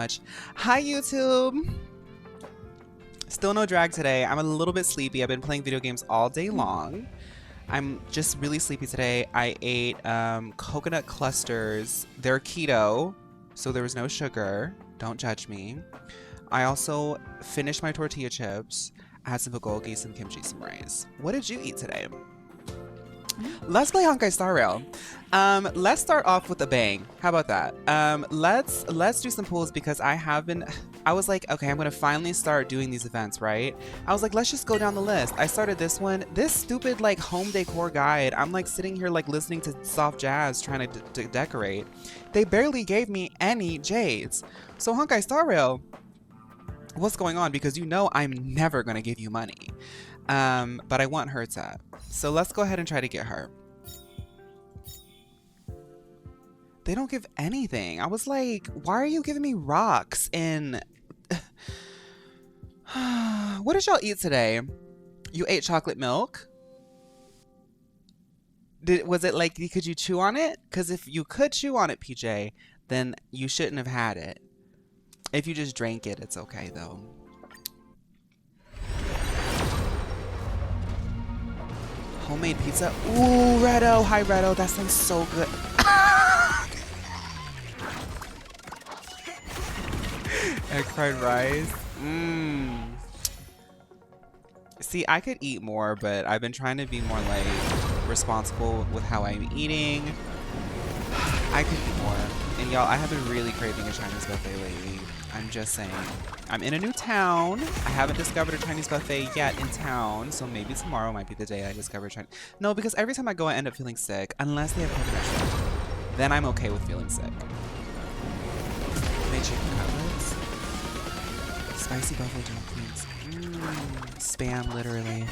much. Hi YouTube. Still no drag today. I'm a little bit sleepy. I've been playing video games all day long. I'm just really sleepy today. I ate coconut clusters. They're keto, so there was no sugar. Don't judge me. I also finished my tortilla chips. I had some bulgogi, some kimchi, some rice. What did you eat today? Let's play Honkai Star Rail. Let's start off with a bang. How about that? Let's do some pulls because I was like, okay, I'm gonna finally start doing these events, right? I was like, let's just go down the list. I started this one. This stupid like home decor guide. I'm like sitting here like listening to soft jazz trying to decorate. They barely gave me any jades. So Honkai Star Rail, what's going on? Because you know I'm never gonna give you money. But I want Herta. So let's go ahead and try to get her. They don't give anything. I was like, why are you giving me rocks and... What did y'all eat today? You ate chocolate milk? Was it like, could you chew on it? Because if you could chew on it, PJ, then you shouldn't have had it. If you just drank it, it's okay though. Homemade pizza. Ooh, Redo. Hi, Redo. That sounds so good. Egg fried rice. Mmm. See, I could eat more, but I've been trying to be more like responsible with how I'm eating. I could eat more. And y'all, I have been really craving a Chinese buffet lately. I'm just saying. I'm in a new town. I haven't discovered a Chinese buffet yet in town, so maybe tomorrow might be the day I discover Chinese. No, because every time I go, I end up feeling sick, unless they have coconut shrimp. Then I'm okay with feeling sick. Made chicken cutlets. Spicy buffalo dumplings. Spam, literally.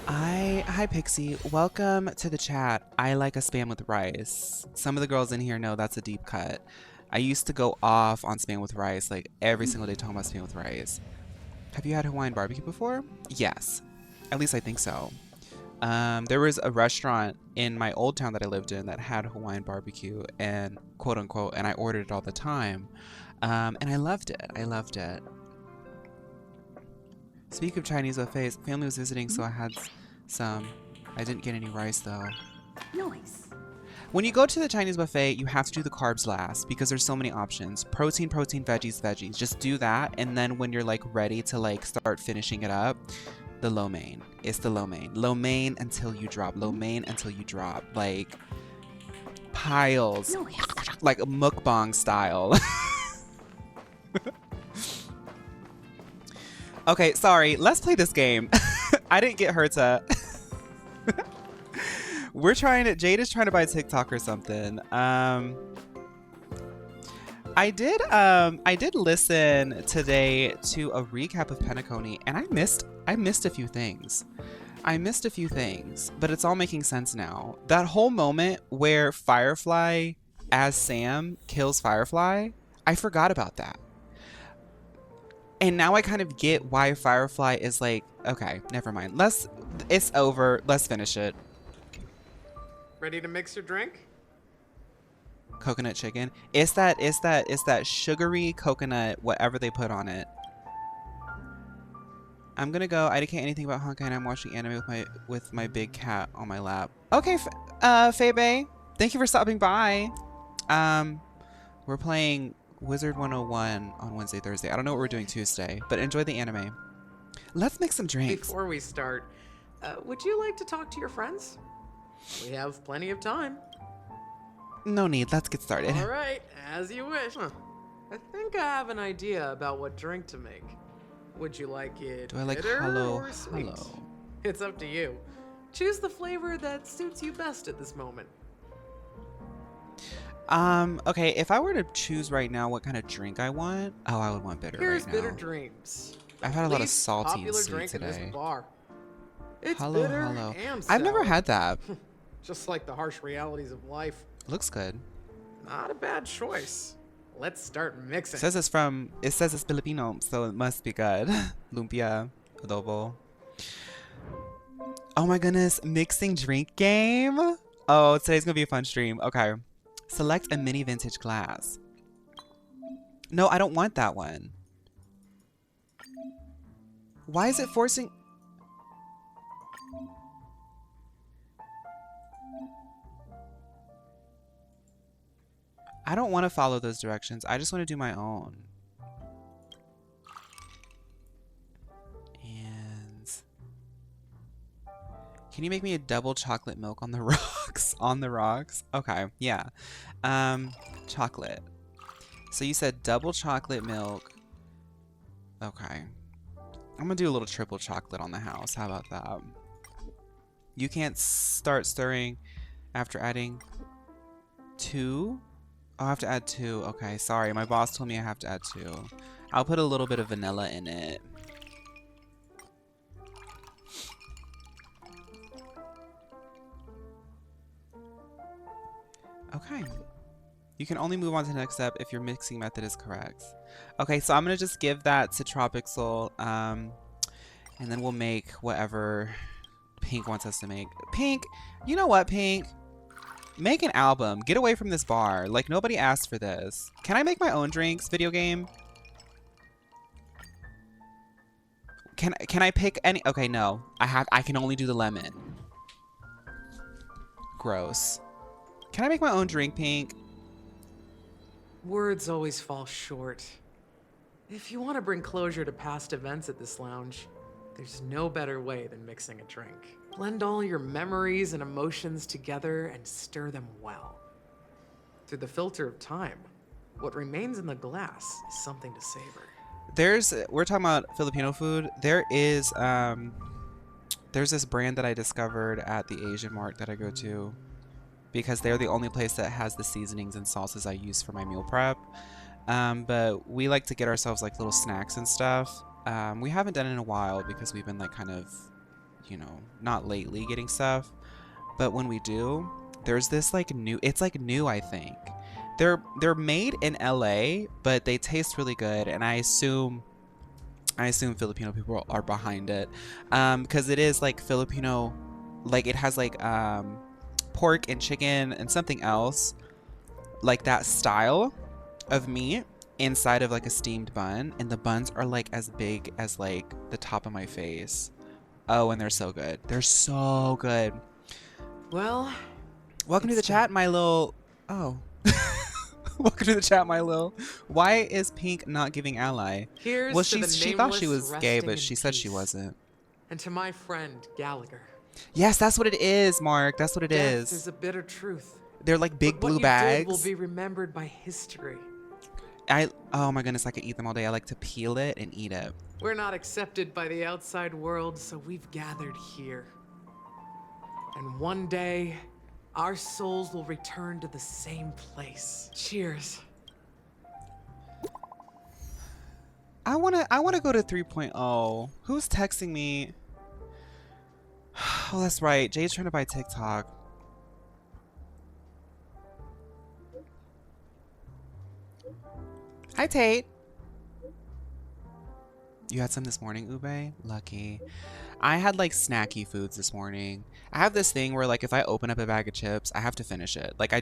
Hi Pixie, welcome to the chat. I like a spam with rice. Some of the girls in here know that's a deep cut. I used to go off on spam with rice, like every single day talking about spam with rice. Have you had Hawaiian barbecue before? Yes, at least I think so. There was a restaurant in my old town that I lived in that had Hawaiian barbecue and quote unquote, and I ordered it all the time. And I loved it. I loved it. Speak of Chinese buffets, family was visiting, so I had some. I didn't get any rice though. Nice. When you go to the Chinese buffet, you have to do the carbs last because there's so many options. Protein, protein, veggies, veggies. Just do that, and then when you're like ready to like start finishing it up, the lo mein. It's the lo mein. Lo mein until you drop. Lo mein until you drop. Like piles. Nice. Like mukbang style. Okay, sorry. Let's play this game. I didn't get Herta. We're trying to... Jade is trying to buy TikTok or something. I did listen today to a recap of Penacony, and I missed a few things. But it's all making sense now. That whole moment where Firefly as Sam kills Firefly, I forgot about that. And now I kind of get why Firefly is like, okay, never mind. It's over. Let's finish it. Ready to mix your drink? Coconut chicken. It's that sugary coconut, whatever they put on it. I'm gonna go. I can't anything about Honkai and I'm watching anime with my big cat on my lap. Okay, Febe, thank you for stopping by. We're playing Wizard 101 on Wednesday, Thursday. I don't know what we're doing Tuesday, but enjoy the anime. Let's make some drinks. Before we start, would you like to talk to your friends? We have plenty of time. No need. Let's get started. All right, as you wish. Huh. I think I have an idea about what drink to make. Would you like it Do I like bitter hello, or sweet? hello? It's up to you. Choose the flavor that suits you best at this moment. Okay, if I were to choose right now what kind of drink I want, I would want bitter Here's right now. Bitter Dreams. I've had a lot of Least salty and popular sweet drink in today. this bar. It's Hello, bitter hello. and I've never sour. had that. Just like the harsh realities of life. Looks good. Not a bad choice. Let's start mixing. It says it's Filipino, so it must be good. Lumpia, adobo. Oh my goodness, mixing drink game. Oh, today's gonna be a fun stream. Okay. Select a mini vintage glass. No, I don't want that one. Why is it forcing... I don't want to follow those directions. I just want to do my own. And... Can you make me a double chocolate milk on the rocks? On the rocks? Okay, yeah. Chocolate. So you said double chocolate milk. Okay. I'm gonna do a little triple chocolate on the house. How about that? You can't start stirring after adding 2? Oh, I have to add 2. Okay, sorry. My boss told me I have to add 2. I'll put a little bit of vanilla in it. Okay. You can only move on to the next step if your mixing method is correct. Okay, so I'm going to just give that to Tropixel, and then we'll make whatever Pink wants us to make. Pink, you know what, Pink? Make an album. Get away from this bar. Like, nobody asked for this. Can I make my own drinks, video game? Can I pick any? Okay, no. I can only do the lemon. Gross. Can I make my own drink, Pink? Words always fall short. If you want to bring closure to past events at this lounge, there's no better way than mixing a drink. Blend all your memories and emotions together and stir them well. Through the filter of time, what remains in the glass is something to savor. We're talking about Filipino food. There's this brand that I discovered at the Asian Mart that I go to, because they're the only place that has the seasonings and sauces I use for my meal prep. But we like to get ourselves like little snacks and stuff. We haven't done it in a while because we've been like kind of, you know, not lately getting stuff. But when we do, there's this like new, it's like new, I think. They're made in LA, but they taste really good, and I assume Filipino people are behind it. Because it is like Filipino, like it has like pork and chicken and something else, like that style of meat inside of like a steamed bun, and the buns are like as big as like the top of my face. Oh, and they're so good. They're so good. Well, welcome to the chat, my little... Oh. Welcome to the chat, my little... Why is Pink not giving ally? Here's well, she thought she was gay, but she said she wasn't. And to my friend, Gallagher. Yes, that's what it is, Mark. That's what it Death is. is a bitter truth. They're like big but blue what bags. You did will be remembered by history. Oh my goodness, I could eat them all day. I like to peel it and eat it. We're not accepted by the outside world, so we've gathered here. And one day, our souls will return to the same place. Cheers. I wanna go to 3.0. Who's texting me? Oh, that's right. Jade's trying to buy TikTok. Hi, Tate. You had some this morning, Ube? Lucky. I had like snacky foods this morning. I have this thing where like if I open up a bag of chips, I have to finish it. Like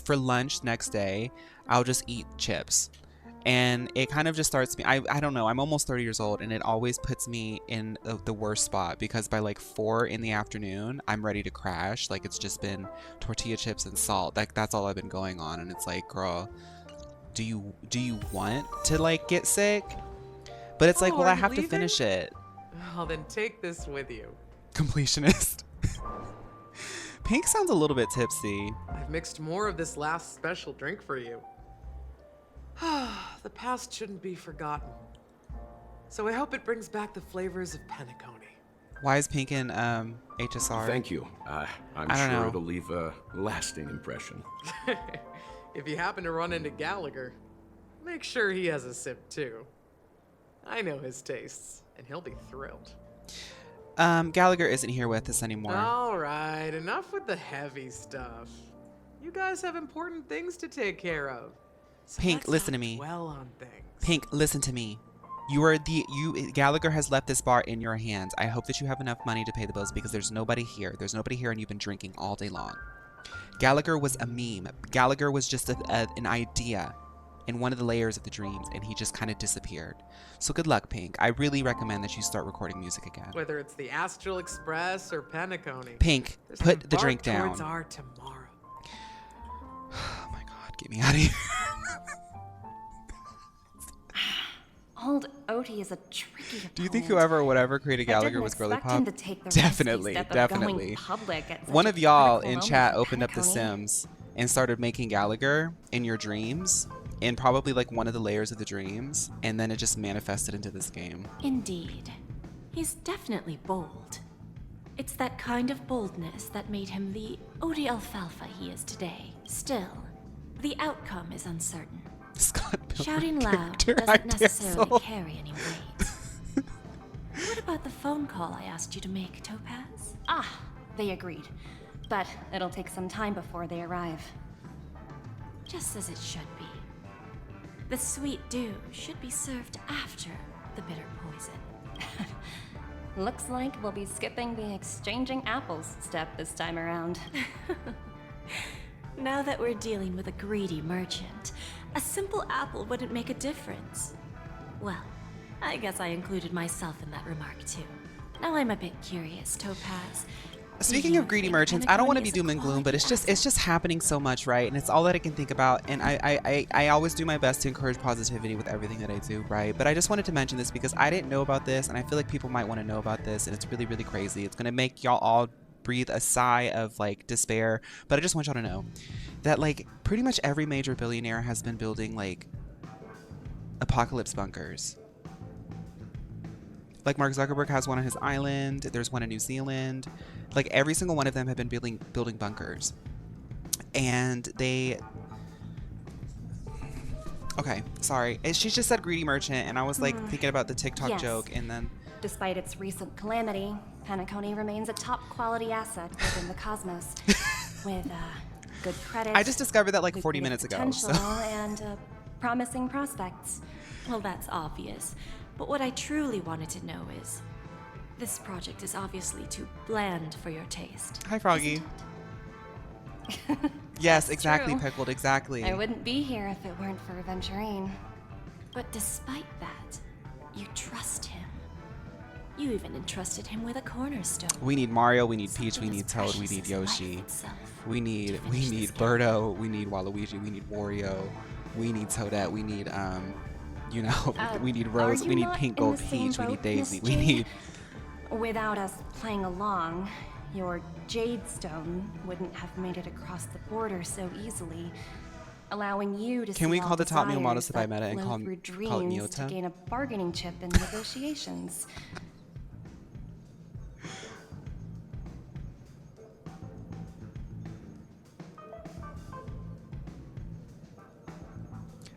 for lunch next day, I'll just eat chips. And it kind of just starts me, I don't know, I'm almost 30 years old, and it always puts me in the worst spot, because by like 4 in the afternoon, I'm ready to crash. Like it's just been tortilla chips and salt. Like that's all I've been going on. And it's like, girl, do you want to like get sick? But it's like, well, I have to finish it. Well, then take this with you. Completionist. Pink sounds a little bit tipsy. I've mixed more of this last special drink for you. The past shouldn't be forgotten. So I hope it brings back the flavors of Penacony. Why is Pink in HSR? Thank you. I'm sure it'll leave a lasting impression. If you happen to run into Gallagher, make sure he has a sip too. I know his tastes, and he'll be thrilled. Gallagher isn't here with us anymore. All right, enough with the heavy stuff. You guys have important things to take care of. So Pink, listen to me. Dwell on things. Pink, listen to me. Gallagher has left this bar in your hands. I hope that you have enough money to pay the bills, because there's nobody here. There's nobody here, and you've been drinking all day long. Gallagher was a meme. Gallagher was just an idea. in one of the layers of the dreams, and he just kind of disappeared. So good luck, Pink. I really recommend that you start recording music again. Whether it's the Astral Express or Penacony. Pink, put the drink down. Towards our tomorrow. Oh my God, get me out of here. Old Odie is a tricky opponent. Do you think whoever or whatever created Gallagher was girly pop? Definitely, definitely. One of y'all in chat opened up The Sims and started making Gallagher in your dreams, in probably like one of the layers of the dreams, and then it just manifested into this game. Indeed. He's definitely bold. It's that kind of boldness that made him the Odie Alfalfa he is today. Still, the outcome is uncertain. Scott Pilgrim Shouting loud character doesn't idea necessarily soul. carry any weight. What about the phone call I asked you to make, Topaz? Ah, they agreed. But it'll take some time before they arrive. Just as it should be. The sweet dew should be served after the bitter poison. Looks like we'll be skipping the exchanging apples step this time around. Now that we're dealing with a greedy merchant, a simple apple wouldn't make a difference. Well, I guess I included myself in that remark too. Now I'm a bit curious, Topaz. Speaking of greedy merchants, I don't want to be doom and gloom, but it's just happening so much, right? And it's all that I can think about. And I always do my best to encourage positivity with everything that I do, right? But I just wanted to mention this because I didn't know about this, and I feel like people might want to know about this, and it's really, really crazy. It's gonna make y'all all breathe a sigh of like despair. But I just want y'all to know that like pretty much every major billionaire has been building like apocalypse bunkers. Like Mark Zuckerberg has one on his island. There's one in New Zealand. Like every single one of them have been building bunkers. And they... Okay, sorry. She just said greedy merchant, and I was like thinking about the TikTok Yes. joke, and then... Despite its recent calamity, Penacony remains a top-quality asset within the cosmos. With good credit... I just discovered that like 40 lucrative minutes ago. potential, So. and promising prospects. Well, that's obvious. But what I truly wanted to know is, this project is obviously too bland for your taste. Hi, Froggy. Yes, exactly, Pickled, exactly. I wouldn't be here if it weren't for Aventurine. But despite that, you trust him. You even entrusted him with a cornerstone. We need Mario, we need Peach, we Something need as Toad, we precious need as life Yoshi. itself. We need finish this game. Birdo, we need Waluigi, we need Wario, we need Toadette, we need you know, we need Rose, Are you we need not Pink in Gold the same Peach, we need boat, Daisy, Miss we Jade? need... Without us playing along, your Jade Stone wouldn't have made it across the border so easily, allowing you to Can see we all call the top new desires models to buy that meta and flow call through it dreams to Nyota? gain a bargaining chip in negotiations.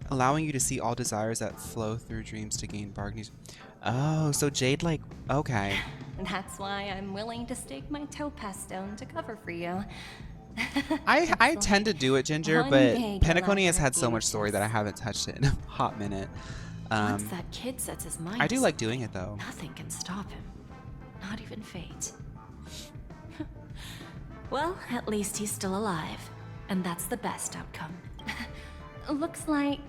Allowing you to see all desires that flow through dreams to gain bargaining... Oh, so Jade like... Okay. That's why I'm willing to stake my Topaz Stone to cover for you. I tend to do it, Ginger, one but big Penacony has had so elaborate much story that I haven't touched it in a hot minute. Once that kid sets his mind I do to like doing it, though. nothing can stop him. Not even fate. Well, at least he's still alive. And that's the best outcome. Looks like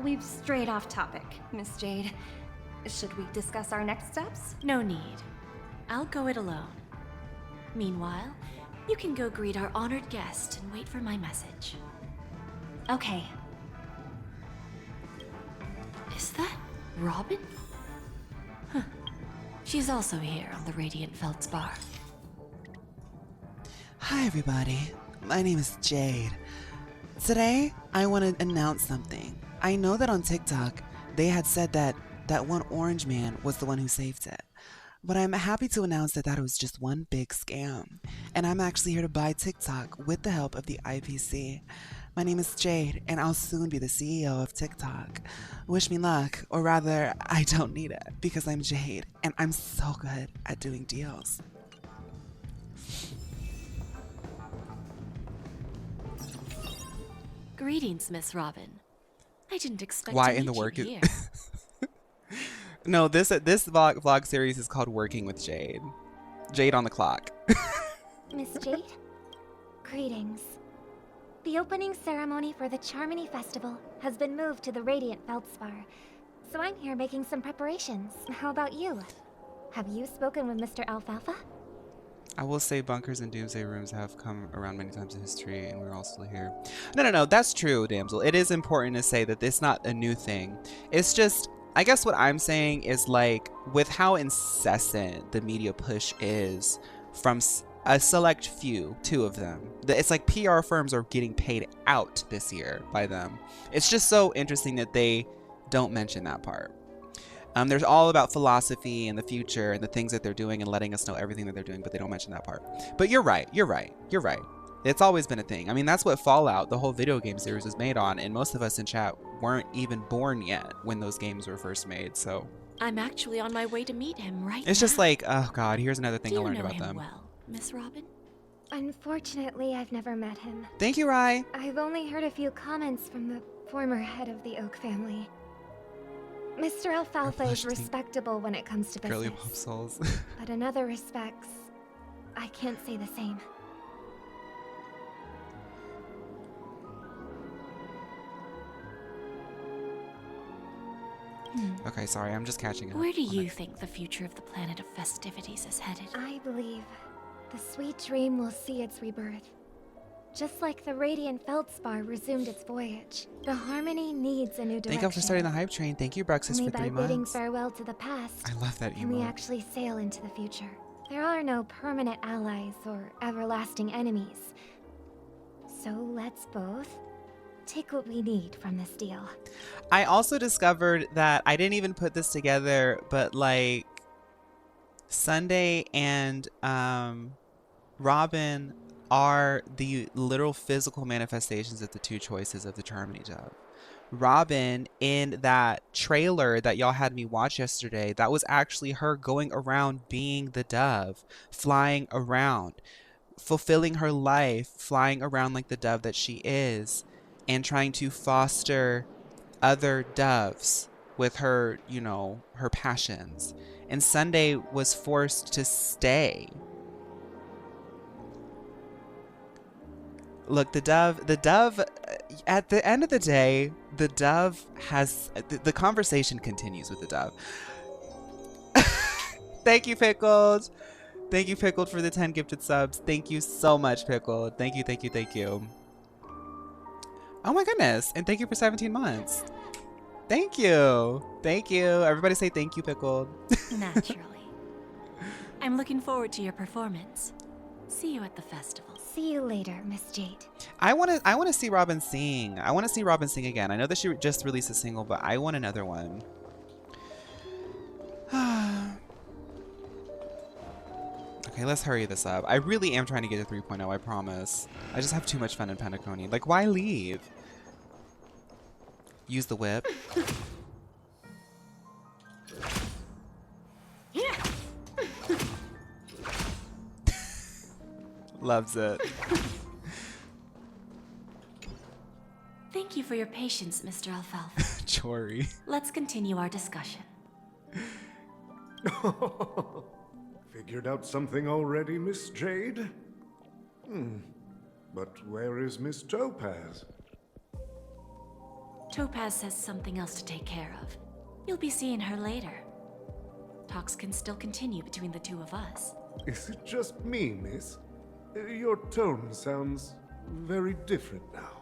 we've strayed off topic, Miss Jade. Should we discuss our next steps? No need. I'll go it alone. Meanwhile, you can go greet our honored guest and wait for my message. Okay. Is that Robin? Huh. She's also here on the Radiant Feldspar. Hi, everybody. My name is Jade. Today, I want to announce something. I know that on TikTok, they had said that that one orange man was the one who saved it. But I'm happy to announce that that was just one big scam. And I'm actually here to buy TikTok with the help of the IPC. My name is Jade, and I'll soon be the CEO of TikTok. Wish me luck, or rather, I don't need it, because I'm Jade, and I'm so good at doing deals. Greetings, Miss Robin. I didn't expect Why to in the meet work you is- here. No, this vlog series is called Working with Jade. Jade on the clock. Miss Jade? Greetings. The opening ceremony for the Charmony Festival has been moved to the Radiant Feldspar, so I'm here making some preparations. How about you? Have you spoken with Mr. Alfalfa? I will say bunkers and doomsday rooms have come around many times in history, and we're all still here. No, that's true, damsel. It is important to say that it's not a new thing. It's just, I guess what I'm saying is, like, with how incessant the media push is from a select few, 2 of them. It's like PR firms are getting paid out this year by them. It's just so interesting that they don't mention that part. There's all about philosophy and the future and the things that they're doing and letting us know everything that they're doing, but they don't mention that part. But you're right. It's always been a thing. I mean, that's what Fallout, the whole video game series, was made on, and most of us in chat weren't even born yet when those games were first made, so. I'm actually on my way to meet him right now. It's just like, oh god, here's another thing I learned about them. Do you know him well, Miss Robin? Unfortunately, I've never met him. Thank you, Rai. I've only heard a few comments from the former head of the Oak family. Mr. Alfalfa is respectable when it comes to Girly business. pop souls. But in other respects, I can't say the same. Okay, sorry, I'm just catching up. Where do you think the future of the planet of festivities is headed? I believe the sweet dream will see its rebirth. Just like the Radiant Feldspar resumed its voyage, the Harmony needs a new direction. Thank you for starting the hype train. Thank you, Brexis, Only for 3 by bidding months. farewell to the past, I love that can we emote. actually sail into the future. There are no permanent allies or everlasting enemies. So let's both take what we need from this deal. I also discovered that I didn't even put this together, but like Sunday and Robin are the literal physical manifestations of the 2 choices of the Charmony dove. Robin, in that trailer that y'all had me watch yesterday, that was actually her going around being the dove, flying around, fulfilling her life, flying around like the dove that she is, and trying to foster other doves with her, you know, her passions. And Sunday was forced to stay. Look, the dove, at the end of the day, the dove has, the conversation continues with the dove. Thank you, Pickled. Thank you, Pickled, for the 10 gifted subs. Thank you so much, Pickled. Thank you. Oh my goodness. And thank you for 17 months. Thank you. Everybody say thank you, Pickled. Naturally. I'm looking forward to your performance. See you at the festival. See you later, Miss Jade. I want to see Robin sing. I want to see Robin sing again. I know that she just released a single, but I want another one. Okay, let's hurry this up. I really am trying to get to 3.0, I promise. I just have too much fun in Penacony. Like, why leave? Use the whip. Loves it. Thank you for your patience, Mr. Alfalfa. Chory. Let's continue our discussion. Figured out something already, Miss Jade? But where is Miss Topaz? Topaz has something else to take care of. You'll be seeing her later. Talks can still continue between the 2 of us. Is it just me, miss? Your tone sounds very different now.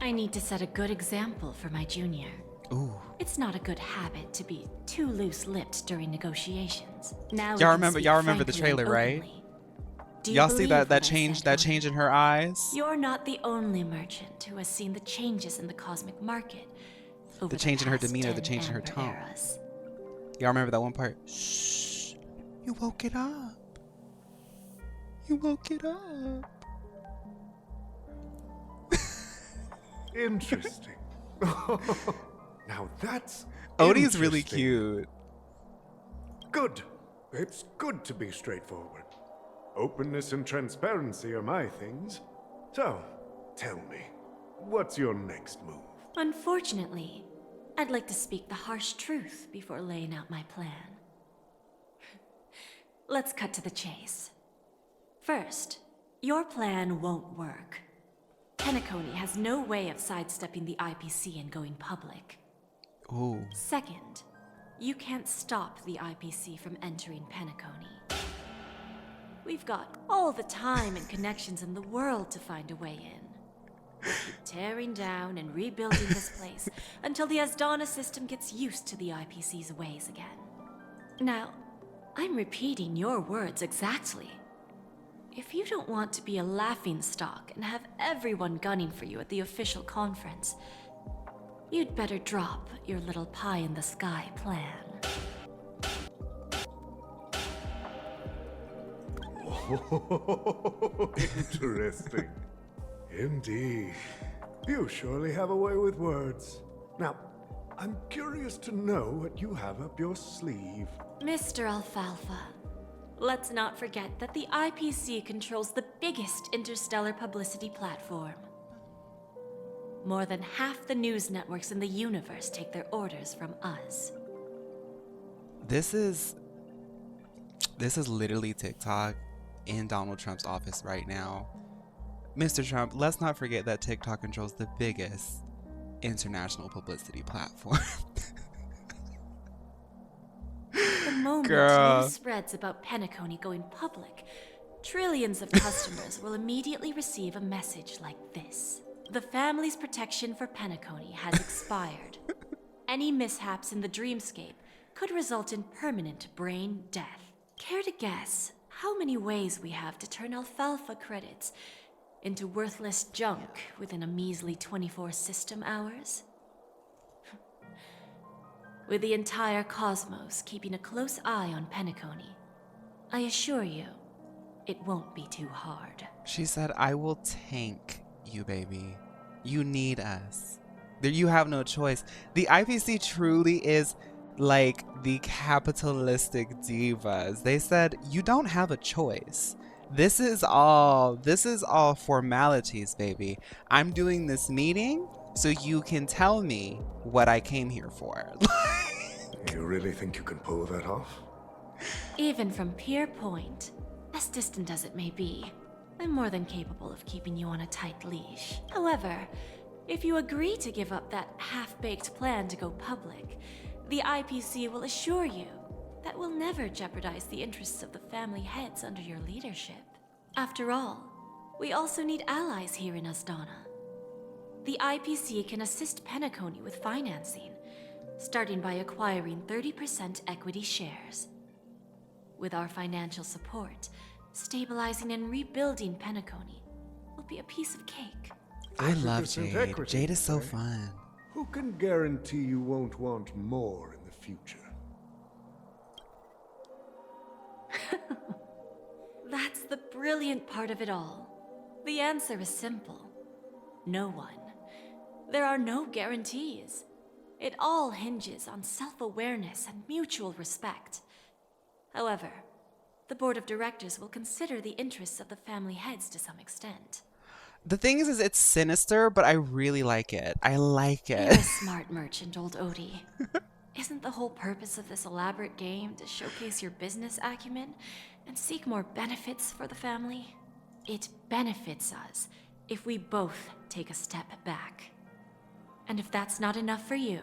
I need to set a good example for my junior. Ooh. It's not a good habit to be too loose-lipped during negotiations. Now Y'all remember the trailer, right? Y'all see that change in her eyes? You're not the only merchant who has seen the changes in the cosmic market. The change in her demeanor, the change in her tone. Y'all remember that one part? Shh. You woke it up. You woke it up. Interesting. Now that's Odie's really interesting. cute. Good. It's good to be straightforward. Openness and transparency are my things. So, tell me, what's your next move? Unfortunately, I'd like to speak the harsh truth before laying out my plan. Let's cut to the chase. First, your plan won't work. Penacony has no way of sidestepping the IPC and going public. Ooh. Second, you can't stop the IPC from entering Penacony. We've got all the time and connections in the world to find a way in. We'll keep tearing down and rebuilding this place until the Asdana system gets used to the IPC's ways again. Now, I'm repeating your words exactly. If you don't want to be a laughingstock and have everyone gunning for you at the official conference, you'd better drop your little pie-in-the-sky plan. Oh, interesting. Indeed. You surely have a way with words. Now, I'm curious to know what you have up your sleeve. Mr. Alfalfa, let's not forget that the IPC controls the biggest interstellar publicity platform. More than half the news networks in the universe take their orders from us. This is literally TikTok in Donald Trump's office right now. Mr. Trump, let's not forget that TikTok controls the biggest international publicity platform. The moment Girl. news spreads about Penacony going public, trillions of customers will immediately receive a message like this. The family's protection for Penacony has expired. Any mishaps in the dreamscape could result in permanent brain death. Care to guess how many ways we have to turn alfalfa credits into worthless junk within a measly 24 system hours? With the entire cosmos keeping a close eye on Penacony, I assure you, it won't be too hard. She said, I will tank you, baby. You need us. You have no choice. The IPC truly is like the capitalistic divas. They said, you don't have a choice. This is all formalities, baby. I'm doing this meeting so you can tell me what I came here for. You really think you can pull that off? Even from Pier Point, as distant as it may be, I'm more than capable of keeping you on a tight leash. However, if you agree to give up that half-baked plan to go public, the IPC will assure you that we'll never jeopardize the interests of the family heads under your leadership. After all, we also need allies here in Asdana. The IPC can assist Penacony with financing, starting by acquiring 30% equity shares. With our financial support, stabilizing and rebuilding Penacony will be a piece of cake. I love 30% Jade. equity, Jade is so right? fun. Who can guarantee you won't want more in the future? That's the brilliant part of it all. The answer is simple. No one. There are no guarantees. It all hinges on self-awareness and mutual respect. However, the board of directors will consider the interests of the family heads to some extent. The thing is it's sinister, but I really like it. I like You're it. a smart merchant, old Odie. Isn't the whole purpose of this elaborate game to showcase your business acumen and seek more benefits for the family? It benefits us if we both take a step back. And if that's not enough for you,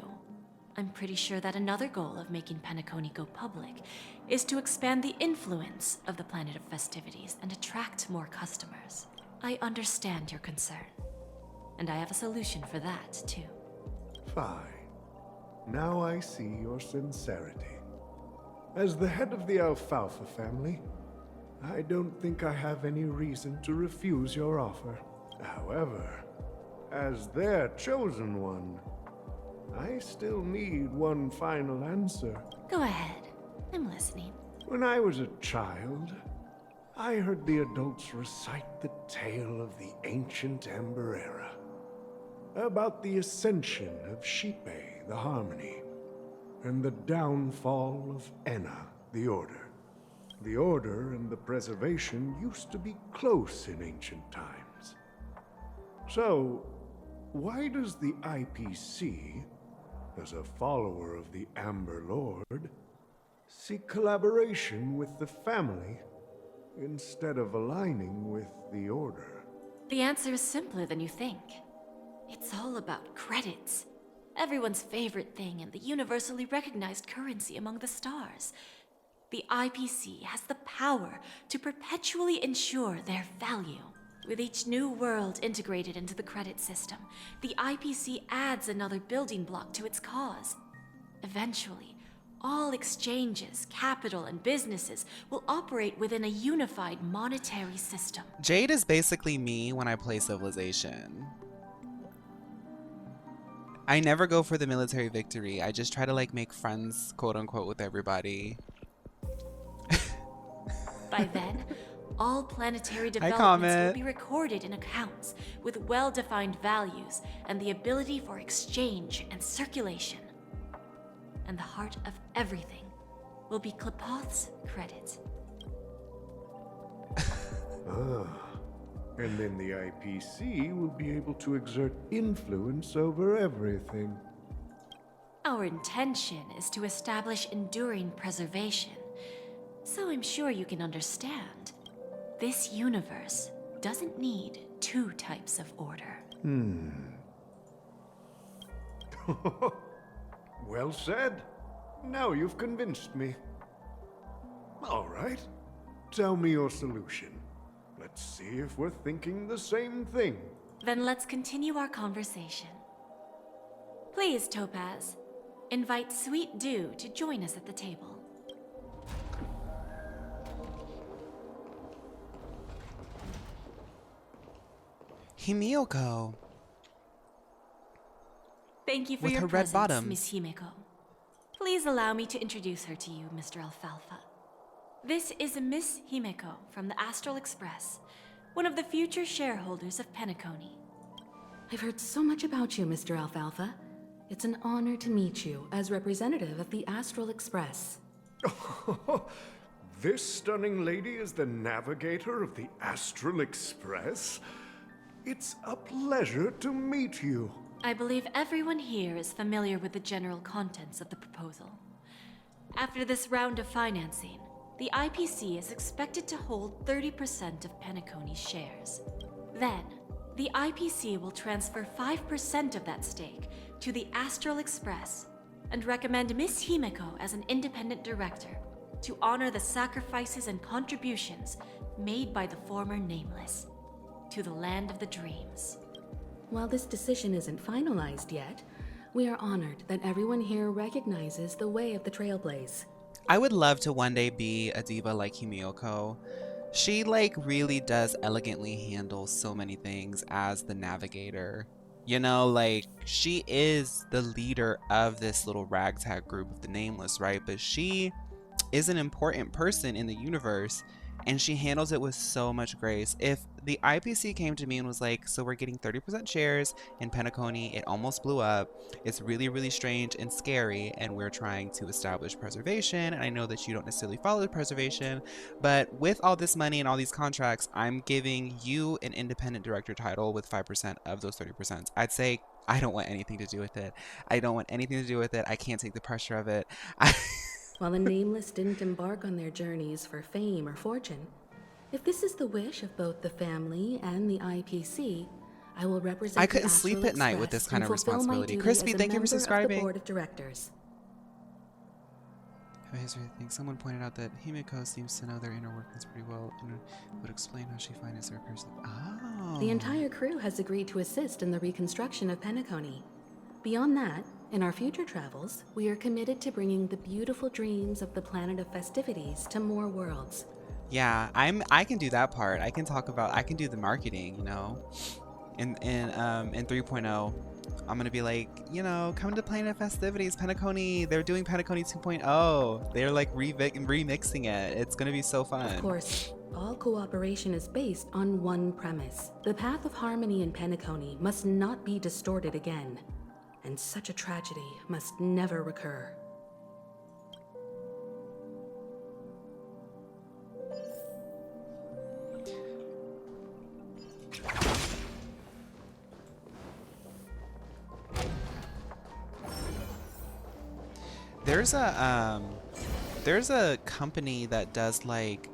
I'm pretty sure that another goal of making Penacony go public is to expand the influence of the Planet of Festivities and attract more customers. I understand your concern, and I have a solution for that, too. Fine. Now I see your sincerity. As the head of the Alfalfa family, I don't think I have any reason to refuse your offer. However, as their chosen one, I still need one final answer. Go ahead. I'm listening. When I was a child, I heard the adults recite the tale of the ancient Ember Era, about the ascension of Shipe, the Harmony, and the downfall of Enna, the Order. The Order and the Preservation used to be close in ancient times. So, why does the IPC, as a follower of the Amber Lord, seek collaboration with the family instead of aligning with the Order? The answer is simpler than you think. It's all about credits. Everyone's favorite thing and the universally recognized currency among the stars. The IPC has the power to perpetually ensure their value. With each new world integrated into the credit system, the IPC adds another building block to its cause. Eventually, all exchanges, capital, and businesses will operate within a unified monetary system. Jade is basically me when I play Civilization. I never go for the military victory. I just try to like make friends, quote unquote, with everybody. By then, all planetary Hi, developments Comet. will be recorded in accounts with well-defined values and the ability for exchange and circulation. And the heart of everything will be Klepoth's credit. And then the IPC will be able to exert influence over everything. Our intention is to establish enduring preservation. So I'm sure you can understand. This universe doesn't need two types of order. Well said. Now you've convinced me. All right. Tell me your solution. Let's see if we're thinking the same thing. Then let's continue our conversation. Please, Topaz, invite Sweet Dew to join us at the table. Himiko. Thank you for With your her red presence, bottoms. Miss Himiko. Please allow me to introduce her to you, Mr. Alfalfa. This is Miss Himiko from the Astral Express, one of the future shareholders of Penacony. I've heard so much about you, Mr. Alfalfa. It's an honor to meet you as representative of the Astral Express. This stunning lady is the navigator of the Astral Express? It's a pleasure to meet you. I believe everyone here is familiar with the general contents of the proposal. After this round of financing, the IPC is expected to hold 30% of Penacony's shares. Then, the IPC will transfer 5% of that stake to the Astral Express and recommend Miss Himiko as an independent director to honor the sacrifices and contributions made by the former Nameless to the land of the dreams. While this decision isn't finalized yet, we are honored that everyone here recognizes the way of the Trailblaze. I would love to one day be a diva like Himiko. She like really does elegantly handle so many things as the navigator. You know, like she is the leader of this little ragtag group of the Nameless, right? But she is an important person in the universe and she handles it with so much grace. If the IPC came to me and was like, so we're getting 30% shares in Penacony, it almost blew up, it's really, really strange and scary, and we're trying to establish preservation, and I know that you don't necessarily follow the preservation, but with all this money and all these contracts, I'm giving you an independent director title with 5% of those 30%. I'd say, I don't want anything to do with it. I don't want anything to do with it. I can't take the pressure of it. While the Nameless didn't embark on their journeys for fame or fortune, if this is the wish of both the family and the IPC, I will represent I the couldn't Astral sleep at night with Express this kind and of fulfill my responsibility. duty Crispy, as a thank you for member of the subscribing. board of directors. Someone pointed out that Himiko seems to know their inner workings pretty well and would explain how she finances her person. Oh. The entire crew has agreed to assist in the reconstruction of Penacony. Beyond that, in our future travels, we are committed to bringing the beautiful dreams of the planet of festivities to more worlds. Yeah, I can do that part. I can do the marketing, you know. In 3.0, I'm gonna be like, you know, come to Planet Festivities, Penacony. They're doing Penacony 2.0. They're like remixing it. It's gonna be so fun. Of course, all cooperation is based on one premise. The path of harmony in Penacony must not be distorted again, and such a tragedy must never recur. There's a company that does like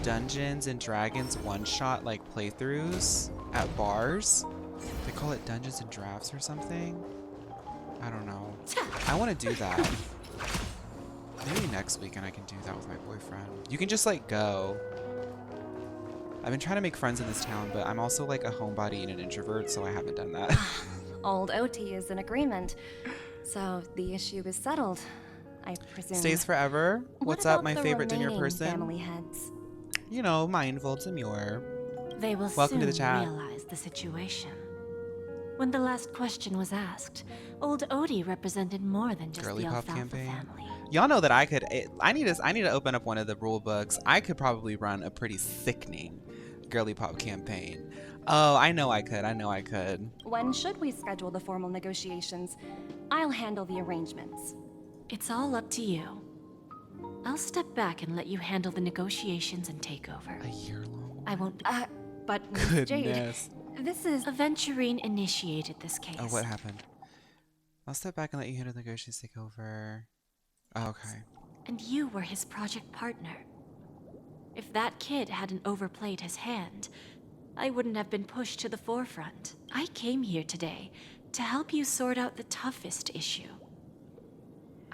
Dungeons and Dragons one-shot like playthroughs at bars. They call it Dungeons and Drafts or something. I don't know. I want to do that. Maybe next weekend I can do that with my boyfriend. You can just like go. I've been trying to make friends in this town, but I'm also like a homebody and an introvert, so I haven't done that. Old OT is in agreement, so the issue is settled, I presume. Stays forever. What's up, my favorite dinner person? Family heads? You know, mindful, demure. They will Welcome to soon the chat. realize the situation. When the last question was asked, old Odie represented more than just Girly the pop Alfalfa campaign. family. Y'all know that I could. I need to open up one of the rule books. I could probably run a pretty sickening girly pop campaign. Oh, I know I could. I know I could. When should we schedule the formal negotiations? I'll handle the arrangements. It's all up to you. I'll step back and let you handle the negotiations and takeover. A year long. I won't. But Miss Jade, Goodness. this is... Aventurine initiated this case. Oh, what happened? I'll step back and let you handle the negotiations. Take over. Oh, okay. And you were his project partner. If that kid hadn't overplayed his hand, I wouldn't have been pushed to the forefront. I came here today to help you sort out the toughest issue.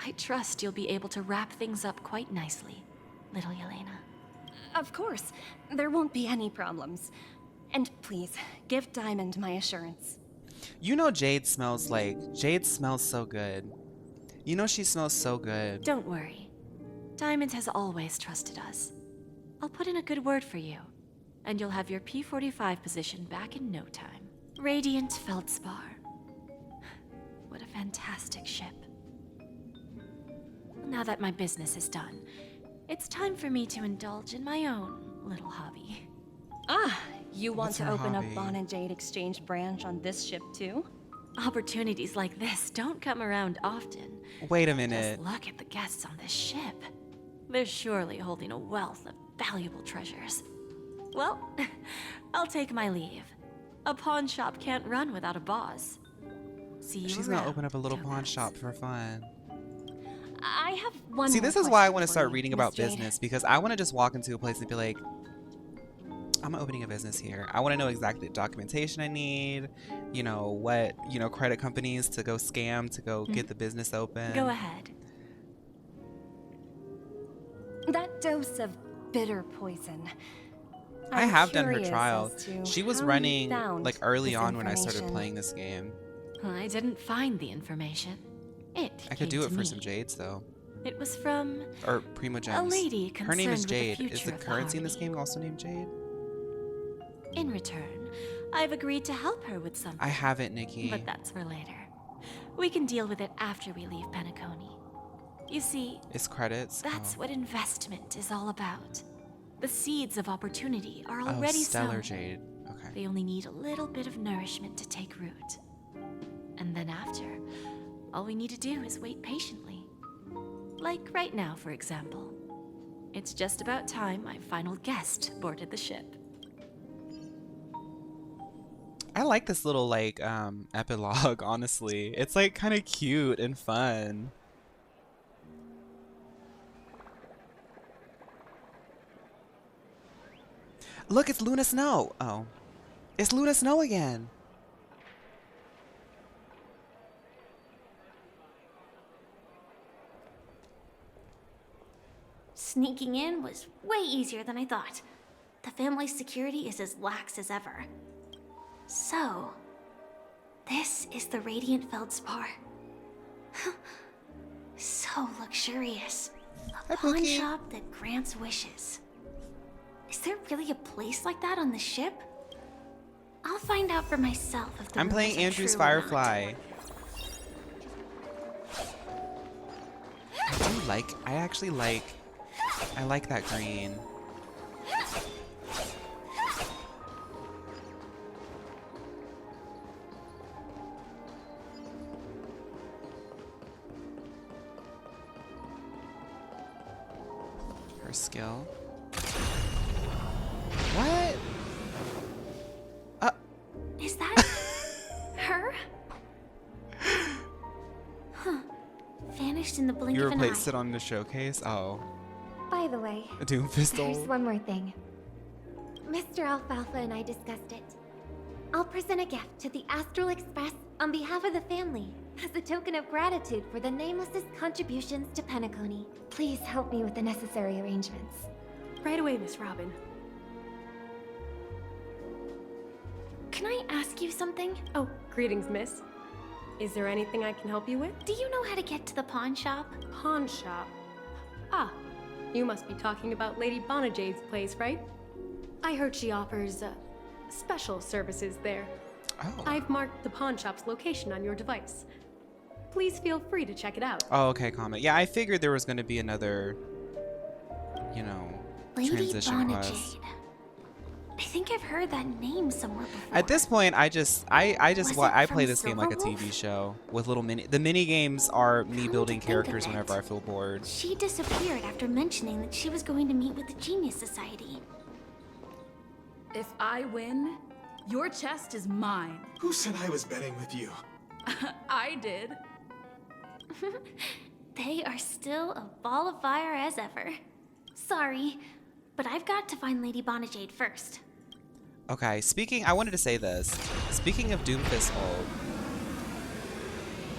I trust you'll be able to wrap things up quite nicely, little Yelena. Of course. There won't be any problems. And please, give Diamond my assurance. You know Jade smells so good. You know she smells so good. Don't worry. Diamond has always trusted us. I'll put in a good word for you, and you'll have your P-45 position back in no time. Radiant Feldspar. What a fantastic ship. Now that my business is done, it's time for me to indulge in my own little hobby. Ah, you want What's to her open hobby? a Bonajade Exchange branch on this ship too? Opportunities like this don't come around often. Wait a minute. Just look at the guests on this ship. They're surely holding a wealth of valuable treasures. Well, I'll take my leave. A pawn shop can't run without a boss. See you She's around, gonna open up a little pawn Topaz. shop for fun. I have one See, more this is why I question want to for start you, reading Miss about Jade. business, because I want to just walk into a place and be like, I'm opening a business here. I want to know exactly the documentation I need, you know, what, you know, credit companies to go scam to go get the business open. Go ahead. That dose of bitter poison. I I'm have done her curious trial. as to She was how you running found like early this on when I started information. playing this game. I didn't find the information. It I could came do it to for me. some jades though. It was from Or Primo Gems. a lady Her name is concerned with Jade. the Is future the of the currency in this harmony. game also named Jade? In return, I've agreed to help her with something. I haven't, Nikki. But that's for later. We can deal with it after we leave Penacony. You see, It's credits. that's Oh. what investment is all about. The seeds of opportunity are Oh, already Stellar sown. Jade. Okay. They only need a little bit of nourishment to take root. And then after, all we need to do is wait patiently. Like right now, for example. It's just about time my final guest boarded the ship. I like this little like epilogue, honestly. It's like kind of cute and fun. Look, it's Luna Snow. Oh. It's Luna Snow again. Sneaking in was way easier than I thought. The family's security is as lax as ever. So, this is the Radiant Feldspar. So luxurious. Hi, A pawn Pookie. shop that grants wishes. Is there really a place like that on the ship? I'll find out for myself if the I'm playing rumors are Andrew's true or not. Firefly. I like that green. Her skill. What? Is that her? Huh. Vanished in the blink You of an eye. replaced it on the showcase? Oh. By the way, Doomfist there's old. one more thing. Mr. Alfalfa and I discussed it. I'll present a gift to the Astral Express on behalf of the family as a token of gratitude for the Nameless's contributions to Penacony. Please help me with the necessary arrangements. Right away, Miss Robin. Can I ask you something? Oh, greetings, miss. Is there anything I can help you with? Do you know how to get to the pawn shop? Pawn shop. Ah, you must be talking about Lady Bonajade's place, right? I heard she offers, special services there. Oh. I've marked the pawn shop's location on your device. Please feel free to check it out. Oh, okay, comment. Yeah, I figured there was going to be another, you know, Lady transition quest. Bonajade. I think I've heard that name somewhere before. At this point, I Was play it this from game like a Silverwolf? TV show with little the mini games are me Come to building think of characters it, whenever I feel bored. She disappeared after mentioning that she was going to meet with the Genius Society. If I win, your chest is mine. Who said I was betting with you? I did. They are still a ball of fire as ever. Sorry, but I've got to find Lady Bonajade first. Okay, I wanted to say this. Speaking of Doomfist old,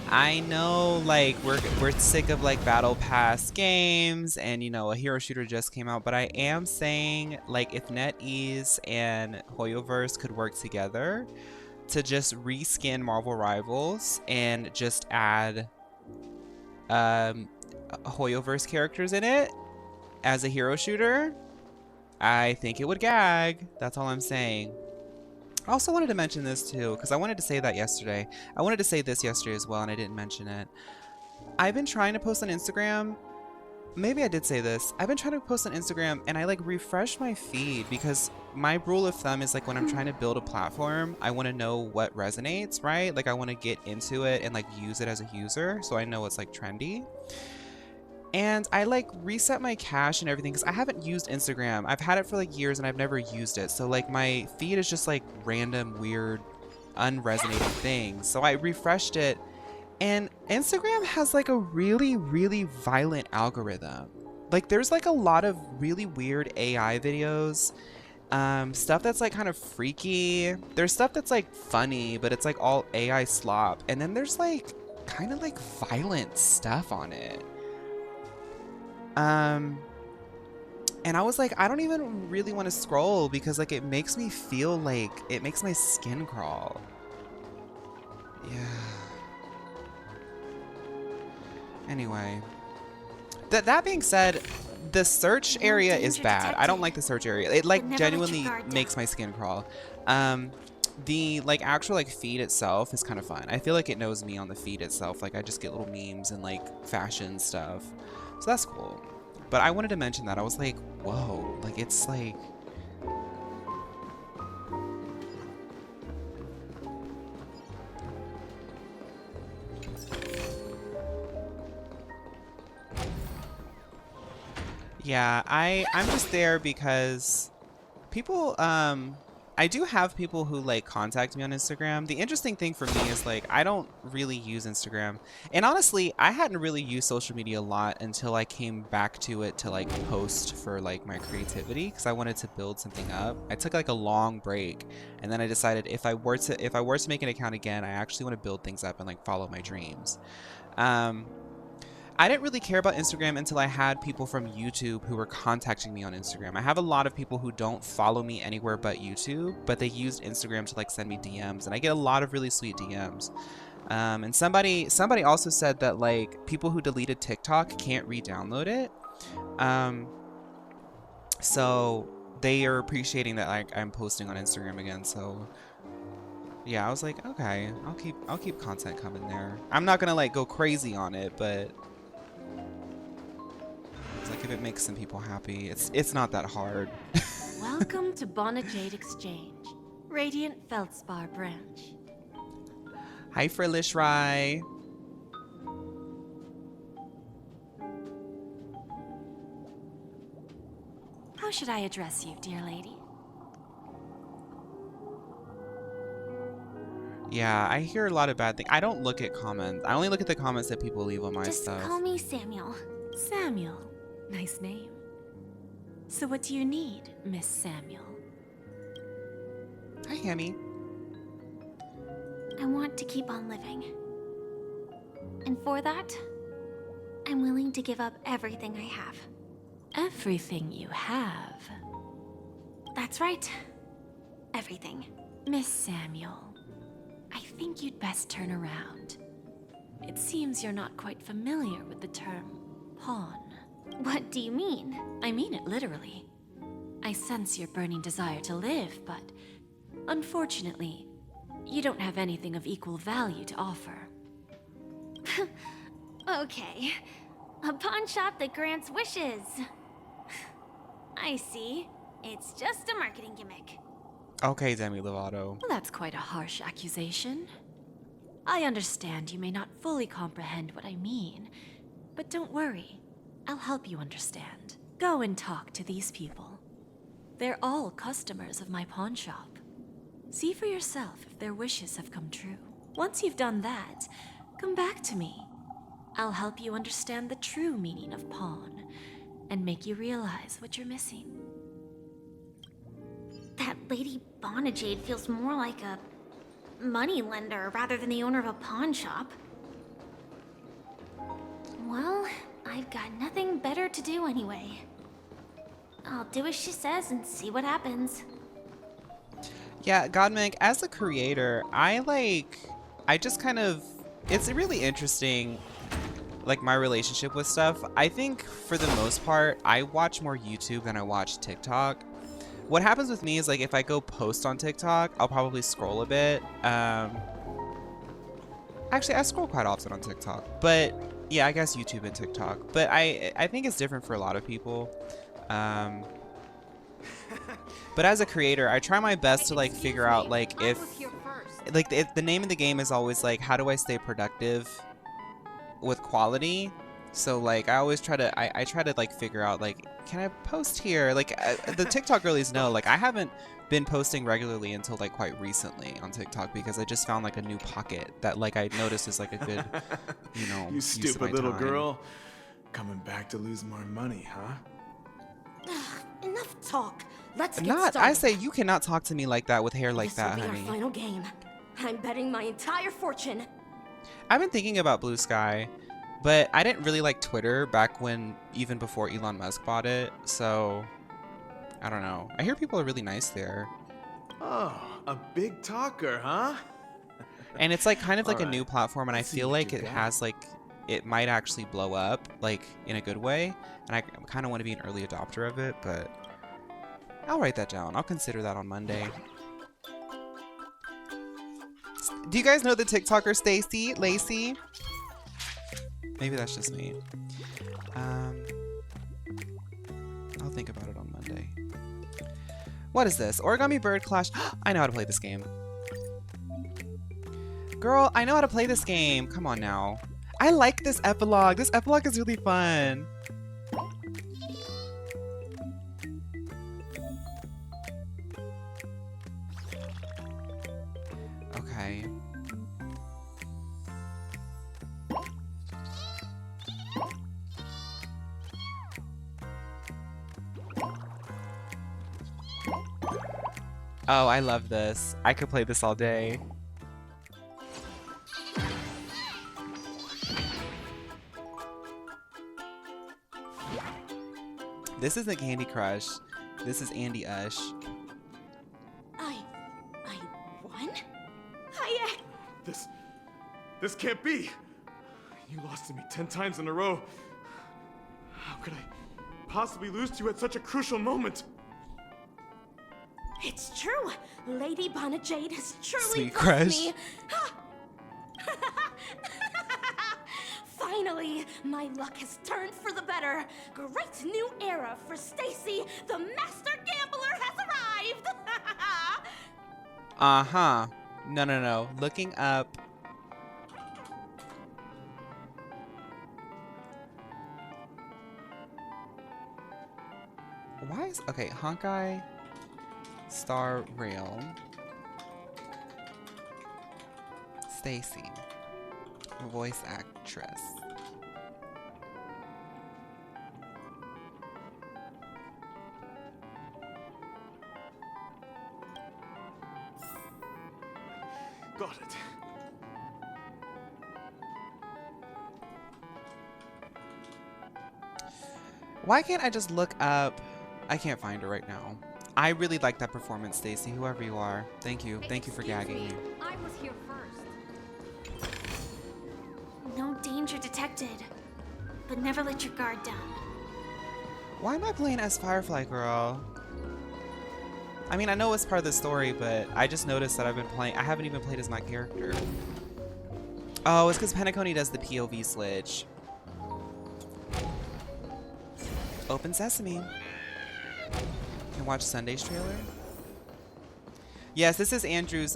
I know like we're sick of like battle pass games and you know a hero shooter just came out, but I am saying like if NetEase and Hoyoverse could work together to just reskin Marvel Rivals and just add Hoyoverse characters in it as a hero shooter, I think it would gag. That's all I'm saying. I also wanted to mention this too, because I wanted to say that yesterday. I wanted to say this yesterday as well, and I didn't mention it. I've been trying to post on Instagram. Maybe I did say this. I've been trying to post on Instagram, and I like refresh my feed because my rule of thumb is like when I'm trying to build a platform, I want to know what resonates, right? Like I want to get into it and like use it as a user, so I know what's like trendy. And I like reset my cache and everything because I haven't used Instagram. I've had it for like years and I've never used it. So like my feed is just like random, weird, unresonating things. So I refreshed it and Instagram has like a really, really violent algorithm. Like there's like a lot of really weird AI videos, stuff that's like kind of freaky. There's stuff that's like funny, but it's like all AI slop. And then there's like kind of like violent stuff on it. And I was like, I don't even really want to scroll because like it makes me feel like it makes my skin crawl. Yeah. Anyway, that being said, the search area is bad. I don't like the search area. It like genuinely makes my skin crawl. The like actual like feed itself is kind of fun. I feel like it knows me on the feed itself. Like I just get little memes and like fashion stuff. So that's cool. But I wanted to mention that. I was like, whoa, like it's like... Yeah, I'm just there because people, I do have people who like contact me on Instagram. The interesting thing for me is like I don't really use Instagram, and honestly I hadn't really used social media a lot until I came back to it to like post for like my creativity because I wanted to build something up. I took like a long break and then I decided if I were to make an account again, I actually want to build things up and like follow my dreams. I didn't really care about Instagram until I had people from YouTube who were contacting me on Instagram. I have a lot of people who don't follow me anywhere but YouTube, but they used Instagram to like send me DMs, and I get a lot of really sweet DMs. And somebody also said that like people who deleted TikTok can't re-download it. So they are appreciating that like I'm posting on Instagram again. So yeah, I was like, okay, I'll keep content coming there. I'm not gonna like go crazy on it, but like if it makes some people happy, it's not that hard. Welcome to Bonajade Exchange, Radiant Feldspar branch. Hi, Firefly. How should I address you, dear lady? Yeah, I hear a lot of bad things. I don't look at comments. I only look at the comments that people leave on my Just stuff. call me Samuel. Samuel. Nice name. So what do you need, Miss Samuel? Hi, Hammy. I want to keep on living. And for that, I'm willing to give up everything I have. Everything you have? That's right. Everything. Miss Samuel, I think you'd best turn around. It seems you're not quite familiar with the term pawn. What do you mean? I mean it literally. I sense your burning desire to live, but unfortunately, you don't have anything of equal value to offer. Okay. A pawn shop that grants wishes. I see. It's just a marketing gimmick. Okay, Demi Lovato. Well, that's quite a harsh accusation. I understand you may not fully comprehend what I mean, but don't worry. I'll help you understand. Go and talk to these people. They're all customers of my pawn shop. See for yourself if their wishes have come true. Once you've done that, come back to me. I'll help you understand the true meaning of pawn and make you realize what you're missing. That Lady Bonajade feels more like a money lender rather than the owner of a pawn shop. Well, I've got nothing better to do anyway. I'll do as she says and see what happens. Yeah, Godmik, as a creator, I just kind of, it's really interesting, like, my relationship with stuff. I think, for the most part, I watch more YouTube than I watch TikTok. What happens with me is, like, if I go post on TikTok, I'll probably scroll a bit. Actually, I scroll quite often on TikTok. But, yeah, I guess YouTube and TikTok. But I think it's different for a lot of people. But as a creator, I try my best to, like, figure out, like, if the name of the game is always, like, how do I stay productive with quality? So, like, I always try to, I try to, like, figure out, like, can I post here? Like, the TikTok girlies know, like, I haven't been posting regularly until, like, quite recently on TikTok because I just found, like, a new pocket that, like, I noticed is, like, a good, you know, You use of stupid my little time. girl. Coming back to lose more money, huh? Enough talk. Let's get Not, started. I say you cannot talk to me like that with hair like This that, will be honey. our final game. I'm betting my entire fortune. I've been thinking about Blue Sky, but I didn't really like Twitter back when, even before Elon Musk bought it, so I don't know. I hear people are really nice there. Oh, a big talker, huh? And it's like kind of like a Alright, new platform, and I let's see feel what like you it got. has like, it might actually blow up, like in a good way, and I kind of want to be an early adopter of it, but I'll write that down. I'll consider that on Monday. Do you guys know the TikToker Stacy Lacey? Maybe that's just me. I'll think about it on Monday. What is this? Origami Bird Clash. I know how to play this game. Girl, I know how to play this game. Come on now. I like this epilogue. This epilogue is really fun. Okay. Oh, I love this. I could play this all day. This isn't Candy Crush. This is Andy Ush. I won? This can't be. You lost to me 10 times in a row. How could I possibly lose to you at such a crucial moment? It's true. Lady Bonajade has truly Sweet blessed crush. me. Finally, my luck has turned for the better. Great new era for Stacy. The master gambler has arrived. Uh-huh. No. Looking up. Why is... Okay, Honkai Star Rail. Stacy. Voice actress. Got it. Why can't I just look up? I can't find her right now. I really like that performance, Stacy, whoever you are. Thank you. Thank you for gagging me. I was here first. No danger detected. But never let your guard down. Why am I playing as Firefly, girl? I mean, I know it's part of the story, but I just noticed that I haven't even played as my character. Oh, it's because Penacony does the POV switch. Open Sesame. And watch Sunday's trailer. Yes, this is Andrew's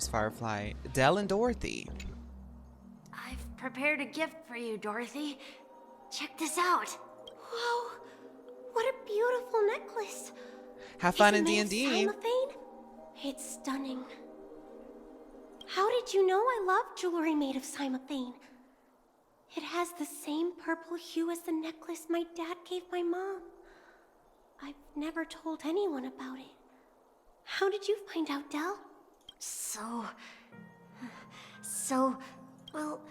Firefly. Dell and Dorothy. I've prepared a gift for you, Dorothy. Check this out. Whoa, what a beautiful necklace. Have fun in Is it D&D. made of cymophane? It's stunning. How did you know I love jewelry made of cymophane? It has the same purple hue as the necklace my dad gave my mom. I've never told anyone about it. How did you find out, Dell? Well,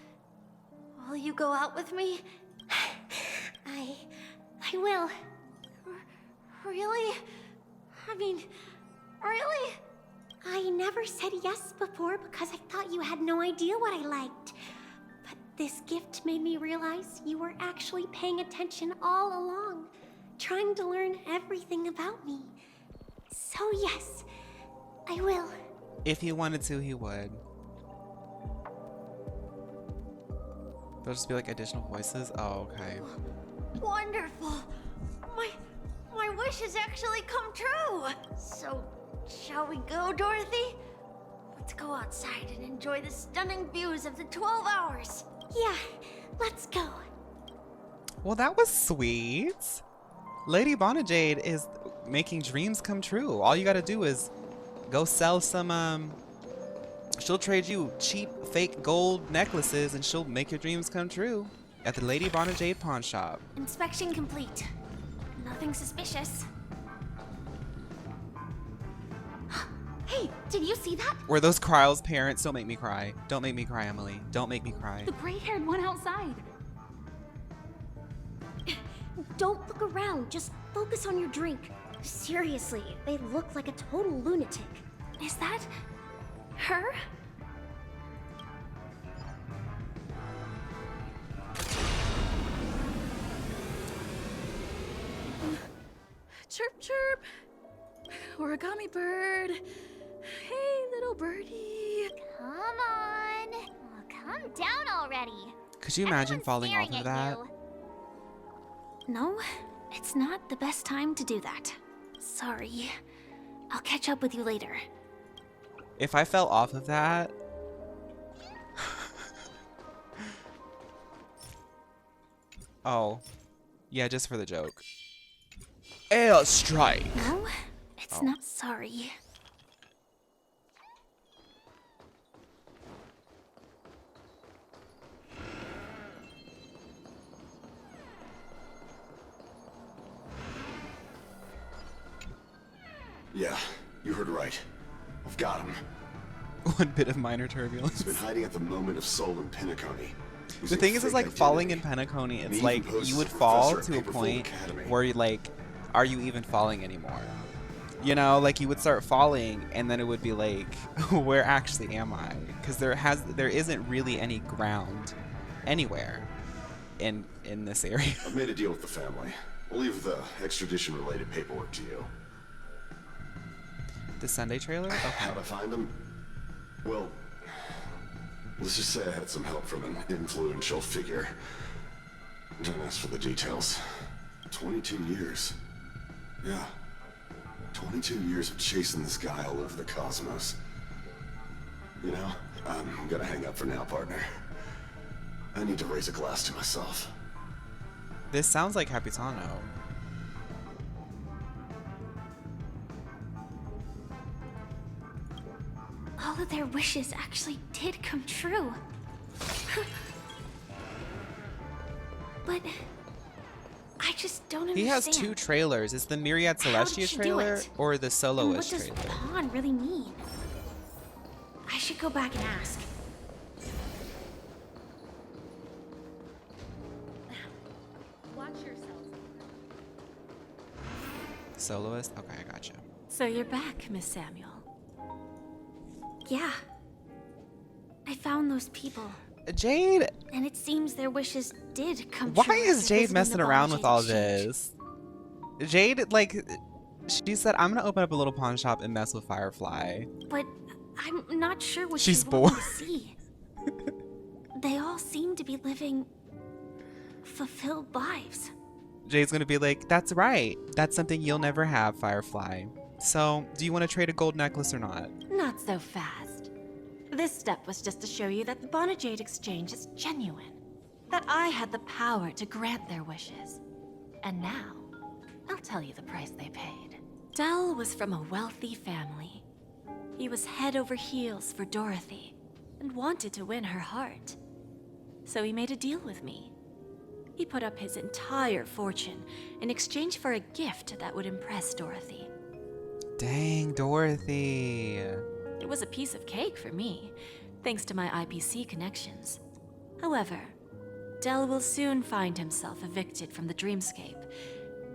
will you go out with me? I will. Really? I mean, really? I never said yes before because I thought you had no idea what I liked. But this gift made me realize you were actually paying attention all along, trying to learn everything about me. So yes, I will. If he wanted to, he would. There'll just be like additional voices. Oh, okay. Wonderful. My wish has actually come true. So, shall we go, Dorothy? Let's go outside and enjoy the stunning views of the 12 hours. Yeah, let's go. Well, that was sweet. Lady Bonajade is making dreams come true. All you gotta do is go sell some, she'll trade you cheap fake gold necklaces and she'll make your dreams come true at the Lady Bonajade pawn shop. Inspection complete. Nothing suspicious. Hey, did you see that? Were those Kryle's parents? Don't make me cry. Don't make me cry, Emily. Don't make me cry. The gray-haired one outside. Don't look around. Just focus on your drink. Seriously, they look like a total lunatic. Is that her? Chirp, chirp. Origami bird. Hey, little birdie. Come on. Oh, calm down already. Could you imagine Everyone's falling off staring of at that? you. No, it's not the best time to do that. Sorry. I'll catch up with you later. If I fell off of that... Oh. Yeah, just for the joke. Air strike! No, it's not sorry. Yeah, you heard right. I've got him. One bit of minor turbulence. He's been hiding at the moment of soul in Penacony. The thing is like falling in Penacony, it's like you would fall to a point where you're like, are you even falling anymore? You know, like you would start falling and then it would be like, where actually am I? Because there isn't really any ground anywhere in this area. I've made a deal with the family. We'll leave the extradition related paperwork to you. The Sunday trailer? Okay. How'd I find him? Well, let's just say I had some help from an influential figure. Don't ask for the details. 22 years. Yeah. 22 years of chasing this guy all over the cosmos. You know, I'm gonna hang up for now, partner. I need to raise a glass to myself. This sounds like Capitano. All of their wishes actually did come true. But I just don't understand. He has two trailers. Is the Myriad Celestia trailer or the Soloist What does trailer? pawn really mean? I should go back and ask. Watch yourselves. Soloist? Okay, I gotcha. So you're back, Miss Samuel. Yeah. I found those people, Jade, and it seems their wishes did come why true. is after Jade visiting messing the around with Bonajade all Exchange. this? Jade, like, she said, I'm gonna open up a little pawn shop and mess with Firefly. But I'm not sure what She's you want me bored. to see. They all seem to be living fulfilled lives. Jade's gonna be like, that's right. That's something you'll never have, Firefly. So, do you want to trade a gold necklace or not? Not so fast. This step was just to show you that the Bonajade Exchange is genuine. That I had the power to grant their wishes. And now, I'll tell you the price they paid. Dell was from a wealthy family. He was head over heels for Dorothy and wanted to win her heart. So he made a deal with me. He put up his entire fortune in exchange for a gift that would impress Dorothy. Dang, Dorothy. It was a piece of cake for me, thanks to my IPC connections. However, Dell will soon find himself evicted from the dreamscape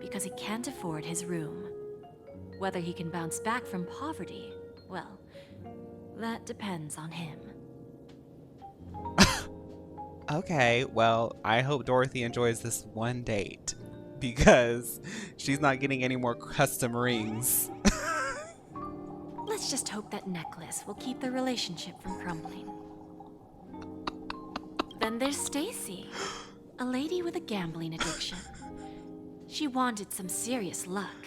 because he can't afford his room. Whether he can bounce back from poverty, well, that depends on him. Okay, well, I hope Dorothy enjoys this one date because she's not getting any more custom rings. Let's just hope that necklace will keep their relationship from crumbling. Then there's Stacy, a lady with a gambling addiction. She wanted some serious luck,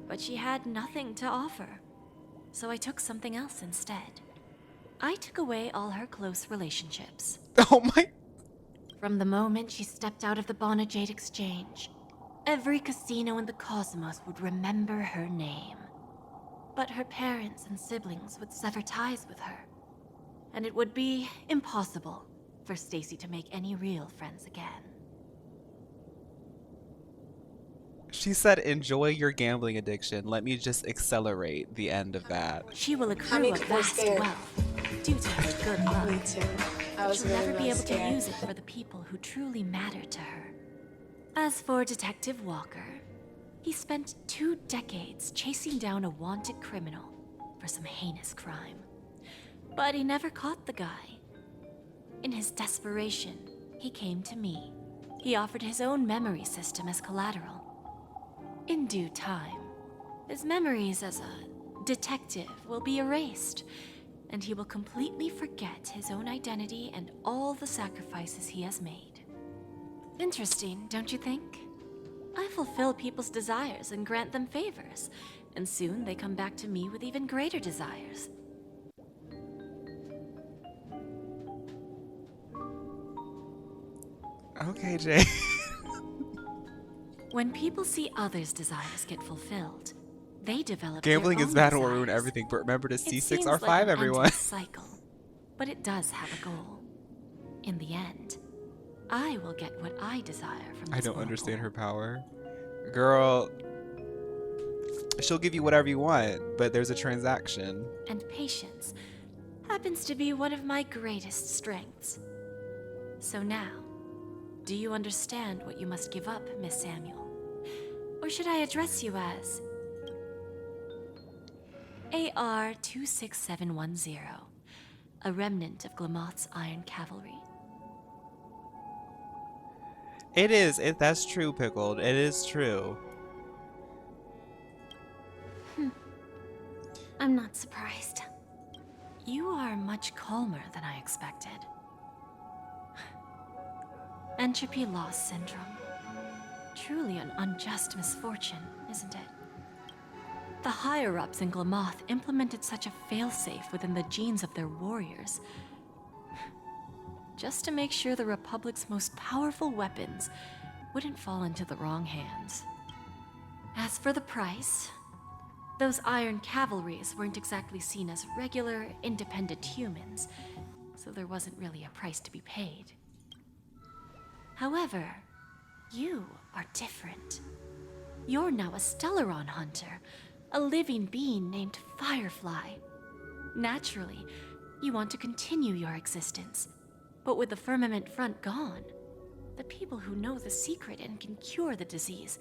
but she had nothing to offer. So I took something else instead. I took away all her close relationships. Oh my... From the moment she stepped out of the Bonajade Exchange, every casino in the cosmos would remember her name. But her parents and siblings would sever ties with her, and it would be impossible for Stacy to make any real friends again. She said, enjoy your gambling addiction. Let me just accelerate the end of that. She will accrue a vast wealth due to her good luck. Me too. I But was she'll really, never be really able scared. to use it for the people who truly matter to her. As for Detective Walker, he spent 2 decades chasing down a wanted criminal for some heinous crime. But he never caught the guy. In his desperation, he came to me. He offered his own memory system as collateral. In due time, his memories as a detective will be erased, and he will completely forget his own identity and all the sacrifices he has made. Interesting, don't you think? I fulfill people's desires and grant them favors, and soon they come back to me with even greater desires. Okay, Jay. When people see others' desires get fulfilled, they develop Gambling their is own bad, will desires. ruin everything, but remember to It seems C6R5, like an everyone. endless cycle, but it does have a goal. In the end, I will get what I desire from this I don't oracle. understand her power. Girl, she'll give you whatever you want, but there's a transaction. And patience happens to be one of my greatest strengths. So now, do you understand what you must give up, Miss Samuel? Or should I address you as AR-26710, a remnant of Glamoth's Iron Cavalry? It is. That's true, Pickled. It is true. I'm not surprised. You are much calmer than I expected. Entropy loss syndrome. Truly an unjust misfortune, isn't it? The higher-ups in Glamoth implemented such a failsafe within the genes of their warriors, just to make sure the Republic's most powerful weapons wouldn't fall into the wrong hands. As for the price, those Iron Cavalries weren't exactly seen as regular, independent humans, so there wasn't really a price to be paid. However, you are different. You're now a Stellaron hunter, a living being named Firefly. Naturally, You want to continue your existence. But with the firmament front gone, the people who know the secret and can cure the disease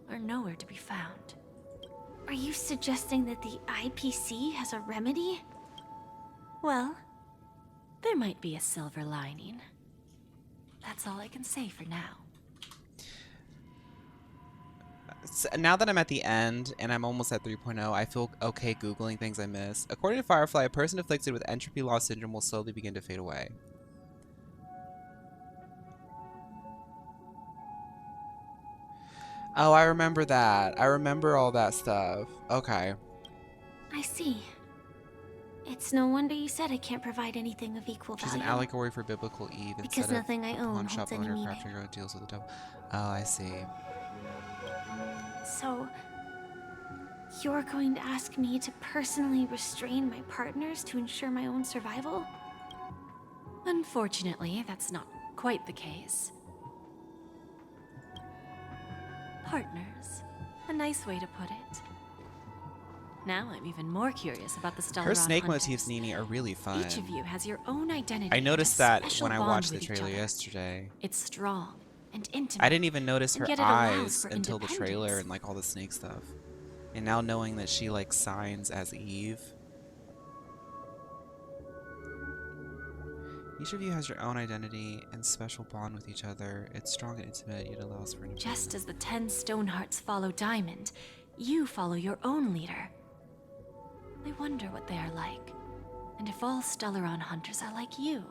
are nowhere to be found. Are you suggesting that the IPC has a remedy? Well, there might be a silver lining. That's all I can say for now. So now that I'm at the end and I'm almost at 3.0, I feel okay Googling things I missed. According to Firefly, a person afflicted with entropy loss syndrome will slowly begin to fade away. Oh, I remember that. I remember all that stuff. Okay. I see. It's no wonder you said I can't provide anything of equal value. She's an allegory for biblical Eve. Because nothing I own pawnshop holds any owner meaning. crafting her own deals with the devil. Oh, I see. So, you're going to ask me to personally restrain my partners to ensure my own survival? Unfortunately, that's not quite the case. Partners. A nice way to put it. Now I'm even more curious about the Stellaron Her snake hunters. motifs, Nini, are really fun. Each of you has your own identity. I noticed and a that special when I bond watched the with each trailer other. yesterday. It's strong and intimate. I didn't even notice her and yet it allows eyes for until the trailer independence. and like all the snake stuff. And now knowing that she like signs as Eve. Each of you has your own identity and special bond with each other. It's strong and intimate, yet allows for independence. Just as the 10 stone hearts follow Diamond, you follow your own leader. I wonder what they are like, and if all Stellaron hunters are like you,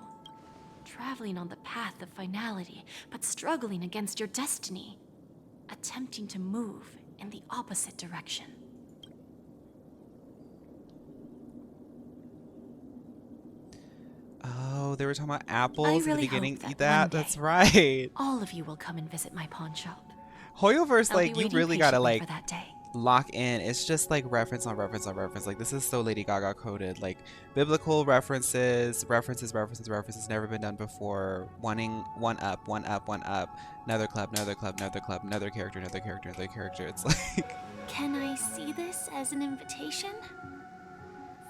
traveling on the path of finality, but struggling against your destiny, attempting to move in the opposite direction. Oh, they were talking about apples I in the really beginning. hope that one That's day, right. all of you will come and visit my pawn shop. Hoyoverse, I'll be like, you waiting really gotta, patiently like, for that day. lock in. It's just, like, reference on reference on reference. Like, this is so Lady Gaga coded. Like, biblical references, never been done before. One up. Another club, another character. It's like... Can I see this as an invitation?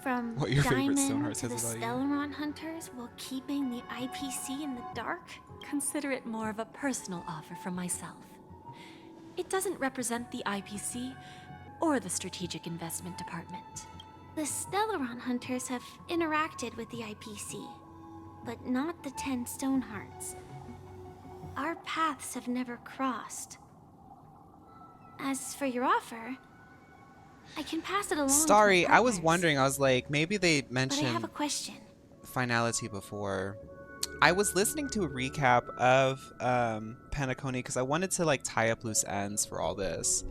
From What your favorite Diamond Stoneheart to the says about you. Stellaron hunters while keeping the IPC in the dark? Consider it more of a personal offer from myself. It doesn't represent the IPC or the Strategic Investment Department. The Stellaron hunters have interacted with the IPC, but not the 10 Stonehearts. Our paths have never crossed. As for your offer, I can pass it along to my Starry, I was partners. wondering, I was like, maybe they But I mentioned have a question. finality before. I was listening to a recap of Penacony because I wanted to like tie up loose ends for all this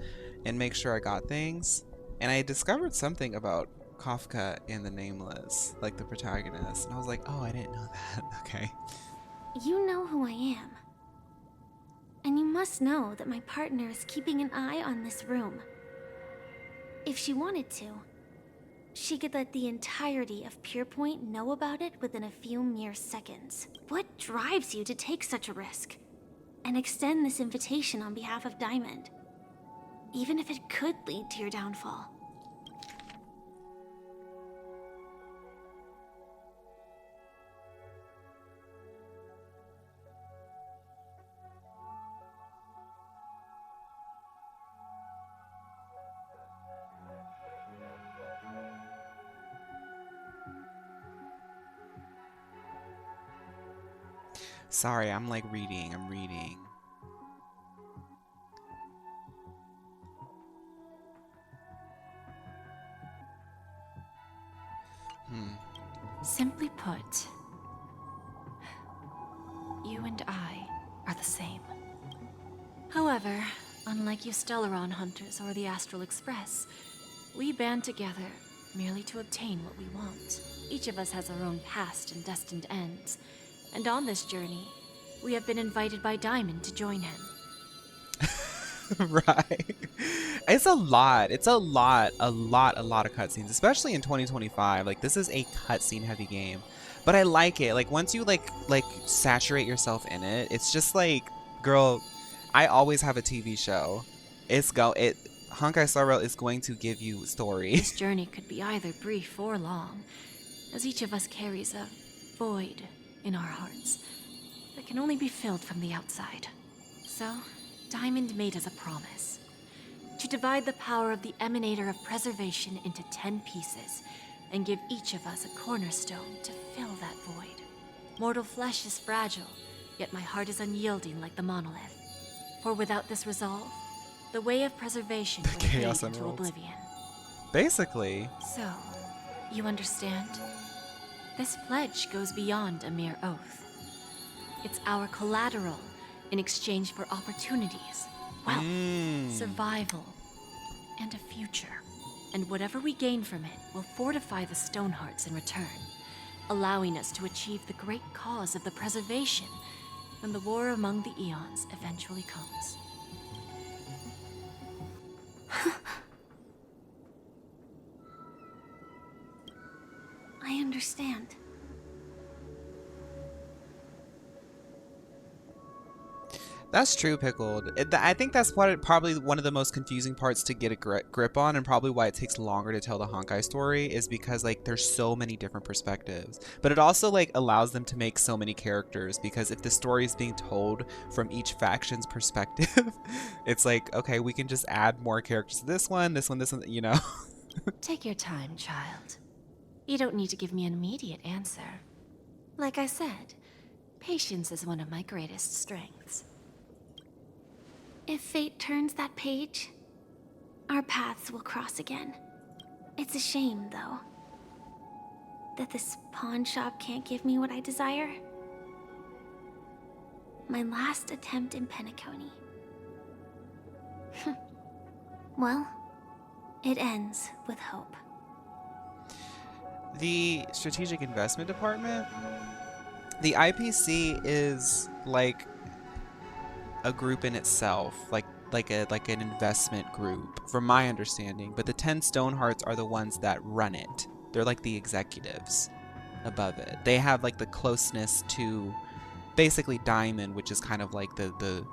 and make sure I got things. And I discovered something about Kafka in The Nameless, like the protagonist. And I was like, oh, I didn't know that. Okay. You know who I am. And you must know that my partner is keeping an eye on this room. If she wanted to, she could let the entirety of Purepoint know about it within a few mere seconds. What drives you to take such a risk and extend this invitation on behalf of Diamond, even if it could lead to your downfall? Sorry, I'm like reading. I'm reading. Simply put, you and I are the same. However, unlike you Stellaron hunters or the Astral Express, we band together merely to obtain what we want. Each of us has our own past and destined ends, and on this journey, we have been invited by Diamond to join him. Right. It's a lot. It's a lot of cutscenes, especially in 2025. Like, this is a cutscene heavy game, but I like it. Like, once you like saturate yourself in it, it's just like, girl, I always have a TV show. Honkai Star Rail is going to give you story. This journey could be either brief or long, as each of us carries a void in our hearts that can only be filled from the outside. So, Diamond made us a promise to divide the power of the Emanator of Preservation into 10 pieces and give each of us a cornerstone to fill that void. Mortal flesh is fragile, yet my heart is unyielding like the monolith. For without this resolve, the way of preservation would fade Chaos into Emeralds. oblivion. Basically. So, you understand? This pledge goes beyond a mere oath. It's our collateral in exchange for opportunities, wealth, survival, and a future. And whatever we gain from it will fortify the Stonehearts in return, allowing us to achieve the great cause of the preservation when the war among the eons eventually comes. I understand. That's true, Pickled. I think that's probably one of the most confusing parts to get a grip on, and probably why it takes longer to tell the Honkai story, is because like there's so many different perspectives. But it also like allows them to make so many characters, because if the story is being told from each faction's perspective, it's like, okay, we can just add more characters to this one, you know. Take your time, child. You don't need to give me an immediate answer. Like I said, patience is one of my greatest strengths. If fate turns that page, our paths will cross again. It's a shame, though, that this pawn shop can't give me what I desire. My last attempt in Penacony. Well, it ends with hope. The Strategic Investment Department, the IPC is like a group in itself, like an investment group, from my understanding. But the 10 Stonehearts are the ones that run it. They're like the executives above it. They have like the closeness to basically Diamond, which is kind of like the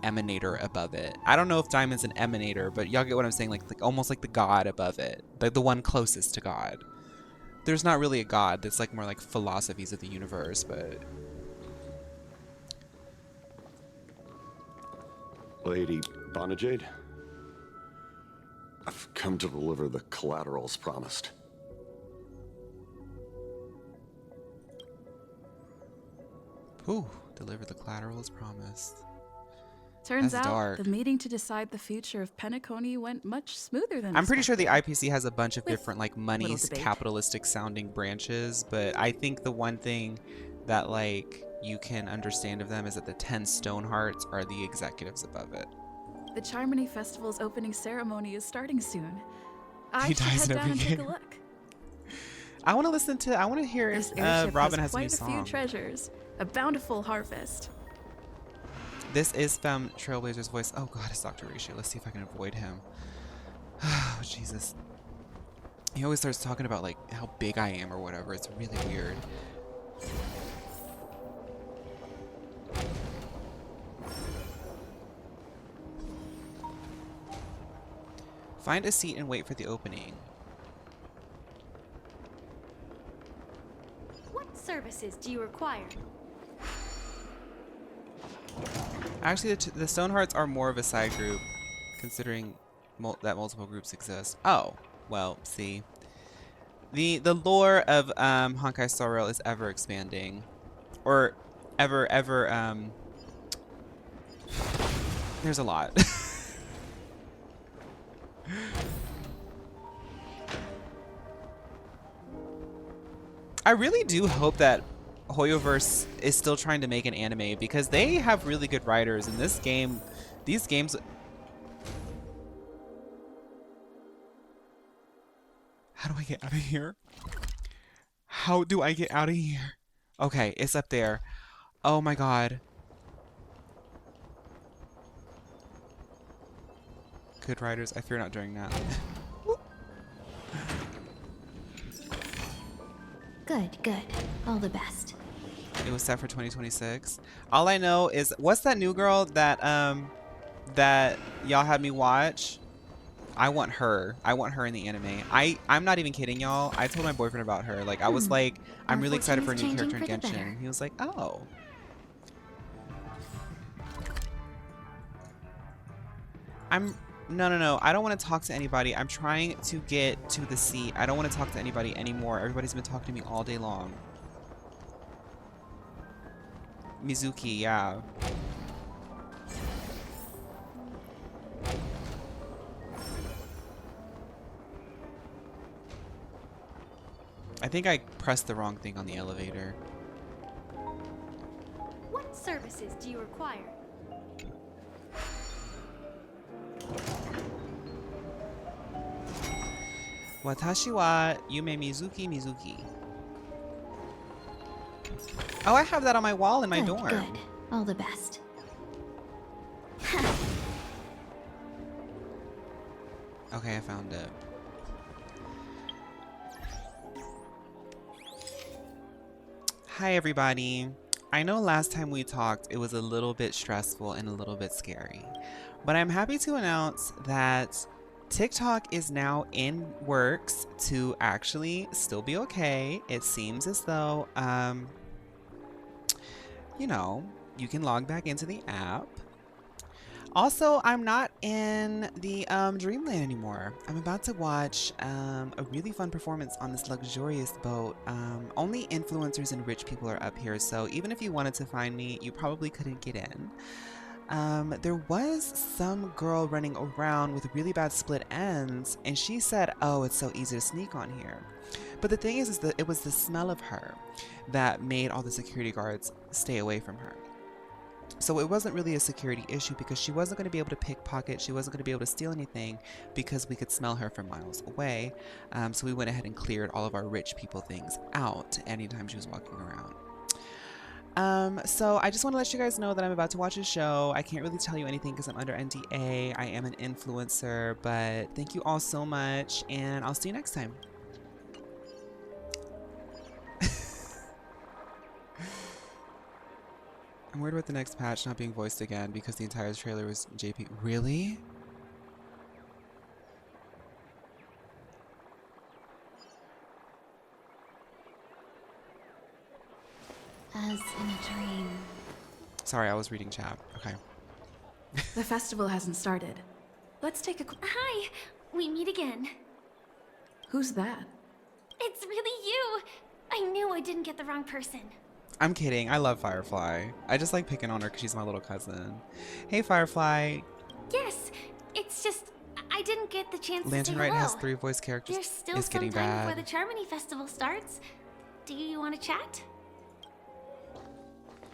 emanator above it. I don't know if Diamond's an emanator, but y'all get what I'm saying, like almost like the god above it, like the one closest to God. There's not really a god. That's like more like philosophies of the universe, but Lady Bonajade, I've come to deliver the collaterals promised. Ooh, deliver the collateral as promised. Turns That's out dark. the meeting to decide the future of Penacony went much smoother than I'm pretty sure the expected. IPC has a bunch of different like little monies, debate. capitalistic sounding branches, but I think the one thing that like you can understand of them is that the 10 Stonehearts are the executives above it. The Charmony Festival's opening ceremony is starting soon. I He should dies head in down every and take a game. look. I want to hear This if airship Robin has has a new quite a few song. treasures, a bountiful harvest. This is Femme Trailblazer's voice. Oh god, it's Dr. Ratio. Let's see if I can avoid him. Oh, Jesus. He always starts talking about like how big I am or whatever. It's really weird. Find a seat and wait for the opening. What services do you require? Actually, the Stonehearts are more of a side group, considering that multiple groups exist. Oh, well, see. The lore of Honkai Star Rail is ever expanding, or ever. There's a lot. I really do hope that Hoyoverse is still trying to make an anime, because they have really good writers in this game. These games. How do I get out of here? How do I get out of here? Okay, it's up there. Oh my god. Good writers. I fear not doing that. Good. All the best. It was set for 2026. All I know is, what's that new girl that that y'all had me watch? I want her. I want her in the anime. I'm not even kidding, y'all. I told my boyfriend about her. Like, I was like, I'm really excited for a new character in Genshin. He was like, oh. No. I don't want to talk to anybody. I'm trying to get to the seat. I don't want to talk to anybody anymore. Everybody's been talking to me all day long. Mizuki, yeah. I think I pressed the wrong thing on the elevator. What services do you require? Watashi wa Yume Mizuki. Oh, I have that on my wall in my dorm. Good. All the best. Okay, I found it. Hi, everybody. I know last time we talked, it was a little bit stressful and a little bit scary, but I'm happy to announce that TikTok is now in works to actually still be okay. It seems as though, you know, you can log back into the app. Also, I'm not in the Dreamland anymore. I'm about to watch a really fun performance on this luxurious boat. Only influencers and rich people are up here, so even if you wanted to find me, you probably couldn't get in. There was some girl running around with really bad split ends, and she said, oh, it's so easy to sneak on here. But the thing is that it was the smell of her that made all the security guards stay away from her. So it wasn't really a security issue because she wasn't going to be able to pickpocket, she wasn't going to be able to steal anything because we could smell her from miles away. So we went ahead and cleared all of our rich people things out anytime she was walking around. So I just want to let you guys know that I'm about to watch a show. I can't really tell you anything because I'm under NDA. I am an influencer, but thank you all so much, and I'll see you next time. I'm worried about the next patch not being voiced again because the entire trailer was JP. Really? As in a dream. Sorry, I was reading chat. Okay. The festival hasn't started. Let's take a Hi! We meet again. Who's that? It's really you! I knew I didn't get the wrong person. I'm kidding. I love Firefly. I just like picking on her because she's my little cousin. Hey, Firefly. Yes, it's just I didn't get the chance to say Lantern hello. Right has 3 voice characters. There's still It's some getting time bad. before the Charmony Festival starts. Do you want to chat?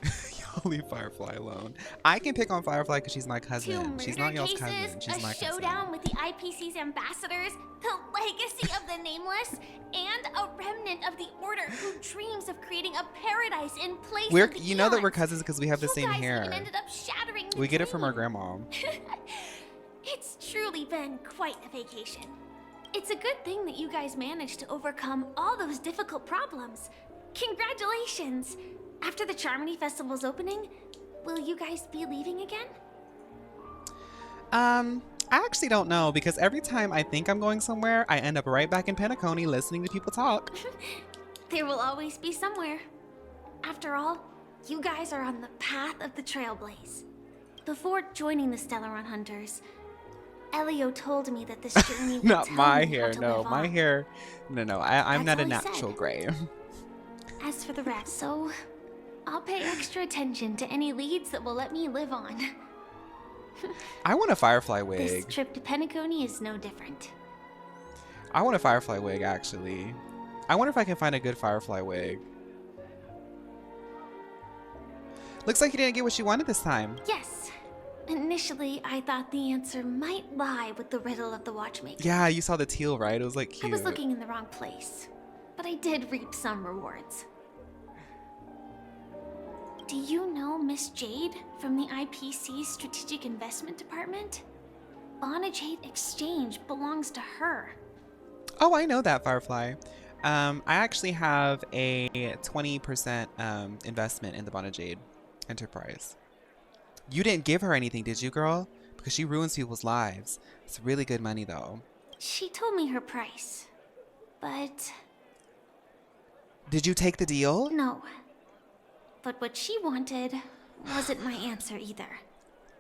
Y'all leave Firefly alone. I can pick on Firefly because she's my cousin. Two She's murder not y'all's cases, cousin. She's my a cousin. showdown with the IPC's ambassadors, the legacy of the Nameless, and a remnant of the Order who dreams of creating a paradise in place of the You know that we're eons. cousins because we have the same guys hair. even ended up shattering the We get it from our dream. grandma. It's truly been quite a vacation. It's a good thing that you guys managed to overcome all those difficult problems. Congratulations! After the Charmony Festival's opening, will you guys be leaving again? I actually don't know because every time I think I'm going somewhere, I end up right back in Penacony listening to people talk. There will always be somewhere. After all, you guys are on the path of the Trailblaze. Before joining the Stellaron Hunters, Elio told me that this journey would Not tell my me how hair, to no. live My on. hair, no. I'm That's not a all he natural said. gray. As for the rest, so I'll pay extra attention to any leads that will let me live on. I want a Firefly This wig. trip to Penacony is no different. I want a Firefly wig, actually. I wonder if I can find a good Firefly wig. Looks like you didn't get what you wanted this time. Yes. Initially, I thought the answer might lie with the riddle of the watchmaker. Yeah, you saw the teal, right? It was like cute. I was looking in the wrong place, but I did reap some rewards. Do you know Miss Jade from the IPC Strategic Investment Department? Bonajade Exchange belongs to her. Oh, I know that, Firefly. I actually have a 20% investment in the Bonajade Enterprise. You didn't give her anything, did you, girl? because she ruins people's lives. It's really good money though. She told me her price, but Did you take the deal? no. But what she wanted wasn't my answer either.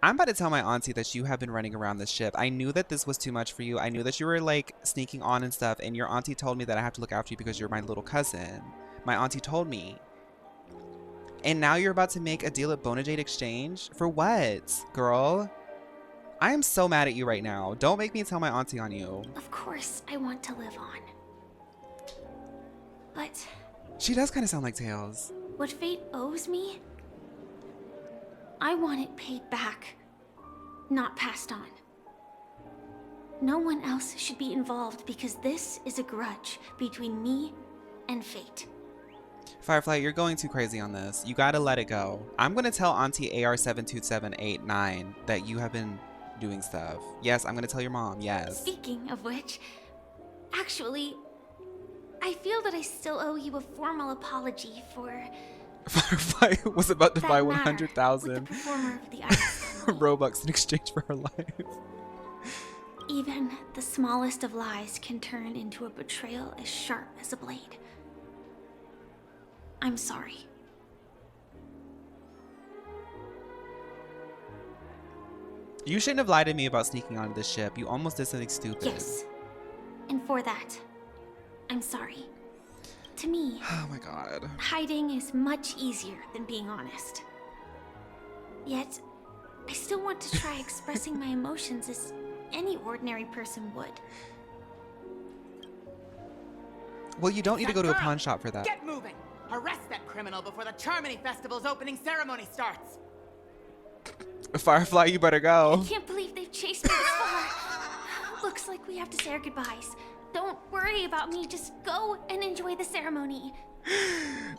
I'm about to tell my auntie that you have been running around this ship. I knew that this was too much for you. I knew that you were like sneaking on and stuff, and your auntie told me that I have to look after you because you're my little cousin. My auntie told me. And now you're about to make a deal at Bonajade Exchange? For what, girl? I am so mad at you right now. Don't make me tell my auntie on you. Of course, I want to live on. But She does kind of sound like Tails. what fate owes me, I want it paid back, not passed on. No one else should be involved because this is a grudge between me and fate. Firefly, you're going too crazy on this. You gotta let it go. I'm gonna tell Auntie AR72789 that you have been doing stuff. Yes, I'm gonna tell your mom, yes. Speaking of which, actually, I feel that I still owe you a formal apology for Firefly was about to that buy matter with the 100,000 performer of the arts. Robux in exchange for her life. Even the smallest of lies can turn into a betrayal as sharp as a blade. I'm sorry. You shouldn't have lied to me about sneaking onto this ship. You almost did something stupid. Yes. And for that, I'm sorry. To me, Oh my god. hiding is much easier than being honest. Yet, I still want to try expressing my emotions as any ordinary person would. Well, you don't need to go to a pawn shop for that. Get moving! Arrest that criminal before the Charmony Festival's opening ceremony starts! Firefly, you better go. I can't believe they've chased me this far. Looks like we have to say our goodbyes. Don't worry about me, just go and enjoy the ceremony.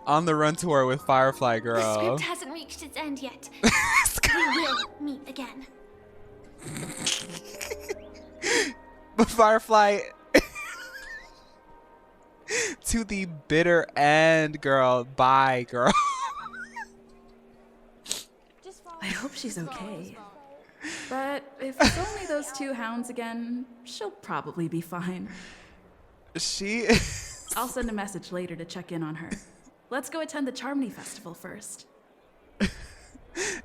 On the run tour with Firefly, The girl. script hasn't reached its end yet. We will meet again. But Firefly, to the bitter end, girl. Bye, girl. I hope she's okay. But if it's only those two hounds again, she'll probably be fine. She I'll send a message later to check in on her. Let's go attend the Charmony Festival first.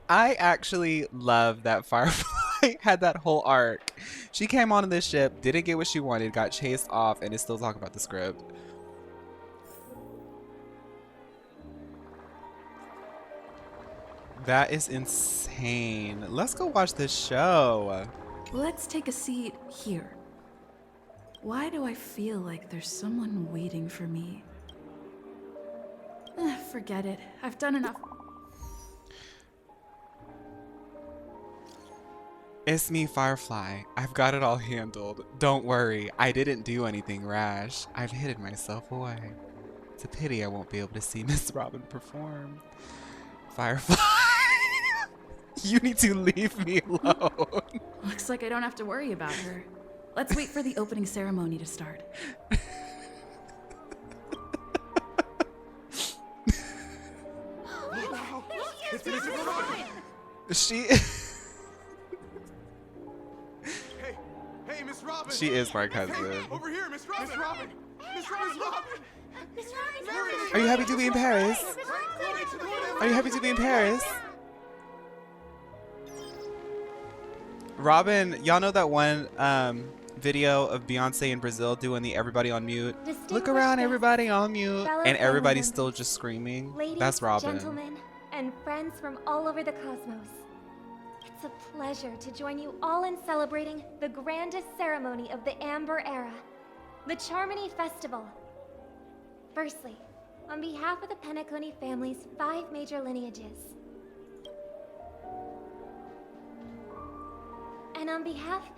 I actually love that Firefly had that whole arc. She came onto this ship, didn't get what she wanted, got chased off, and is still talking about the script. That is insane. Let's go watch this show. Let's take a seat here. Why do I feel like there's someone waiting for me? Forget it. I've done enough. It's me, Firefly. I've got it all handled. Don't worry, I didn't do anything rash. I've hidden myself away. It's a pity I won't be able to see Miss Robin perform. Firefly, you need to leave me alone. Looks like I don't have to worry about her. Let's wait for the opening ceremony to start. She Hey, Miss Robin! She is my cousin. Hey, over here, Miss Robin! Miss Robin! Miss Robin! Miss Robin! Are you happy to be in Paris? Are you happy to be in Paris? Robin, y'all know that one video of Beyonce in Brazil doing the everybody on mute? Look around, everybody on mute. fellow And everybody's family still just screaming. Ladies, That's Robin. gentlemen, and friends from all over the cosmos. It's a pleasure to join you all in celebrating the grandest ceremony of the Amber Era, the Charmony Festival. Firstly, on behalf of the Penacony family's 5 major lineages, and on behalf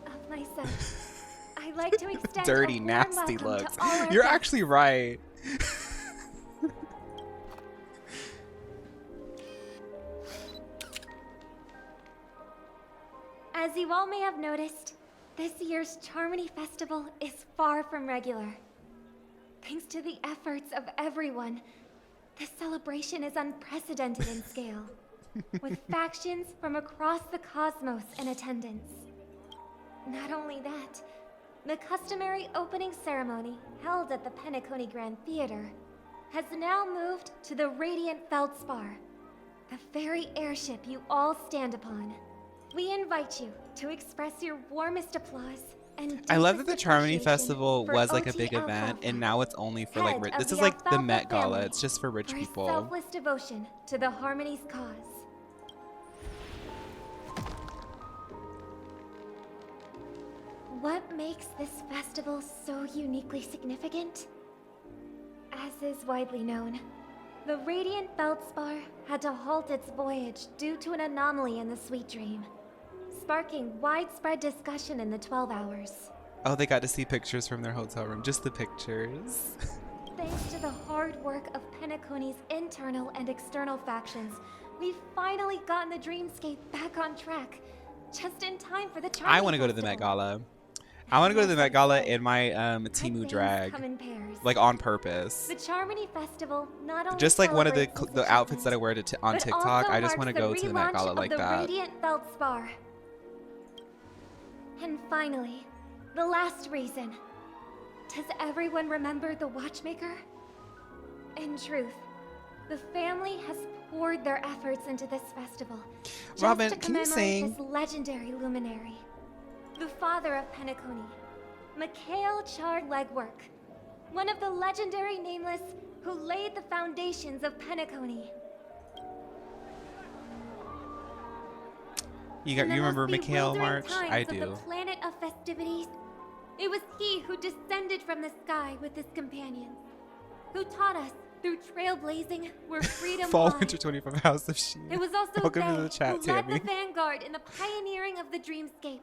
of myself, I'd like to extend Dirty, a warm nasty welcome looks. to all our You're guests. actually right. As you all may have noticed, this year's Charmony Festival is far from regular. Thanks to the efforts of everyone, this celebration is unprecedented in scale. with factions from across the cosmos in attendance. Not only that, the customary opening ceremony held at the Penacony Grand Theater has now moved to the Radiant Feldspar, the very airship you all stand upon. We invite you to express your warmest applause and I love that the deepest Charmony appreciation Festival for was like a OT big event, Alfalfa, and now it's only for like head of this is the like the Alfalfa Met Gala. family, It's just for rich for his people. selfless devotion to the Harmony's cause. What makes this festival so uniquely significant? As is widely known, the Radiant Feldspar had to halt its voyage due to an anomaly in the Sweet Dream, sparking widespread discussion in the 12 hours. Oh, they got to see pictures from their hotel room. Just the pictures. Thanks to the hard work of Penacony's internal and external factions, we've finally gotten the dreamscape back on track, just in time for the Charmony I want to go to the Met Gala. I want to go to the Met Gala in my Temu drag, come in pairs. like on purpose. The Charmony Festival not only Just like one of celebrates the its outfits that I wear on but TikTok. also I just want to marks go to the Met Gala relaunch like of the that. Radiant Feldspar. And finally, the last reason. Does everyone remember the Watchmaker? In truth, the family has poured their efforts into this festival just Robin, to can you commemorate sing? this legendary luminary. The father of Penacony, Mikhail Chard Legwork, one of the legendary Nameless who laid the foundations of Penacony. You remember Mikhail March? I Of the do. planet of festivities, it was he who descended from the sky with his companions, who taught us through trailblazing where freedom Fall lies. Winter 25 House of Sheep. It was also Welcome they to the chat, who led Tammy. the vanguard in the pioneering of the dreamscape,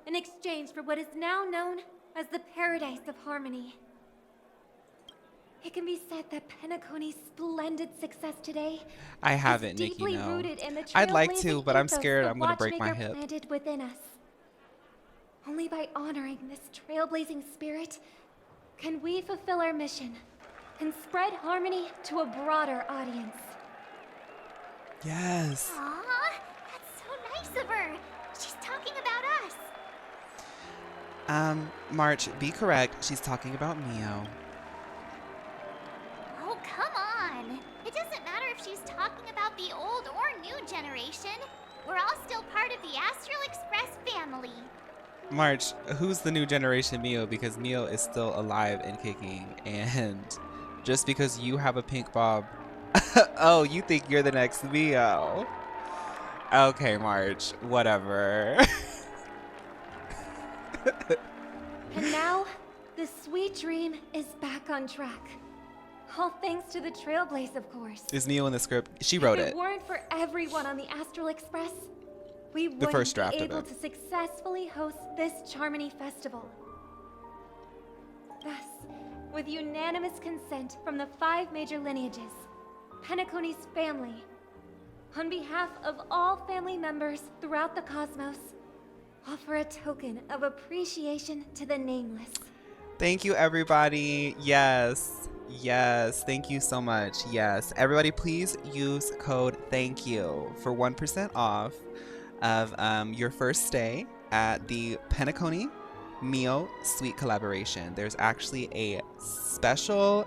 in exchange for what is now known as the Paradise of Harmony. It can be said that Penacony's splendid success today I is haven't, Nikki, deeply no. rooted in the I'd like to, trailblazing but I'm ethos scared the I'm gonna break my Watchmaker hip. planted within us. Only by honoring this trailblazing spirit can we fulfill our mission and spread harmony to a broader audience. Yes. Aw, that's so nice of her. She's talking about us. March, be correct. She's talking about Mio. Oh, come on. It doesn't matter if she's talking about the old or new generation. We're all still part of the Astral Express family. March, who's the new generation Mio? Because Mio is still alive and kicking. And just because you have a pink bob, oh, you think you're the next Mio. Okay, March, whatever. And now, the sweet dream is back on track. All thanks to the Trailblaze, of course. Is Mio in the script? She wrote If it. it weren't for everyone on the Astral Express, we The wouldn't first draft be of able it. to successfully host this Charmony Festival. Thus, with unanimous consent from the 5 major lineages, Penacony's family, on behalf of all family members throughout the cosmos, offer a token of appreciation to the Nameless. Thank you, everybody. Yes. Yes. Thank you so much. Yes. Everybody, please use code THANKYOU for 1% off of your first stay at the Penacony Mio Suite collaboration. There's actually a special...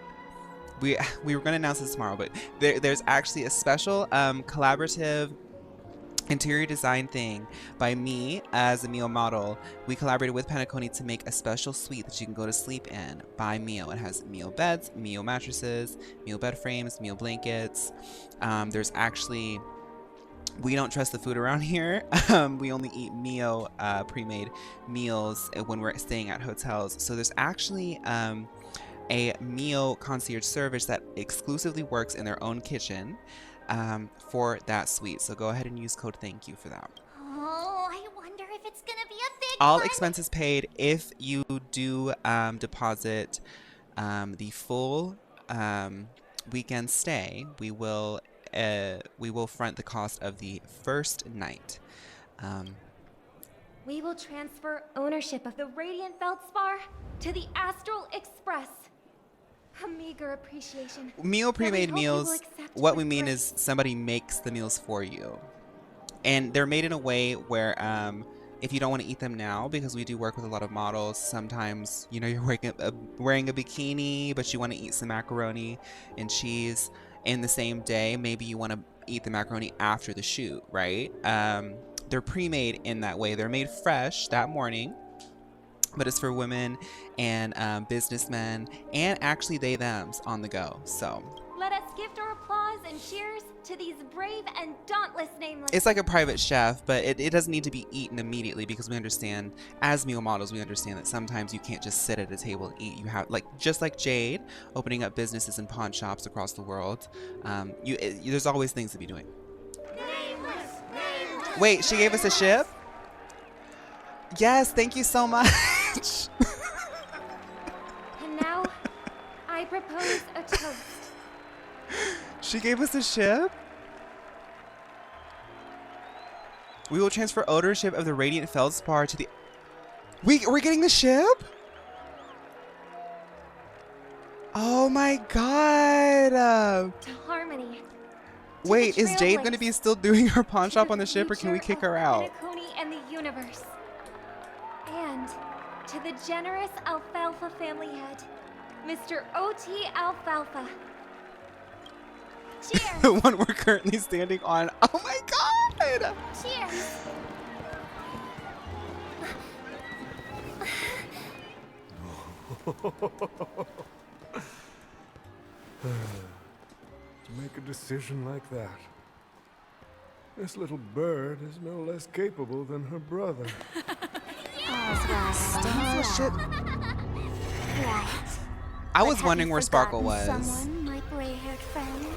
We were going to announce this tomorrow, but there's actually a special collaborative interior design thing by me as a Mio model. We collaborated with Penacony to make a special suite that you can go to sleep in by Mio. It has Mio beds, Mio mattresses, Mio bed frames, Mio blankets. There's actually... We don't trust the food around here. We only eat Mio pre-made meals when we're staying at hotels. So there's actually a Mio concierge service that exclusively works in their own kitchen for that suite. So go ahead and use code THANKYOU for that. Oh, I wonder if it's gonna be a big All one. expenses paid. If you do deposit the full weekend stay, we will front the cost of the first night. We will transfer ownership of the Radiant Feldspar to the Astral Express. A meager appreciation. Meal that we pre-made hope you will meals, accept what with we mean grace. is somebody makes the meals for you. And they're made in a way where if you don't want to eat them now, because we do work with a lot of models, sometimes, you know, you're wearing a bikini, but you want to eat some macaroni and cheese in the same day. Maybe you want to eat the macaroni after the shoot, right? They're pre-made in that way. They're made fresh that morning, but it's for women and businessmen and actually they thems on the go. So Let us gift our applause and cheers to these brave and dauntless nameless. it's like a private chef, but it doesn't need to be eaten immediately, because we understand, as meal models, we understand that sometimes you can't just sit at a table and eat. You have, like, just like Jade opening up businesses and pawn shops across the world, there's always things to be doing. Wait, she gave us a ship? Yes, thank you so much. And now, I propose a toast. She gave us a ship? We will transfer ownership of the Radiant Feldspar to the... We're getting the ship? Oh my god. To Harmony. Wait, is Jade going to be still doing her pawn shop on the ship, or can we kick her out? Penacony and the universe. And to the generous Alfalfa family head, Mr. O.T. Alfalfa. Cheers! The one we're currently standing on. Oh my god! Cheers! To make a decision like that. This little bird is no less capable than her brother. Shit. I was wondering where Sparkle was. Someone, my gray-haired friend.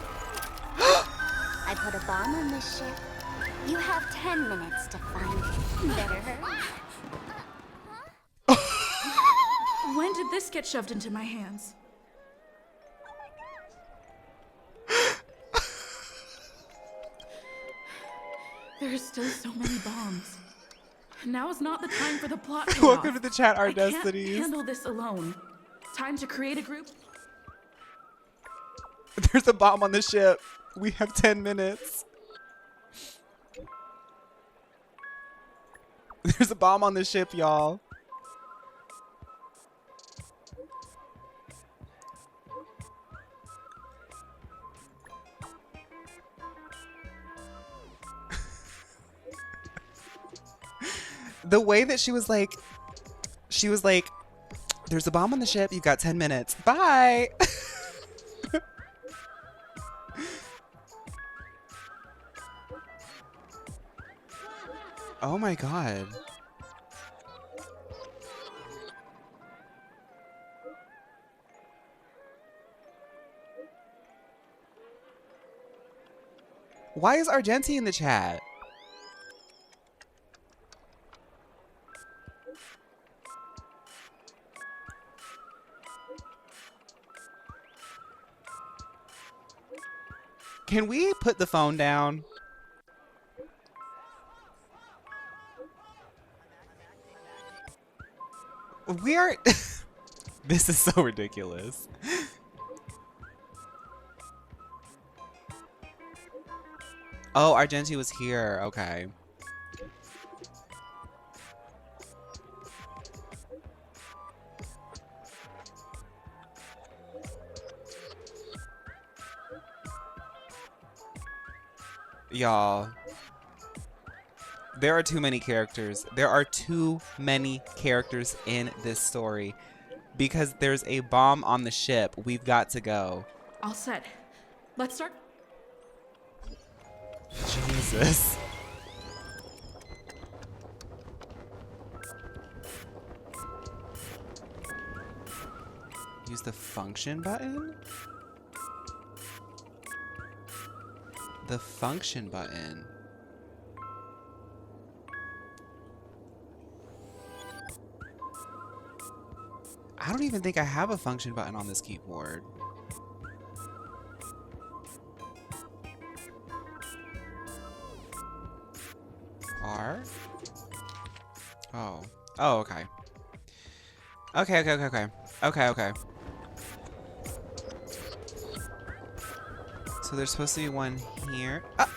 I put a bomb on this ship. You have 10 minutes to find it. Better hurry. When did this get shoved into my hands? There are still so many bombs. Now is not the time for the plot to Welcome to the chat, Our I Destinies. can't handle this alone. It's time to create a group. There's a bomb on the ship. We have 10 minutes. There's a bomb on the ship, y'all. The way that she was like, there's a bomb on the ship. You've got 10 minutes. Bye. Oh my god. Why is Argenti in the chat? Can we put the phone down? We are... This is so ridiculous. Oh, Argenti was here. Okay. Y'all. There are too many characters. There are too many characters in this story. Because there's a bomb on the ship. We've got to go. All set. Let's start. Jesus. Use the function button? The function button. I don't even think I have a function button on this keyboard. R? Oh. Oh, okay. Okay. So there's supposed to be one here. Ah!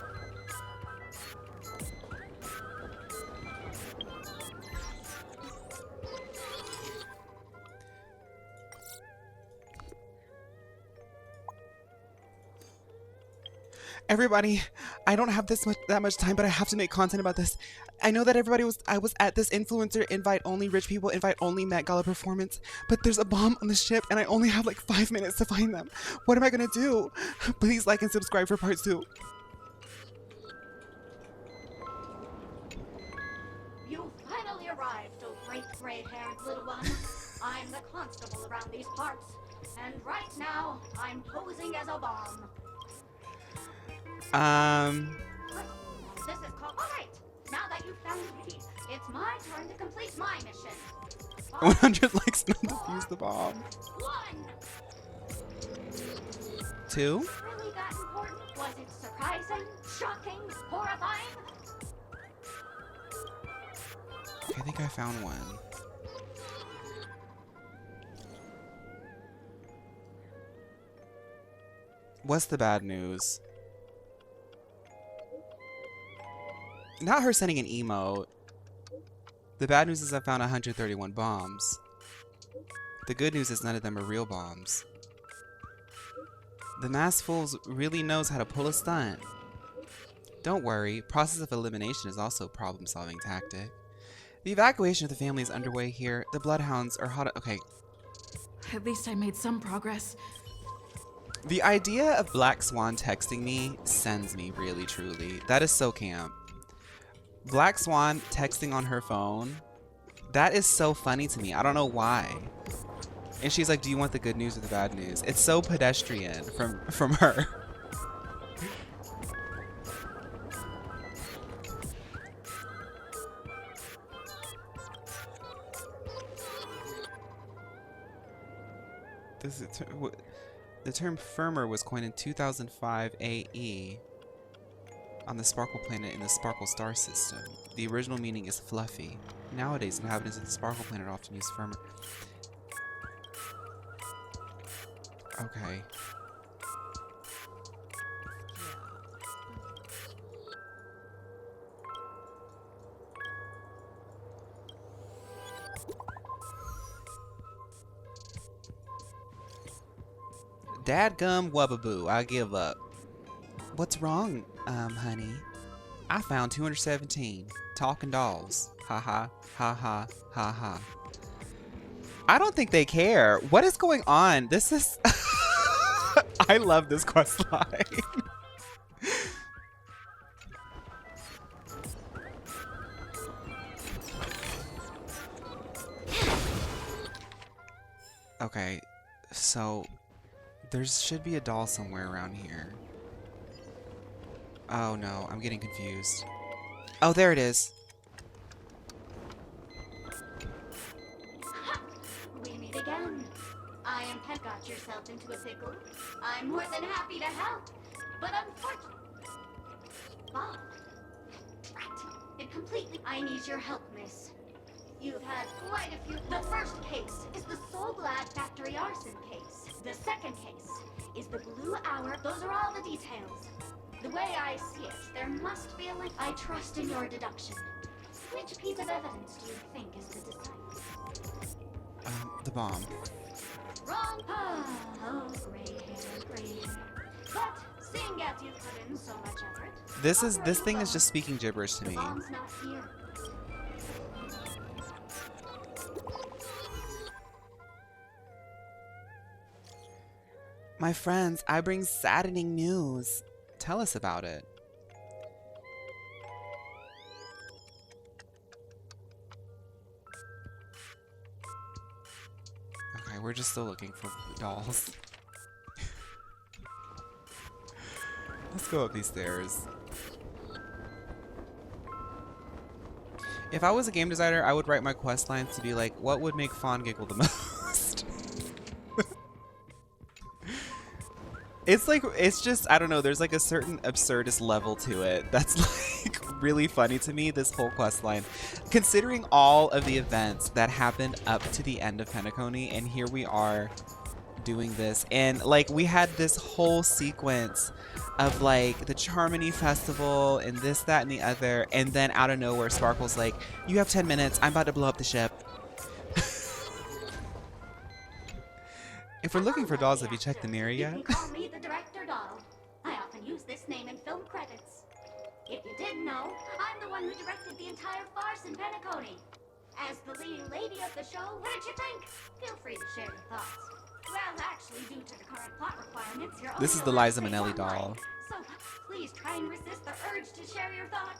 Everybody, I don't have that much time, but I have to make content about this. I know that I was at this influencer invite only rich people invite only Met Gala performance, but there's a bomb on the ship and I only have like 5 minutes to find them. What am I gonna do? Please like and subscribe for part 2. You finally arrived, oh great gray-haired little one. I'm the constable around these parts, and right now I'm posing as a bomb. This is called. Alright, now that you've found me, it's my turn to complete my mission. 100 likes not to use the bomb. 1. 2. Really that important? Was it surprising, shocking, horrifying? I think I found one. What's the bad news? Not her sending an emote. The bad news is I found 131 bombs. The good news is none of them are real bombs. The masked fools really knows how to pull a stunt. Don't worry, process of elimination is also a problem-solving tactic. The evacuation of the family is underway here. The bloodhounds are hot. Okay. At least I made some progress. The idea of Black Swan texting me sends me really truly. That is so camp. Black Swan texting on her phone. That is so funny to me. I don't know why. And she's like, do you want the good news or the bad news? It's so pedestrian from her. The term firmer was coined in 2005 AE on the Sparkle planet in the Sparkle star system. The original meaning is fluffy. Nowadays, inhabitants of the Sparkle planet often use firmer. Okay. Dadgum wubbaboo, I give up. What's wrong, honey? I found 217 talking dolls. Ha ha, ha ha, ha ha. I don't think they care. What is going on? This is... I love this quest line. Okay, so... there should be a doll somewhere around here. Oh no, I'm getting confused. Oh, there it is. We meet again. I am Pet. Got yourself into a pickle. I'm more than happy to help, but unfortunately, Bob. Right. It completely. I need your help, miss. You've had quite a few. The first case is the Soul Glad Factory arson case. The second case is the Blue Hour. Those are all the details. The way I see it, there must be a link. I trust in your deduction. Which piece of evidence do you think is the decisive? The bomb. Wrong. Oh, gray hair. But seeing as you've put in so much effort, This thing is just speaking gibberish to me. the bomb's not here. My friends, I bring saddening news. Tell us about it. Okay, we're just still looking for dolls. Let's go up these stairs. If I was a game designer, I would write my quest lines to be like, what would make Fawn giggle the most? It's like, it's just, I don't know, there's like a certain absurdist level to it that's like really funny to me, this whole quest line. Considering all of the events that happened up to the end of Penacony, and here we are doing this. And like we had this whole sequence of like the Charmony Festival and this, that, and the other. And then out of nowhere, Sparkle's like, you have 10 minutes. I'm about to blow up the ship. If we're looking for dolls, have you checked the mirror yet? You can call me the director doll. I often use this name in film credits. If you didn't know, I'm the one who directed the entire farce in Penacony. As the leading lady of the show, what did you think? Feel free to share your thoughts. Well, actually, due to the current plot requirements, you're This is only the allowed Liza to say Minnelli one line. doll. So please try and resist the urge to share your thought.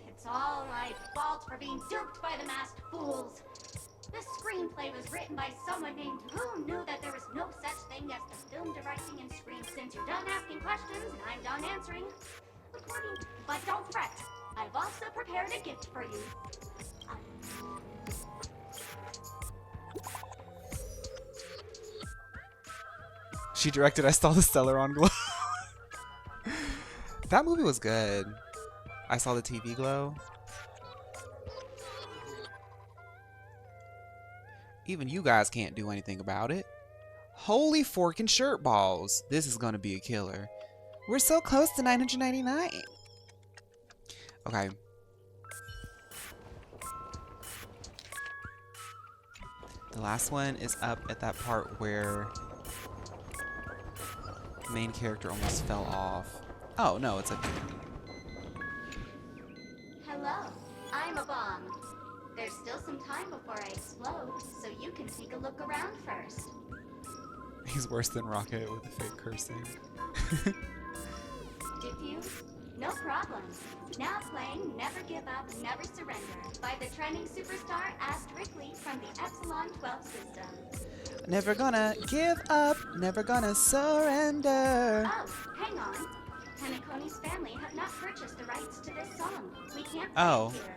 It's all my fault for being duped by the masked fools. This screenplay was written by someone named who knew that there was no such thing as the film directing and screen. Since you're done asking questions and I'm done answering, but don't fret. I've also prepared a gift for you. She directed I Saw the Stellar on Glow. That movie was good. I Saw the TV Glow. Even you guys can't do anything about it. Holy forking shirt balls. This is gonna be a killer. We're so close to 999. Okay. The last one is up at that part where the main character almost fell off. Oh, no, it's okay. Hello, I'm a bomb. There's still some time before I explode, so you can take a look around first. He's worse than Rocket with the fake cursing. Diffuse? No problem. Now playing Never Give Up, Never Surrender by the trending superstar Astrictly from the Epsilon 12 system. Never gonna give up, never gonna surrender. Oh, hang on. Penacony's family have not purchased the rights to this song. We can't play it here.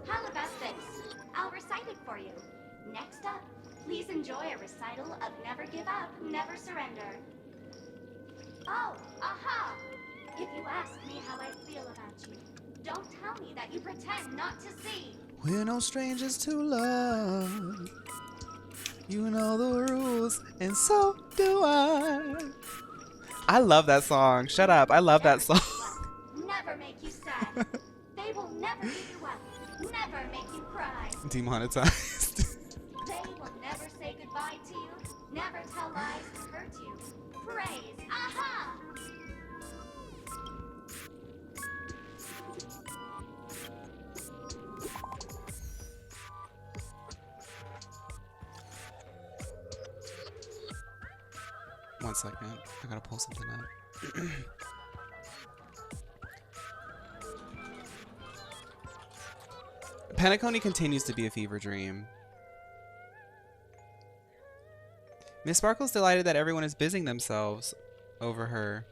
How about this? I'll recite it for you. Next up, please enjoy a recital of Never Give Up, Never Surrender. Oh, aha! If you ask me how I feel about you, don't tell me that you pretend not to see. We're no strangers to love. You know the rules, and so do I. I love that song. Shut up. I love that song. Never make you sad. They will never give you up. Never make you cry. Demonetized. They will never say goodbye to you. Never tell lies to hurt you. Praise. Aha! One second. I gotta pull something up. Penacony continues to be a fever dream. Miss Sparkle's delighted that everyone is busying themselves over her.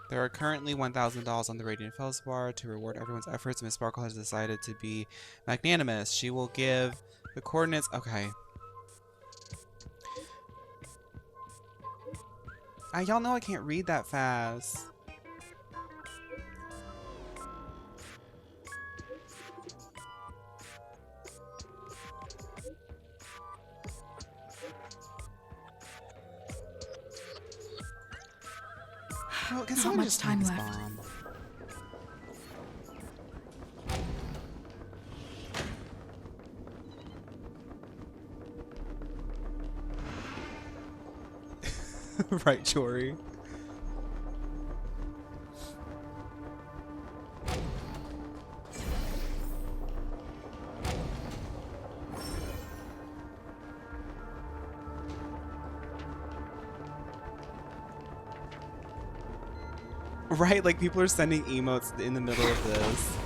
There are currently $1,000 on the Radiant Felspar to reward everyone's efforts. Miss Sparkle has decided to be magnanimous. She will give the coordinates. Okay. Y'all know I can't read that fast. Oh, Not much time left. Bomb? Right, Jory. Right, like people are sending emotes in the middle of this.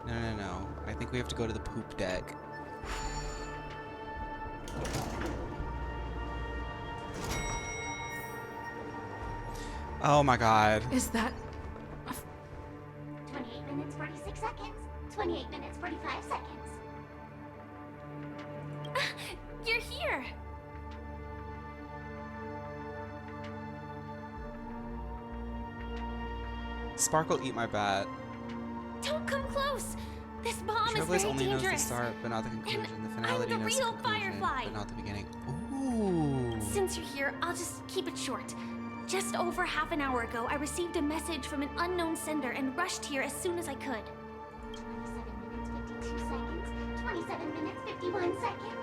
No. I think we have to go to the poop deck. Oh my god. Is that... 28 minutes, 46 seconds. 28 minutes, 45 seconds. You're here! Sparkle, eat my bat. Don't come close. This bomb is Trailblaze very only knows the dangerous. start, but not the conclusion. The I'm finality the knows real the conclusion, Firefly. but not the beginning. Ooh. Since you're here, I'll just keep it short. Just over half an hour ago, I received a message from an unknown sender and rushed here as soon as I could. 27 minutes, 51 seconds.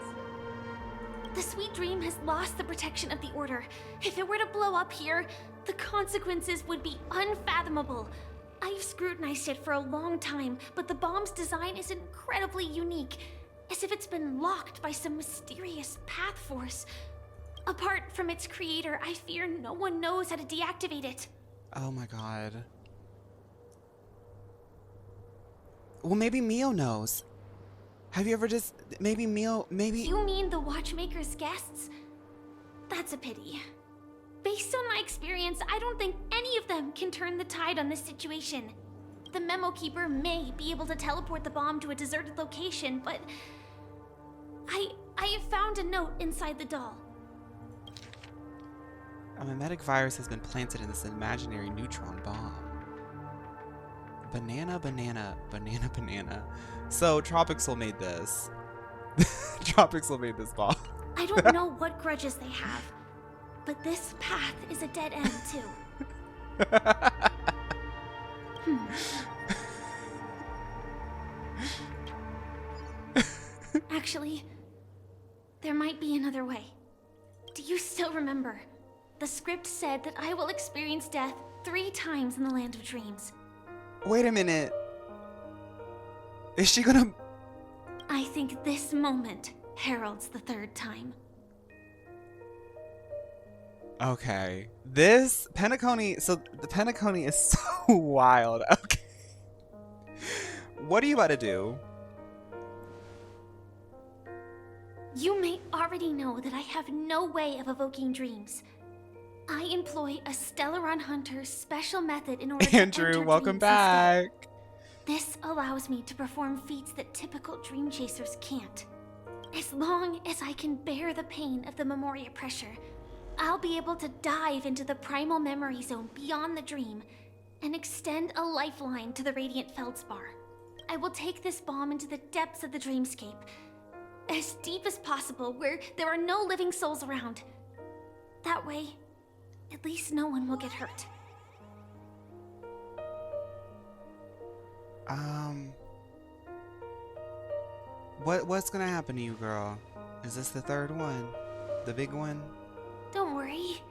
The sweet dream has lost the protection of the Order. If it were to blow up here, the consequences would be unfathomable. I've scrutinized it for a long time, but the bomb's design is incredibly unique, as if it's been locked by some mysterious path force. Apart from its creator, I fear no one knows how to deactivate it. Oh my god. Well, maybe Mio knows. Have you ever just... Maybe Mio... Maybe... You mean the Watchmaker's guests? That's a pity. Based on my experience, I don't think any of them can turn the tide on this situation. The Memo Keeper may be able to teleport the bomb to a deserted location, but... I have found a note inside the doll. A mimetic virus has been planted in this imaginary neutron bomb. Banana, banana, banana, banana. So, Tropixel made this. Tropixel made this bomb. I don't know what grudges they have, but this path is a dead end, too. Actually, there might be another way. Do you still remember? The script said that I will experience death 3 times in the Land of Dreams. Wait a minute. Is she gonna... I think this moment heralds the 3rd time. Okay. This Penacony... So, the Penacony is so wild. Okay. What are you about to do? You may already know that I have no way of evoking dreams. I employ a Stellaron Hunter's special method in order to Andrew, enter welcome dreams back. instead. This allows me to perform feats that typical dream chasers can't. As long as I can bear the pain of the Memoria pressure, I'll be able to dive into the primal memory zone beyond the dream and extend a lifeline to the Radiant Feldspar. I will take this bomb into the depths of the dreamscape, as deep as possible, where there are no living souls around. That way, at least no one will get hurt. What's gonna happen to you, girl? Is this the 3rd one? The big one? Don't worry.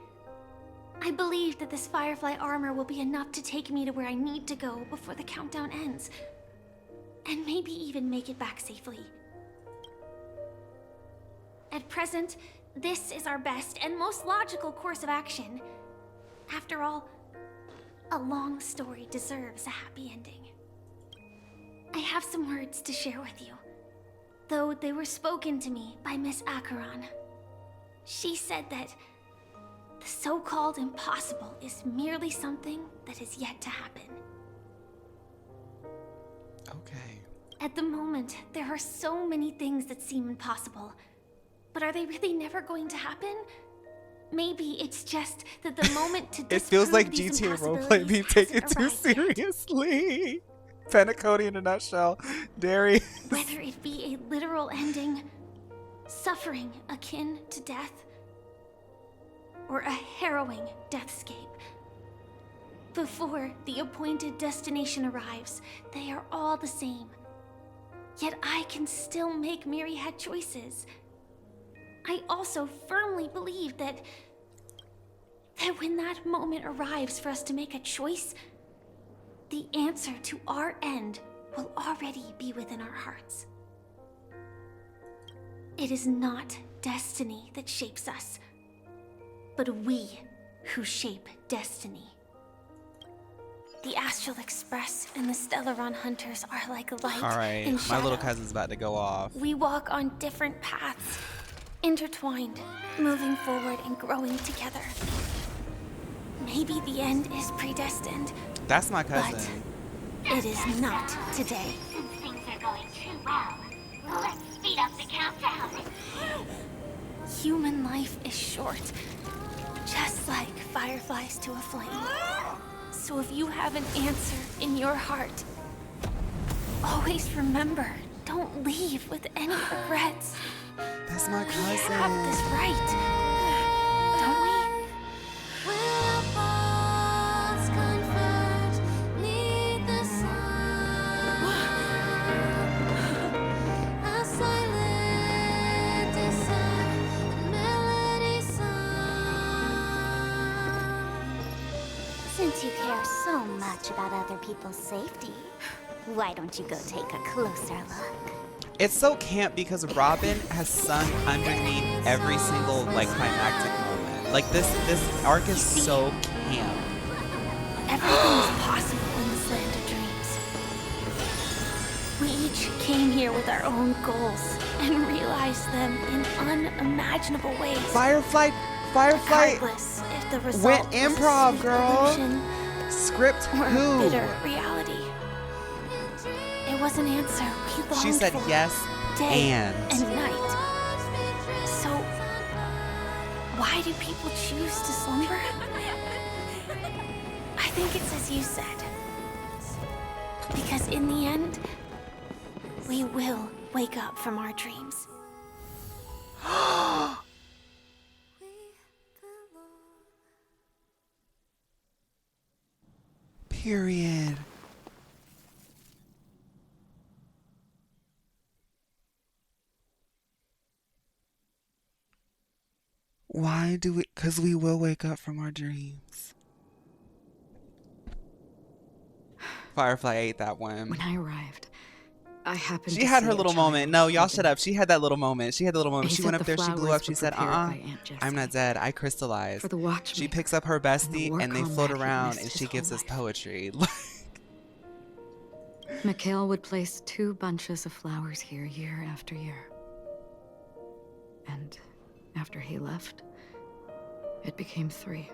I believe that this Firefly armor will be enough to take me to where I need to go before the countdown ends. And maybe even make it back safely. At present, this is our best and most logical course of action. After all, a long story deserves a happy ending. I have some words to share with you, though they were spoken to me by Miss Acheron. She said that the so-called impossible is merely something that is yet to happen. Okay. At the moment, there are so many things that seem impossible. But are they really never going to happen? Maybe it's just that the moment to It feels like disprove these GTA roleplay being taken hasn't too arrived yet. seriously. Penacony in a nutshell. Darius. Whether it be a literal ending, suffering akin to death, or a harrowing deathscape. Before the appointed destination arrives, they are all the same. Yet I can still make myriad choices. I also firmly believe that when that moment arrives for us to make a choice, the answer to our end will already be within our hearts. It is not destiny that shapes us, but we who shape destiny. The Astral Express and the Stellaron Hunters are like light Alright, and my shadow. little cousin's about to go off. We walk on different paths, intertwined, moving forward and growing together. Maybe the end is predestined. That's my cousin. But it is not today. Since things are going too well, let's speed up the countdown. Human life is short, just like fireflies to a flame. So if you have an answer in your heart, always remember, don't leave with any regrets. That's my cousin. We have this right, don't we? Since you care so much about other people's safety, why don't you go take a closer look? It's so camp because Robin has sung underneath every single like climactic moment. Like this arc is so camp. Everything is possible in this land of dreams. We each came here with our own goals and realized them in unimaginable ways. Firefly Regardless if the result went was improv, a girl. illusion Script or who? a bitter reality. It was an answer we longed She said for yes day and night. So why do people choose to slumber? I think it's as you said. Because in the end, we will wake up from our dreams. Period. Why do we? Because we will wake up from our dreams. Firefly ate that one. When I arrived, I happened She to had see her a little child moment. No, y'all holding- shut up. She had that little moment. She had the little moment. He She said went up the there, she blew flowers up. She were said, prepared by Aunt I'm not Jessie dead. I crystallized. for the watchmaker She picks up her bestie war and they float comrade he'd around missed and his she gives whole us poetry. Mikhail would place 2 bunches of flowers here year after year. And after he left, it became 3.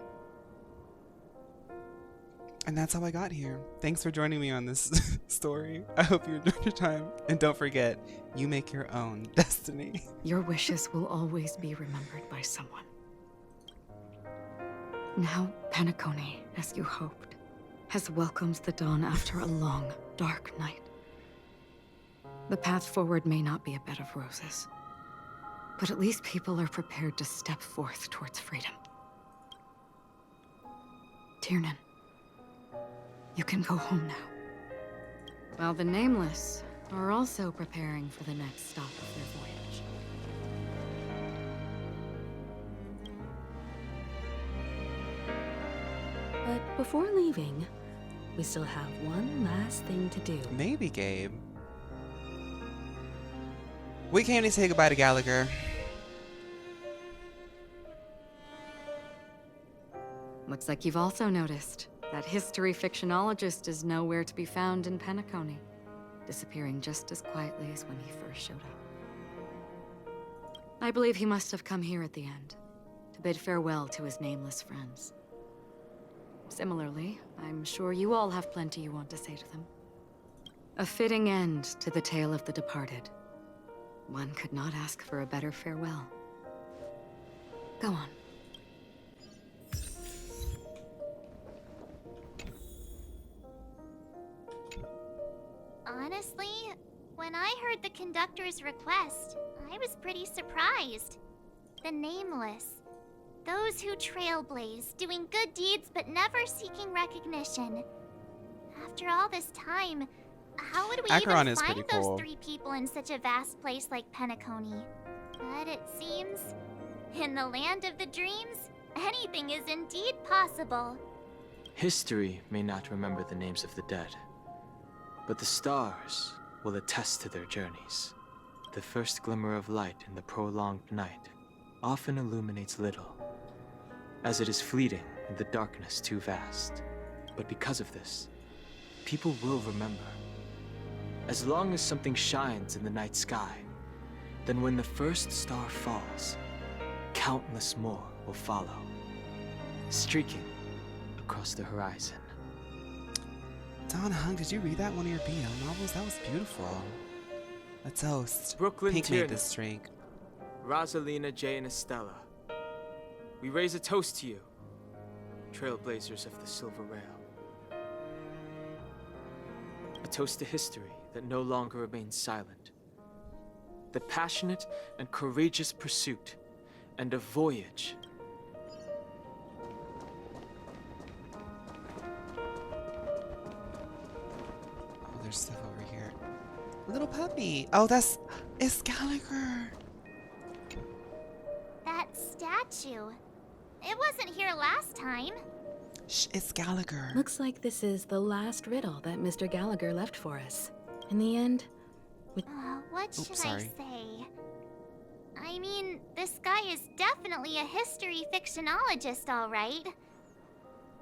And that's how I got here. Thanks for joining me on this story. I hope you enjoyed your time. And don't forget, you make your own destiny. Your wishes will always be remembered by someone. Now, Penacony, as you hoped, has welcomed the dawn after a long, dark night. The path forward may not be a bed of roses, but at least people are prepared to step forth towards freedom. Tiernan, you can go home now. While the Nameless are also preparing for the next stop of their voyage. But before leaving, we still have one last thing to do. Maybe, Gabe. We came to say goodbye to Gallagher. Looks like you've also noticed that history fictionologist is nowhere to be found in Penacony, disappearing just as quietly as when he first showed up. I believe he must have come here at the end, to bid farewell to his nameless friends. Similarly, I'm sure you all have plenty you want to say to them. A fitting end to the tale of the departed. One could not ask for a better farewell. Go on. Honestly, when I heard the conductor's request, I was pretty surprised. The Nameless. Those who trailblaze, doing good deeds but never seeking recognition. After all this time, how would we Acheron even is find pretty those cool. 3 people in such a vast place like Penacony? But it seems, in the land of the dreams, anything is indeed possible. History may not remember the names of the dead, but the stars will attest to their journeys. The first glimmer of light in the prolonged night often illuminates little, as it is fleeting in the darkness too vast. But because of this, people will remember. As long as something shines in the night sky, then when the first star falls, countless more will follow, streaking across the horizon. Don Hung, did you read that one of your BL novels? That was beautiful. A toast. Brooklyn Pink Tiernan. made this drink. Rosalina, Jay, and Estella, we raise a toast to you, trailblazers of the Silver Rail. toast to history that no longer remains silent. The passionate and courageous pursuit, and a voyage. Oh, there's stuff over here. Little puppy. Oh, it's Gallagher. That statue. It wasn't here last time. Shh, it's Gallagher. Looks like this is the last riddle that Mr. Gallagher left for us. In the end, What should I say? I mean, this guy is definitely a history fictionologist, all right.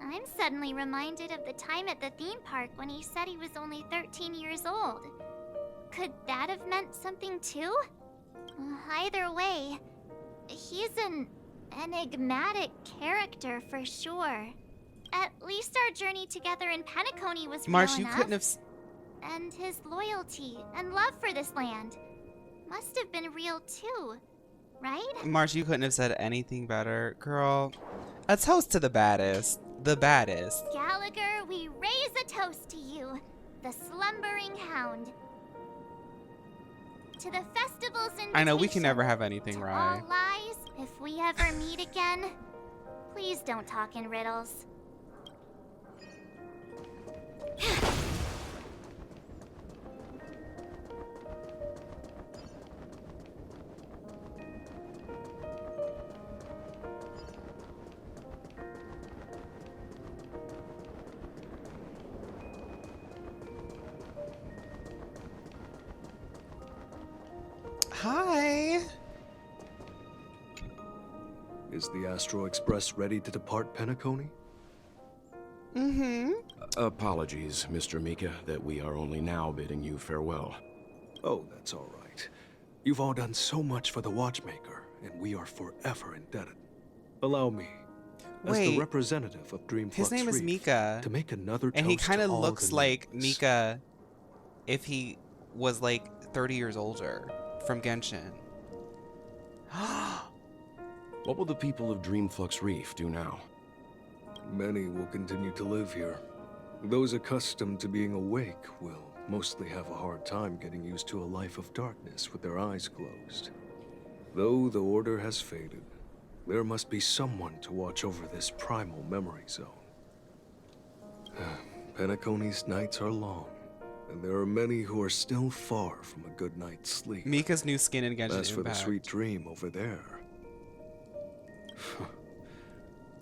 I'm suddenly reminded of the time at the theme park when he said he was only 13 years old. Could that have meant something too? Either way, he's an enigmatic character for sure. At least our journey together in Penacony was Marsh, real you enough. couldn't have. And his loyalty and love for this land must have been real too, right? Marsh, you couldn't have said anything better, girl. A toast to the baddest. The baddest. Gallagher, we raise a toast to you, the slumbering hound. To the festival's invitation. I know we can never have anything to right. all lies, if we ever meet again, please don't talk in riddles. Hi. Is the Astral Express ready to depart Penacony? Mm-hmm. Apologies, Mr. Mika, that we are only now bidding you farewell. Oh, that's all right. You've all done so much for the Watchmaker, and we are forever indebted. Allow me, as the Wait. representative of Dreamflux His name is Reef, Mika. to make another And he toast kind to of all looks the like nameless. Mika if he was like 30 years older from Genshin. What will the people of Dreamflux Reef do now? Many will continue to live here. Those accustomed to being awake will mostly have a hard time getting used to a life of darkness with their eyes closed. Though the order has faded, there must be someone to watch over this primal memory zone. Penacony's nights are long, and there are many who are still far from a good night's sleep. Mika's new skin in Genshin As for the Impact. sweet dream over there,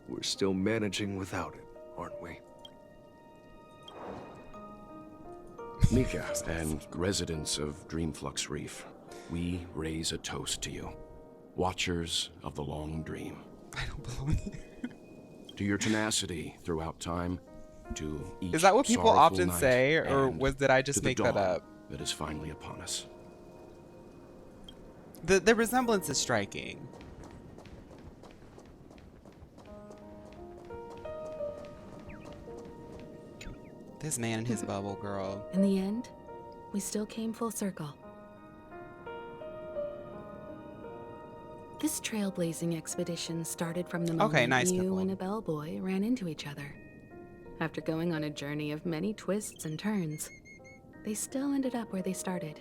we're still managing without it, aren't we? Mika and residents of Dreamflux Reef, we raise a toast to you, watchers of the long dream. I don't belong here. To your tenacity throughout time, to each Is that what people sorrowful often night, say, or and did I just to the make that dawn up? that is finally upon us. The resemblance is striking. This man in his bubble, girl. in the end, we still came full circle. This trailblazing expedition started from the moment nice, you Pipple. and a bellboy ran into each other. After going on a journey of many twists and turns, they still ended up where they started.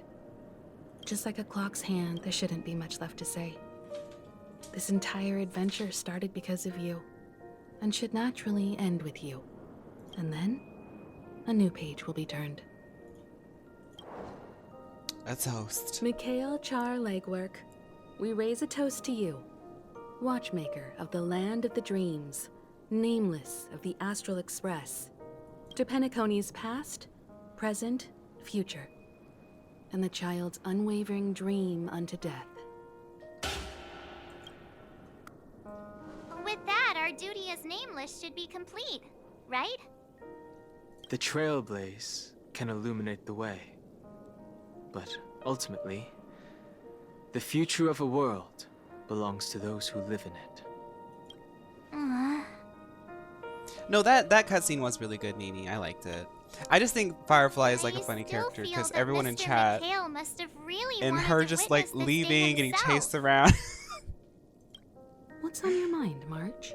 Just like a clock's hand, there shouldn't be much left to say. This entire adventure started because of you, and should naturally end with you. And then, a new page will be turned. A toast. Mikhail Char Legwork, we raise a toast to you, watchmaker of the land of the dreams, nameless of the Astral Express, to Penacony's past, present, future, and the child's unwavering dream unto death. With that, our duty as nameless should be complete, right? The trailblaze can illuminate the way. But ultimately, the future of a world belongs to those who live in it. No, that cutscene was really good, Nini. I liked it. I just think Firefly is like a funny character because everyone in chat Mikhail must have really and wanted her to just like witness this day leaving, getting himself. chased around. What's on your mind, March?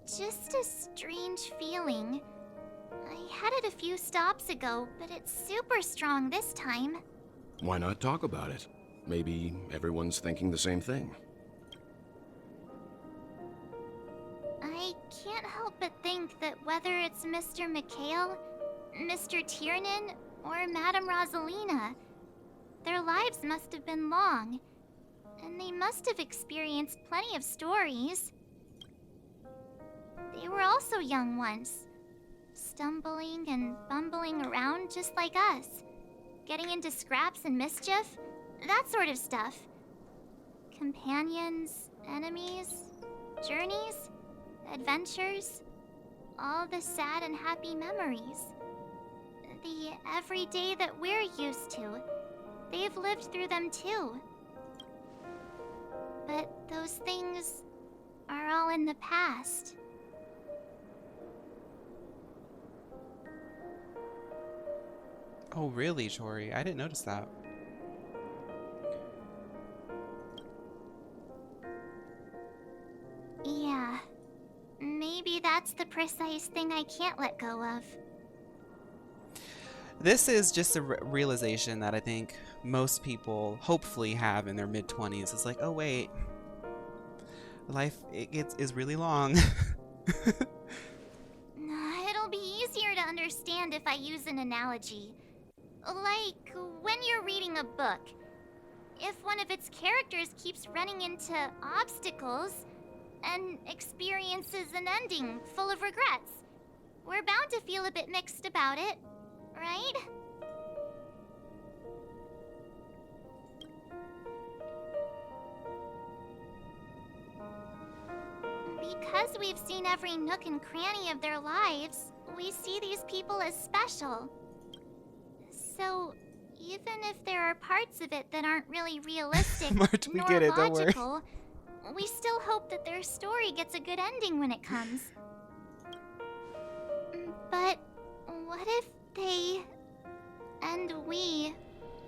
Just a strange feeling. I had it a few stops ago, but it's super strong this time. Why not talk about it? Maybe everyone's thinking the same thing. I can't help but think that whether it's Mr. Mikhail, Mr. Tiernan, or Madame Rosalina, their lives must have been long, and they must have experienced plenty of stories. They were also young once, stumbling and bumbling around just like us, getting into scraps and mischief, that sort of stuff. Companions, enemies, journeys, adventures, all the sad and happy memories. The everyday that we're used to, they've lived through them too. But those things are all in the past. Oh, really, Tori? I didn't notice that. Yeah. Maybe that's the precise thing I can't let go of. This is just a realization that I think most people hopefully have in their mid-20s. It's like, oh wait, life is really long. It'll be easier to understand if I use an analogy. Like when you're reading a book. If one of its characters keeps running into obstacles and experiences an ending full of regrets, we're bound to feel a bit mixed about it, right? Because we've seen every nook and cranny of their lives, we see these people as special. So, even if there are parts of it that aren't really realistic Marge, we nor get it, don't worry. logical, we still hope that their story gets a good ending when it comes. But what if they and we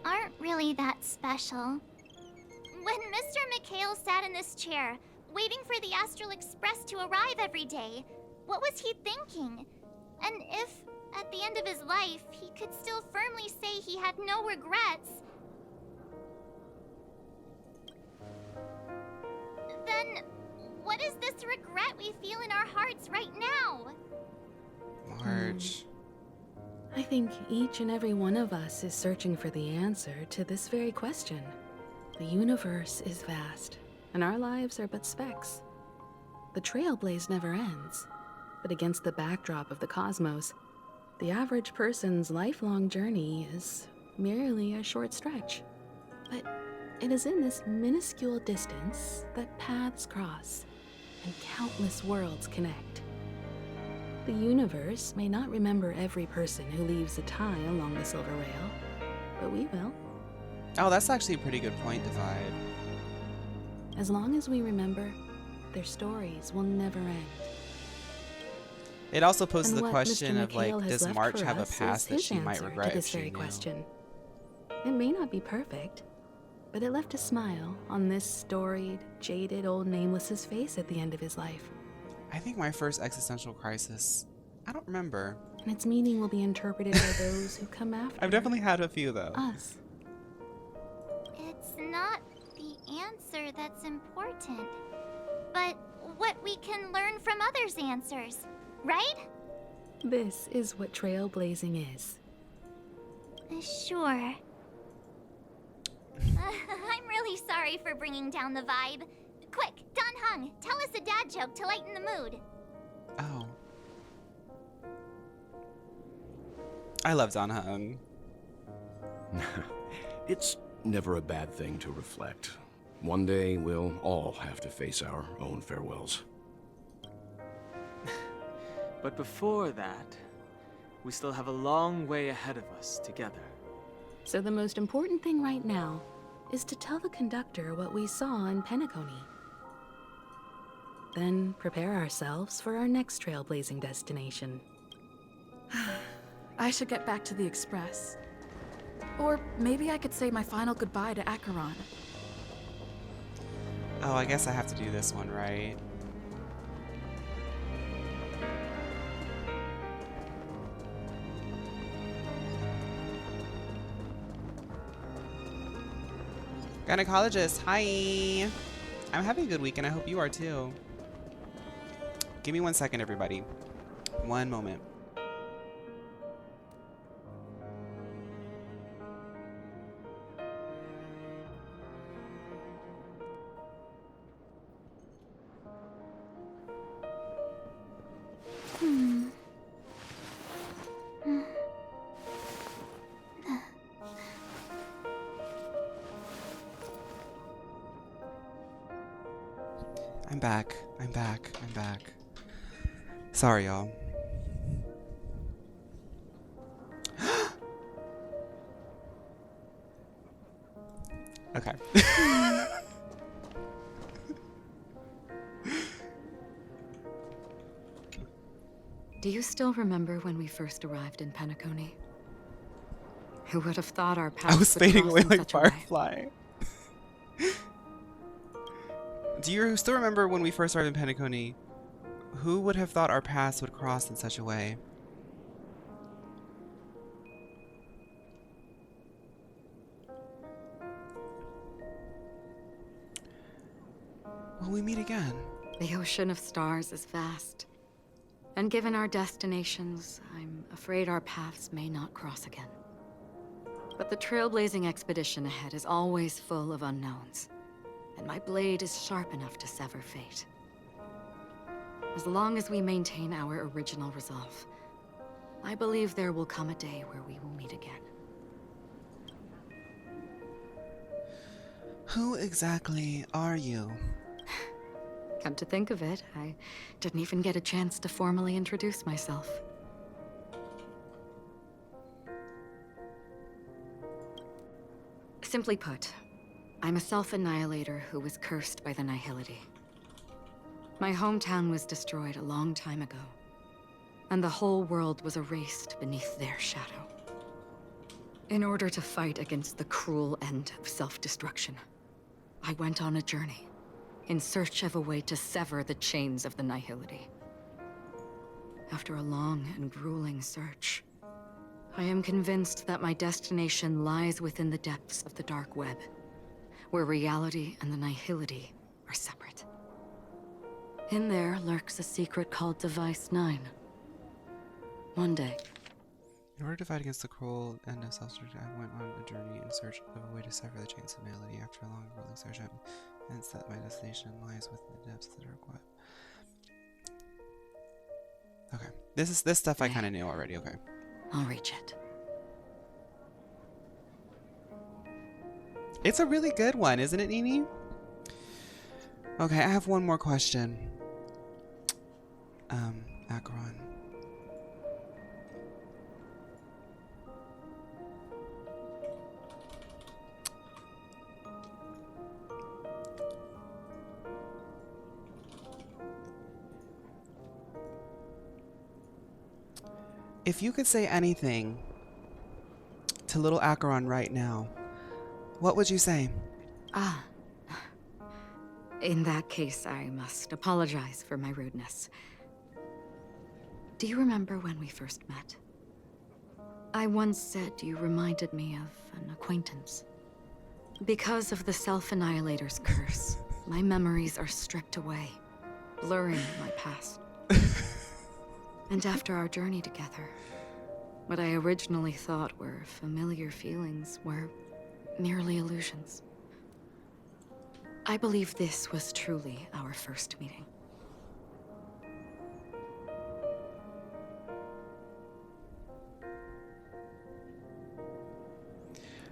aren't really that special? When Mr. Mikhail sat in this chair, waiting for the Astral Express to arrive every day, what was he thinking? And if, at the end of his life, he could still firmly say he had no regrets, then what is this regret we feel in our hearts right now? Marge. I think each and every one of us is searching for the answer to this very question. The universe is vast, and our lives are but specks. The trailblaze never ends, but against the backdrop of the cosmos, the average person's lifelong journey is merely a short stretch. But it is in this minuscule distance that paths cross and countless worlds connect. The universe may not remember every person who leaves a tie along the Silver Rail, but we will. Oh, that's actually a pretty good point, Divide. As long as we remember, their stories will never end. It also poses And the what question Mr. of, like, Mikhail has does left March for have a us is past that his she might answer regret to if this she very knew? question. It may not be perfect, but it left a smile on this storied, jaded old Nameless's face at the end of his life. I think my first existential crisis, I don't remember. And its meaning will be interpreted by those who come after I've definitely had a few, though. us. It's not the answer that's important, but what we can learn from others' answers, right? This is what trailblazing is. Sure. I'm really sorry for bringing down the vibe. Quick, Don Hung, tell us a dad joke to lighten the mood. Oh. I love Don Hung. It's never a bad thing to reflect. One day, we'll all have to face our own farewells. But before that, we still have a long way ahead of us together. So the most important thing right now is to tell the conductor what we saw in Penacony. Then prepare ourselves for our next trailblazing destination. I should get back to the Express. Or maybe I could say my final goodbye to Acheron. Oh, I guess I have to do this one, right? Gynecologist, hi. I'm having a good week and I hope you are too. Give me 1 second, everybody. One moment. I'm back. I'm back. I'm back. Sorry, y'all. Okay. Do you still remember when we first arrived in Penacony? Who would have thought our paths I was would fading cross away in like such a way? Firefly. Do you still remember when we first arrived in Penacony? Who would have thought our paths would cross in such a way? Will we meet again? The ocean of stars is vast. And given our destinations, I'm afraid our paths may not cross again. But the trailblazing expedition ahead is always full of unknowns. And my blade is sharp enough to sever fate. As long as we maintain our original resolve, I believe there will come a day where we will meet again. Who exactly are you? Come to think of it, I didn't even get a chance to formally introduce myself. Simply put, I'm a self-annihilator who was cursed by the Nihility. My hometown was destroyed a long time ago, and the whole world was erased beneath their shadow. In order to fight against the cruel end of self-destruction, I went on a journey, in search of a way to sever the chains of the Nihility. After a long and grueling search, I am convinced that my destination lies within the depths of the dark web, where reality and the Nihility are separate. In there lurks a secret called Device 9. One day, in order to fight against the cruel end of self-destruction, I went on a journey in search of a way to sever the chains of Nihility. After a long grueling search, and that my destination lies within the depths of the dark web. Okay, this stuff I kind of knew already. Okay, I'll reach it. It's a really good one, isn't it, Nini? Okay, I have one more question. Acheron. If you could say anything to little Acheron right now, what would you say? Ah. In that case, I must apologize for my rudeness. Do you remember when we first met? I once said you reminded me of an acquaintance. Because of the Self-Annihilator's curse, my memories are stripped away, blurring my past. And after our journey together, what I originally thought were familiar feelings were merely illusions. I believe this was truly our first meeting.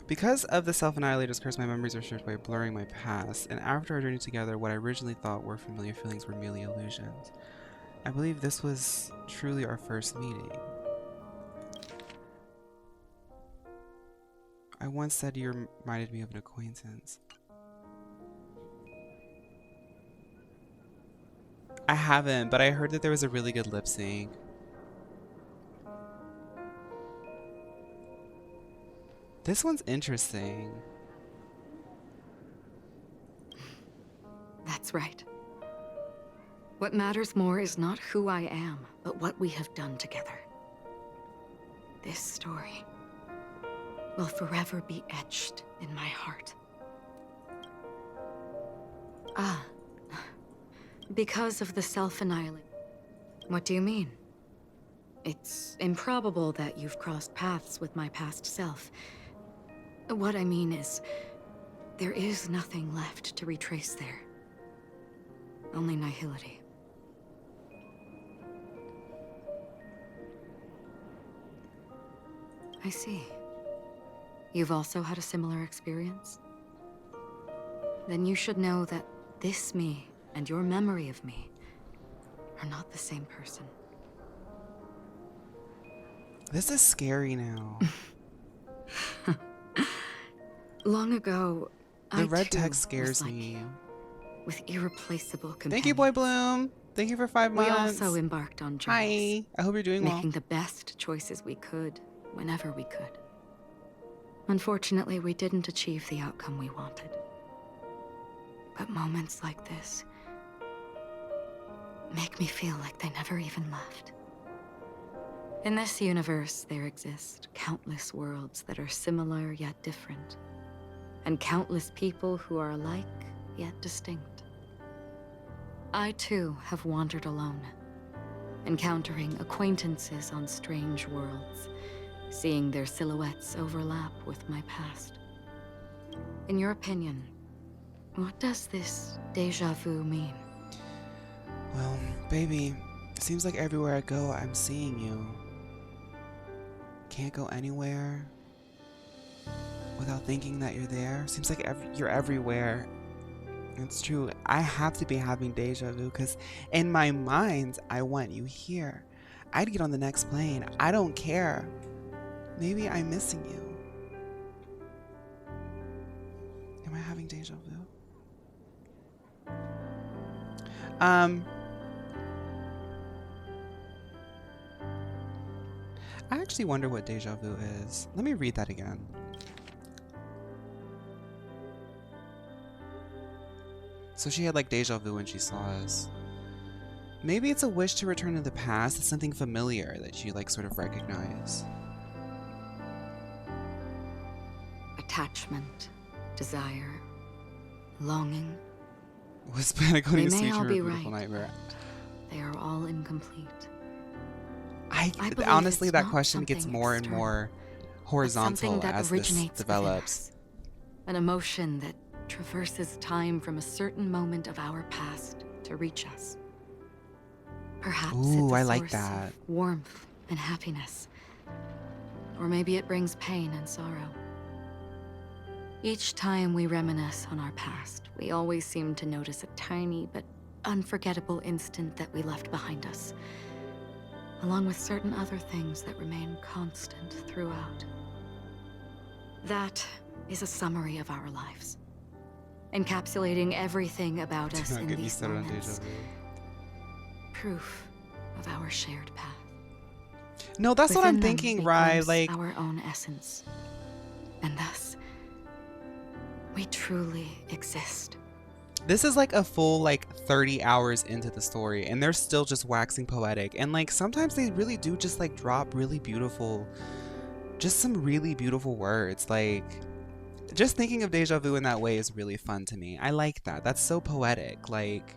Because of the Self-Annihilator's curse, my memories are stripped away, blurring my past. And after our journey together, what I originally thought were familiar feelings were merely illusions. I believe this was truly our first meeting. I once said you reminded me of an acquaintance. I haven't, but I heard that there was a really good lip sync. This one's interesting. That's right. What matters more is not who I am, but what we have done together. This story will forever be etched in my heart. Ah. Because of the self-annihilation. What do you mean? It's improbable that you've crossed paths with my past self. What I mean is, there is nothing left to retrace there. Only nihility. I see. You've also had a similar experience? Then you should know that this me and your memory of me are not the same person. This is scary now. Long ago, the red too text scares was like me. you, with irreplaceable companions. Thank you, Boy Bloom. Thank you for 5 months. We also embarked on journeys. Hi. I hope you're doing well. Making the best choices we could, whenever we could. Unfortunately, we didn't achieve the outcome we wanted. But moments like this make me feel like they never even left. In this universe, there exist countless worlds that are similar yet different, and countless people who are alike yet distinct. I too have wandered alone, encountering acquaintances on strange worlds, seeing their silhouettes overlap with my past. In your opinion, what does this déjà vu mean? Well, baby, it seems like everywhere I go, I'm seeing you. Can't go anywhere without thinking that you're there. Seems like you're everywhere. It's true. I have to be having deja vu because in my mind, I want you here. I'd get on the next plane. I don't care. Maybe I'm missing you. Am I having deja vu? I actually wonder what deja vu is. Let me read that again. So she had like deja vu when she saw us. Maybe it's a wish to return to the past. It's something familiar that you like sort of recognize. Attachment, desire, longing. Was Penacony They may a all be beautiful right. nightmare? They are all incomplete. I believe honestly, it's that not question gets something more external, and more but horizontal something that as this originates within develops. us. An emotion that traverses time from a certain moment of our past to reach us. Perhaps Ooh, it's a I like source that. of warmth and happiness. Or maybe it brings pain and sorrow. Each time we reminisce on our past, we always seem to notice a tiny but unforgettable instant that we left behind us, along with certain other things that remain constant throughout. That is a summary of our lives, encapsulating everything about us in these moments. Proof of our shared path. No, that's what I'm Within them, thinking, we Rye. glimpse Like, our own essence, and thus we truly exist. this is like a full like 30 hours into the story and they're still just waxing poetic. And like sometimes they really do just like drop really beautiful, just some really beautiful words. Like just thinking of deja vu in that way is really fun to me. I like that. That's so poetic. Like,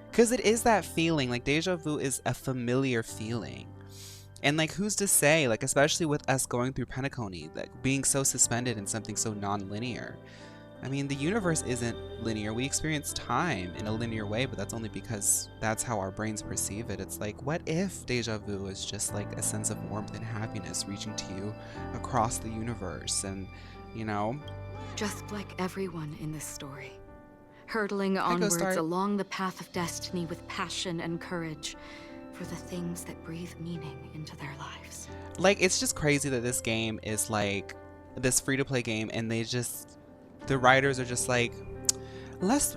because it is that feeling. Like deja vu is a familiar feeling. And like who's to say, like especially with us going through Penacony, like being so suspended in something so non-linear. I mean, the universe isn't linear. We experience time in a linear way, but that's only because that's how our brains perceive it. It's like, what if deja vu is just like a sense of warmth and happiness reaching to you across the universe? And, you know, Just like everyone in this story, hurtling onwards along the path of destiny with passion and courage for the things that breathe meaning into their lives. like, it's just crazy that this game is like this free-to-play game and the writers are just like, let's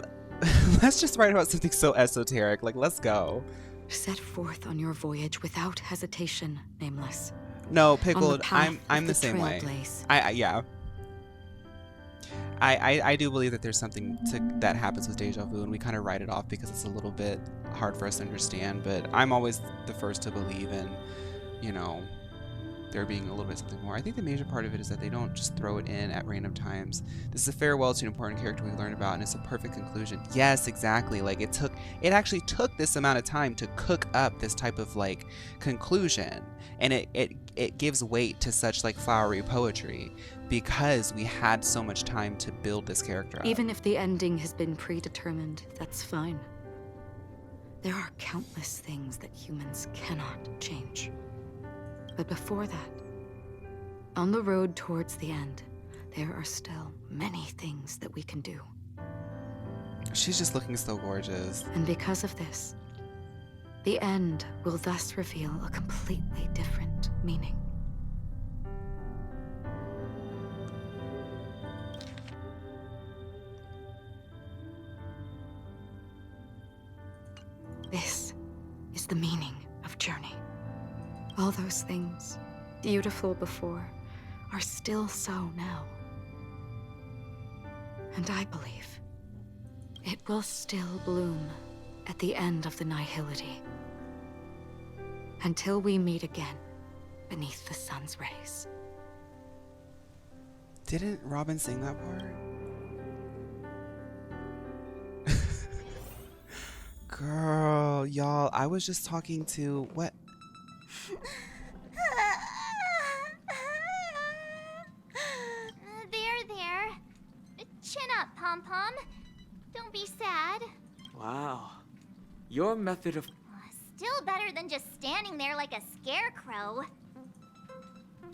just write about something so esoteric. Like, let's go. Set forth on your voyage without hesitation, Nameless. No, On the Pickled, path I'm of the same way. trailblaze. Yeah. I do believe that there's something that happens with deja vu, and we kind of write it off because it's a little bit hard for us to understand. But I'm always the first to believe in, you know, there being a little bit something more. I think the major part of it is that they don't just throw it in at random times. This is a farewell to an important character we learned about, and it's a perfect conclusion. Yes, exactly. Like it actually took this amount of time to cook up this type of like conclusion, and it gives weight to such like flowery poetry because we had so much time to build this character up. Even if the ending has been predetermined, that's fine. There are countless things that humans cannot change. But before that, on the road towards the end, there are still many things that we can do. She's just looking so gorgeous. And because of this, the end will thus reveal a completely different meaning. This is the meaning of journey. All those things, beautiful before, are still so now. And I believe it will still bloom at the end of the nihility. Until we meet again beneath the sun's rays. Didn't Robin sing that part? Girl, y'all, I was just talking to what? There. Chin up, Pom-Pom. Don't be sad. Wow. Your method of... Still better than just standing there like a scarecrow.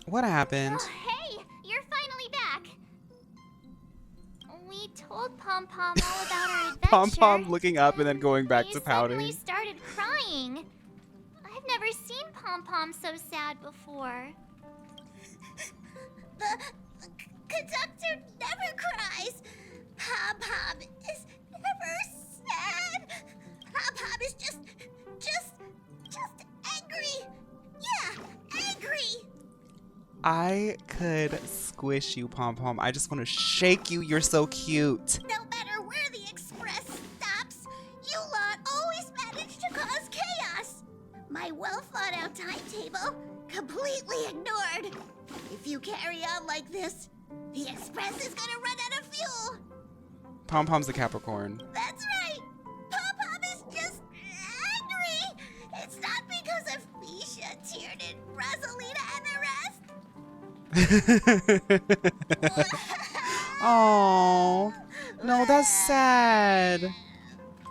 What happened? Oh, hey, you're finally back. We told Pom-Pom all about our adventure. Pom-Pom looking up and then going back to pouting. He started crying. I've never seen Pom-Pom so sad before. The conductor never cries. Pom-Pom is never sad. Pom-Pom is just angry. Yeah, angry. I could squish you, Pom-Pom. I just want to shake you. You're so cute. No matter where the express stops, you lot always manage to cause chaos. My well-thought-out timetable completely ignored. If you carry on like this, the express is gonna run out of fuel. Pom-Pom's a Capricorn. That's right. Pom-Pom is just angry. It's not because of Misha, Tiernan, Rosalina, and the rest. Oh, no, that's sad.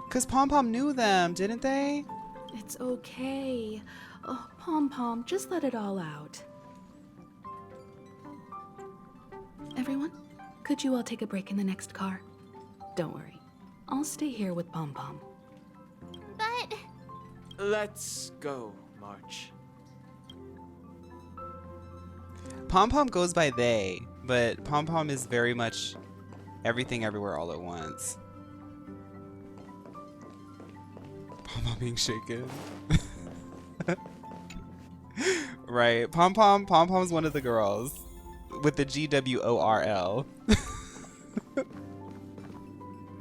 Because Pom-Pom knew them, didn't they? It's okay. Oh, Pom-Pom, just let it all out. Everyone, could you all take a break in the next car? Don't worry. I'll stay here with Pom-Pom. But... Let's go, March. Pom-Pom goes by they, but Pom-Pom is very much everything everywhere all at once. Pom-Pom being shaken. Right. Pom-Pom's one of the girls with the GWORL.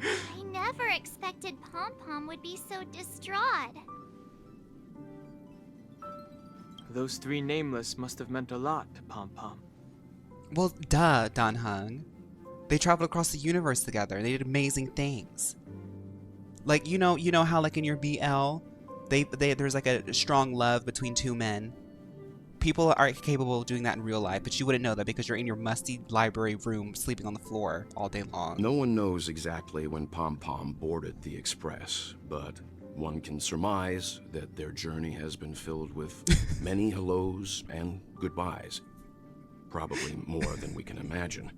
I never expected Pom-Pom would be so distraught. Those three nameless must have meant a lot to Pom-Pom. Well, duh, Dan Heng. They traveled across the universe together. They did amazing things. Like, you know how like in your BL, there's like a strong love between two men. People are capable of doing that in real life, but you wouldn't know that because you're in your musty library room sleeping on the floor all day long. No one knows exactly when Pom-Pom boarded the express, but one can surmise that their journey has been filled with many hellos and goodbyes. Probably more than we can imagine.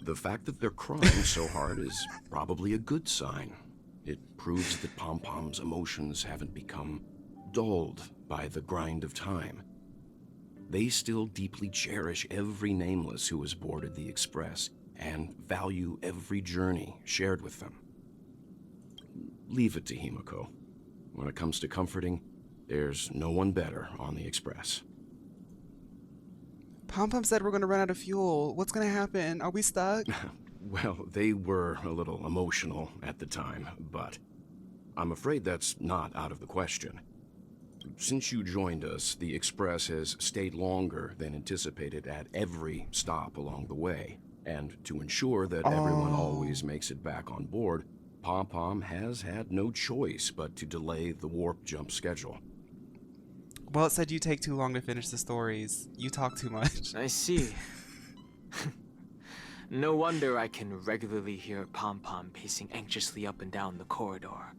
The fact that they're crying so hard is probably a good sign. It proves that Pom-Pom's emotions haven't become dulled by the grind of time. They still deeply cherish every nameless who has boarded the express and value every journey shared with them. Leave it to Himiko. When it comes to comforting, there's no one better on the express. Pom-Pom said we're going to run out of fuel. What's going to happen? Are we stuck? Well, they were a little emotional at the time, but I'm afraid that's not out of the question. Since you joined us, the Express has stayed longer than anticipated at every stop along the way. And to ensure that everyone always makes it back on board, Pom-Pom has had no choice but to delay the warp jump schedule. Well, it said you take too long to finish the stories. You talk too much. I see. No wonder I can regularly hear Pom-Pom pacing anxiously up and down the corridor.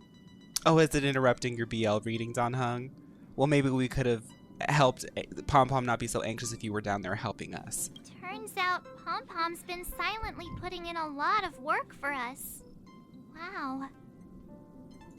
Oh, is it interrupting your BL reading, Don Hung? Well, maybe we could have helped Pom-Pom not be so anxious if you were down there helping us. Turns out Pom-Pom's been silently putting in a lot of work for us. Wow.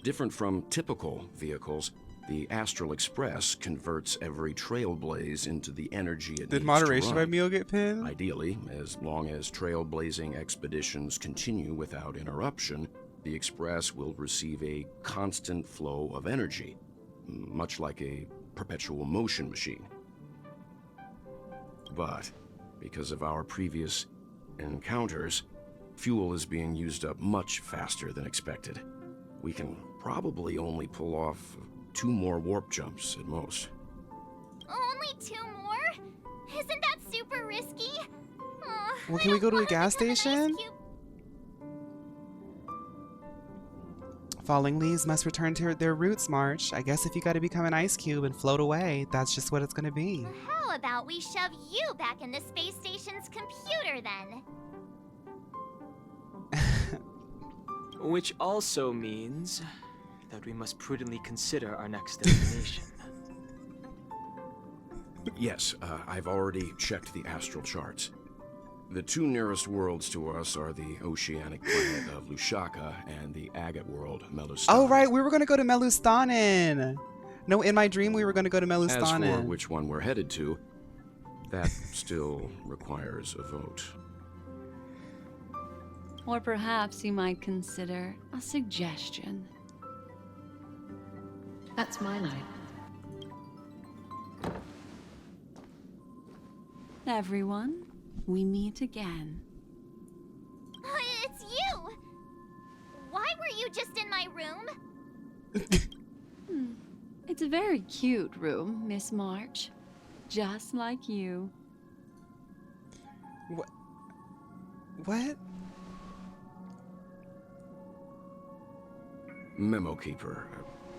Different from typical vehicles, the Astral Express converts every trailblaze into the energy it Did needs moderation to by run. Mio get pinned? Ideally, as long as trailblazing expeditions continue without interruption, the Express will receive a constant flow of energy, much like a perpetual motion machine. But because of our previous encounters, fuel is being used up much faster than expected. We can probably only pull off 2 more warp jumps at most. Only 2 more? Isn't that super risky? Well, can we go to a gas station? Falling leaves must return to their roots, March. I guess if you gotta become an ice cube and float away, that's just what it's gonna be. How about we shove you back in the space station's computer then? Which also means that we must prudently consider our next destination. Yes, I've already checked the astral charts. The 2 nearest worlds to us are the oceanic planet of Lushaka and the agate world, Melustan. Oh, right, we were gonna go to Melustanen. No, in my dream we were gonna go to Melustanen. As for which one we're headed to, that still requires a vote. Or perhaps you might consider a suggestion. That's my line. Everyone, we meet again. It's you! Why were you just in my room? It's a very cute room, Miss March. Just like you. What? Memo Keeper,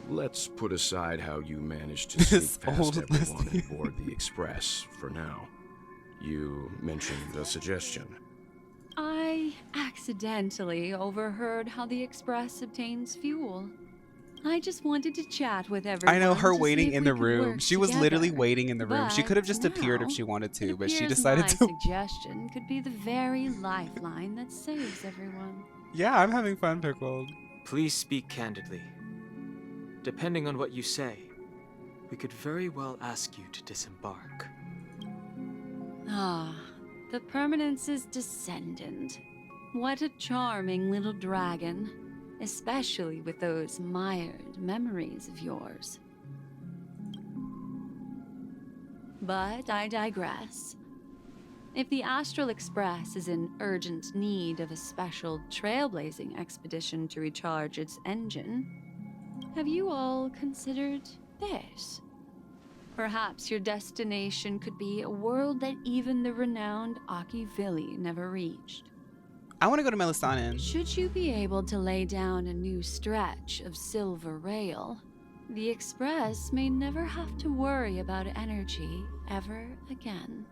let's put aside how you managed to sneak past everyone aboard the Express for now. You mentioned a suggestion. I accidentally overheard how the Express obtains fuel. I just wanted to chat with everyone. I know, her to see waiting if in we the could room. work She was together. literally waiting in the room. She could have just appeared if now, she wanted to, it but she appears decided my to. suggestion could be the very lifeline that saves everyone. Yeah, I'm having fun, Pickled. Please speak candidly. Depending on what you say, we could very well ask you to disembark. Ah, the Permanence's descendant. What a charming little dragon. Especially with those mired memories of yours. But I digress. If the Astral Express is in urgent need of a special trailblazing expedition to recharge its engine, have you all considered this? Perhaps your destination could be a world that even the renowned Akivili never reached. I want to go to Melustanen. Should you be able to lay down a new stretch of silver rail, the Express may never have to worry about energy ever again.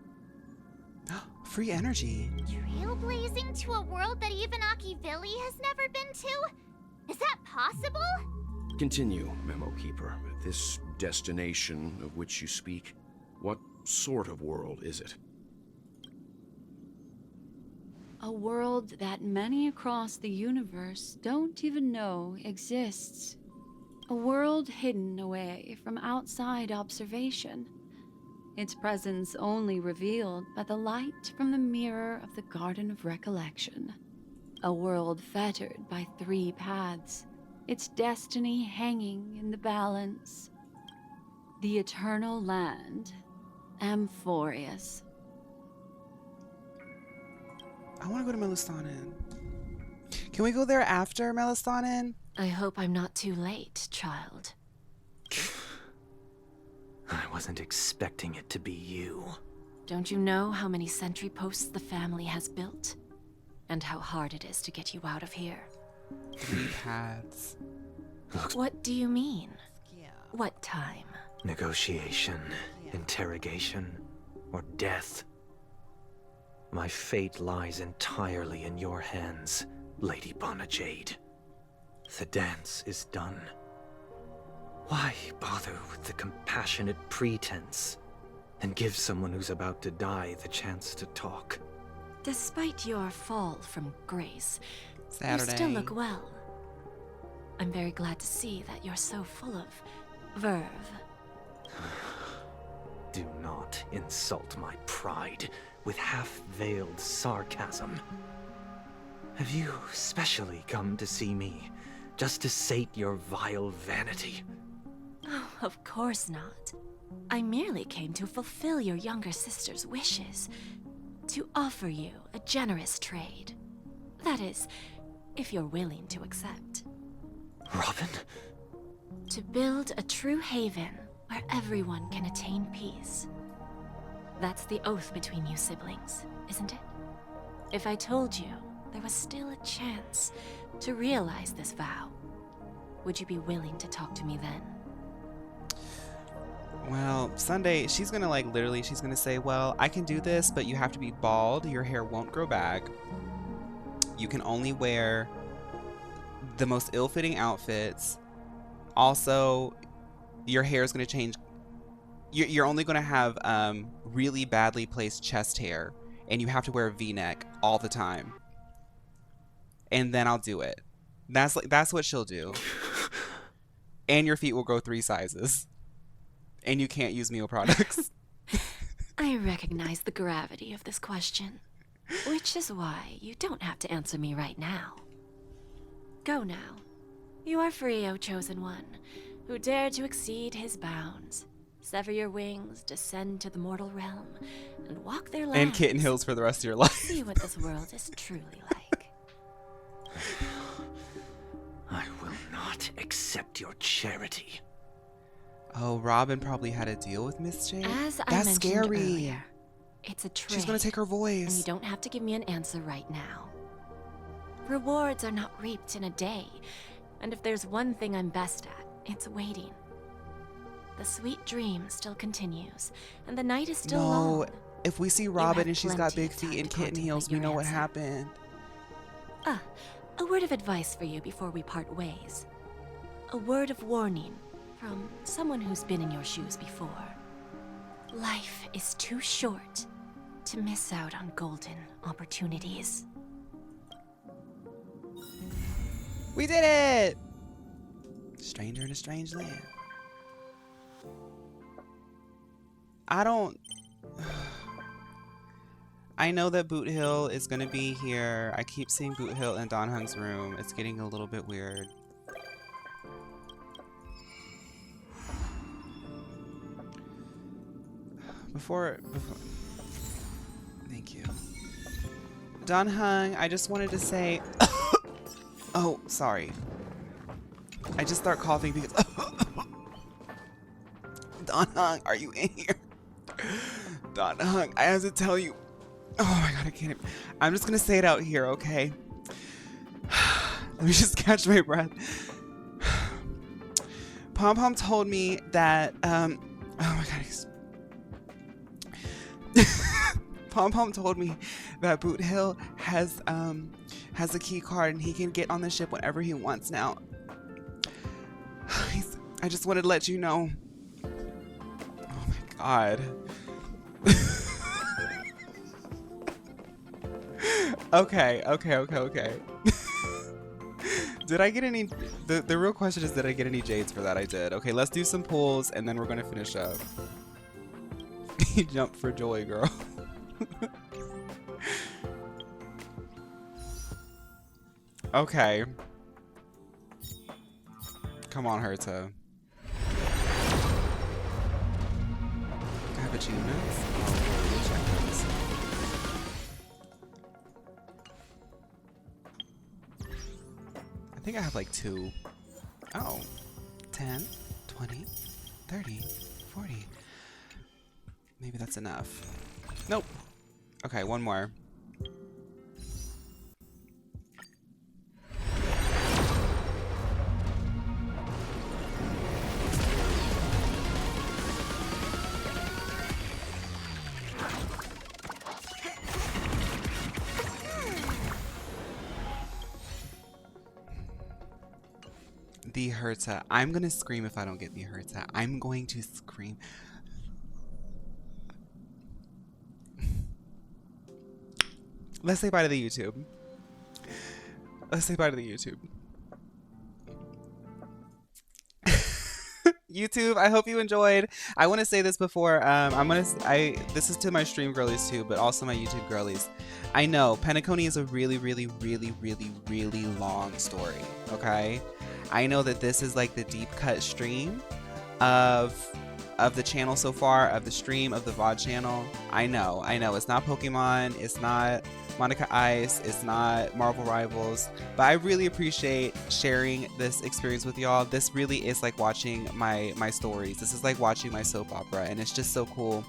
Free energy. Trailblazing to a world that even Akivili has never been to? Is that possible? Continue, Memo Keeper. This destination of which you speak, what sort of world is it? A world that many across the universe don't even know exists. A world hidden away from outside observation. Its presence only revealed by the light from the mirror of the Garden of Recollection. A world fettered by 3 paths, its destiny hanging in the balance. The eternal land, Amphorius. I want to go to Melustanen. Can we go there after Melustanen? I hope I'm not too late, child. I wasn't expecting it to be you. Don't you know how many sentry posts the family has built? And how hard it is to get you out of here? 3 paths. What do you mean? What time? Negotiation, interrogation, or death. My fate lies entirely in your hands, Lady Bonajade. The dance is done. Why bother with the compassionate pretense and give someone who's about to die the chance to talk? Despite your fall from grace, Saturday. you still look well. I'm very glad to see that you're so full of verve. Do not insult my pride with half-veiled sarcasm. Have you specially come to see me just to sate your vile vanity? Oh, of course not. I merely came to fulfill your younger sister's wishes. To offer you a generous trade. That is, if you're willing to accept. Robin? To build a true haven where everyone can attain peace. That's the oath between you siblings, isn't it? If I told you there was still a chance to realize this vow, would you be willing to talk to me then? Well, Sunday, she's gonna she's gonna say, well, I can do this, but you have to be bald. Your hair won't grow back. You can only wear the most ill-fitting outfits. Also, your hair is gonna change. You're only gonna have really badly placed chest hair, and you have to wear a V-neck all the time. And then I'll do it. That's what she'll do. And your feet will grow 3 sizes. And you can't use Mio products. I recognize the gravity of this question, which is why you don't have to answer me right now. Go now. You are free, O Chosen One, who dare to exceed his bounds, sever your wings, descend to the mortal realm, and walk their lands. And kitten hills for the rest of your life. See what this world is truly like. I will not accept your charity. Oh, Robin probably had a deal with Miss Jade? As I That's mentioned scary. earlier, it's a trade. She's gonna take her voice. And you don't have to give me an answer right now. Rewards are not reaped in a day, and if there's one thing I'm best at, it's waiting. The sweet dream still continues, and the night is still long. No, if we see Robin and she's got big feet and kitten heels, we know what happened. A word of advice for you before we part ways. A word of warning from someone who's been in your shoes before. Life is too short to miss out on golden opportunities. We did it! Stranger in a strange land. I know that Boot Hill is gonna be here. I keep seeing Boot Hill in Don Hung's room. It's getting a little bit weird. Before, thank you. Don Hung, I just wanted to say, oh, sorry. I just start coughing because, Don Hung, are you in here? Don Hung, I have to tell you, oh my god, I can't even, I'm just gonna say it out here, okay? Let me just catch my breath. Pom-Pom told me that, oh my god, Pom-Pom told me that Boot Hill has a key card and he can get on the ship whenever he wants now. I just wanted to let you know. Oh my god. Okay. Did I get any... The real question is, did I get any jades for that? I did. Okay, let's do some pulls and then we're going to finish up. He jumped for joy, girl. Okay. Come on, Herta. I have achievements. Oh, check this. I think I have like 2. Oh. 10, 20, 30, 40. Maybe that's enough. Nope. Okay, one more. The Herta. I'm gonna scream if I don't get the Herta. I'm going to scream. Let's say bye to the YouTube. Let's say bye to the YouTube. YouTube, I hope you enjoyed. I want to say this before. This is to my stream girlies too, but also my YouTube girlies. I know Penacony is a really long story. Okay, I know that this is like the deep cut stream of the channel so far, of the stream, of the VOD channel. I know. It's not Pokemon. It's not Monica Ice. It's not Marvel Rivals. But I really appreciate sharing this experience with y'all. This really is like watching my stories. This is like watching my soap opera. And it's just so cool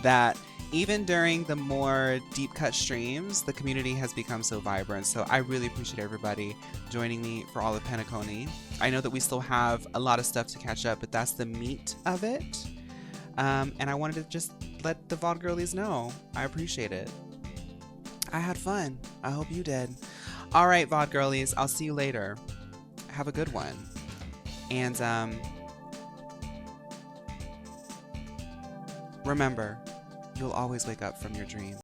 that even during the more deep cut streams, the community has become so vibrant. So I really appreciate everybody joining me for all of Penacony. I know that we still have a lot of stuff to catch up, but that's the meat of it. And I wanted to just let the VOD girlies know. I appreciate it. I had fun. I hope you did. All right, VOD girlies. I'll see you later. Have a good one. And remember, you'll always wake up from your dream.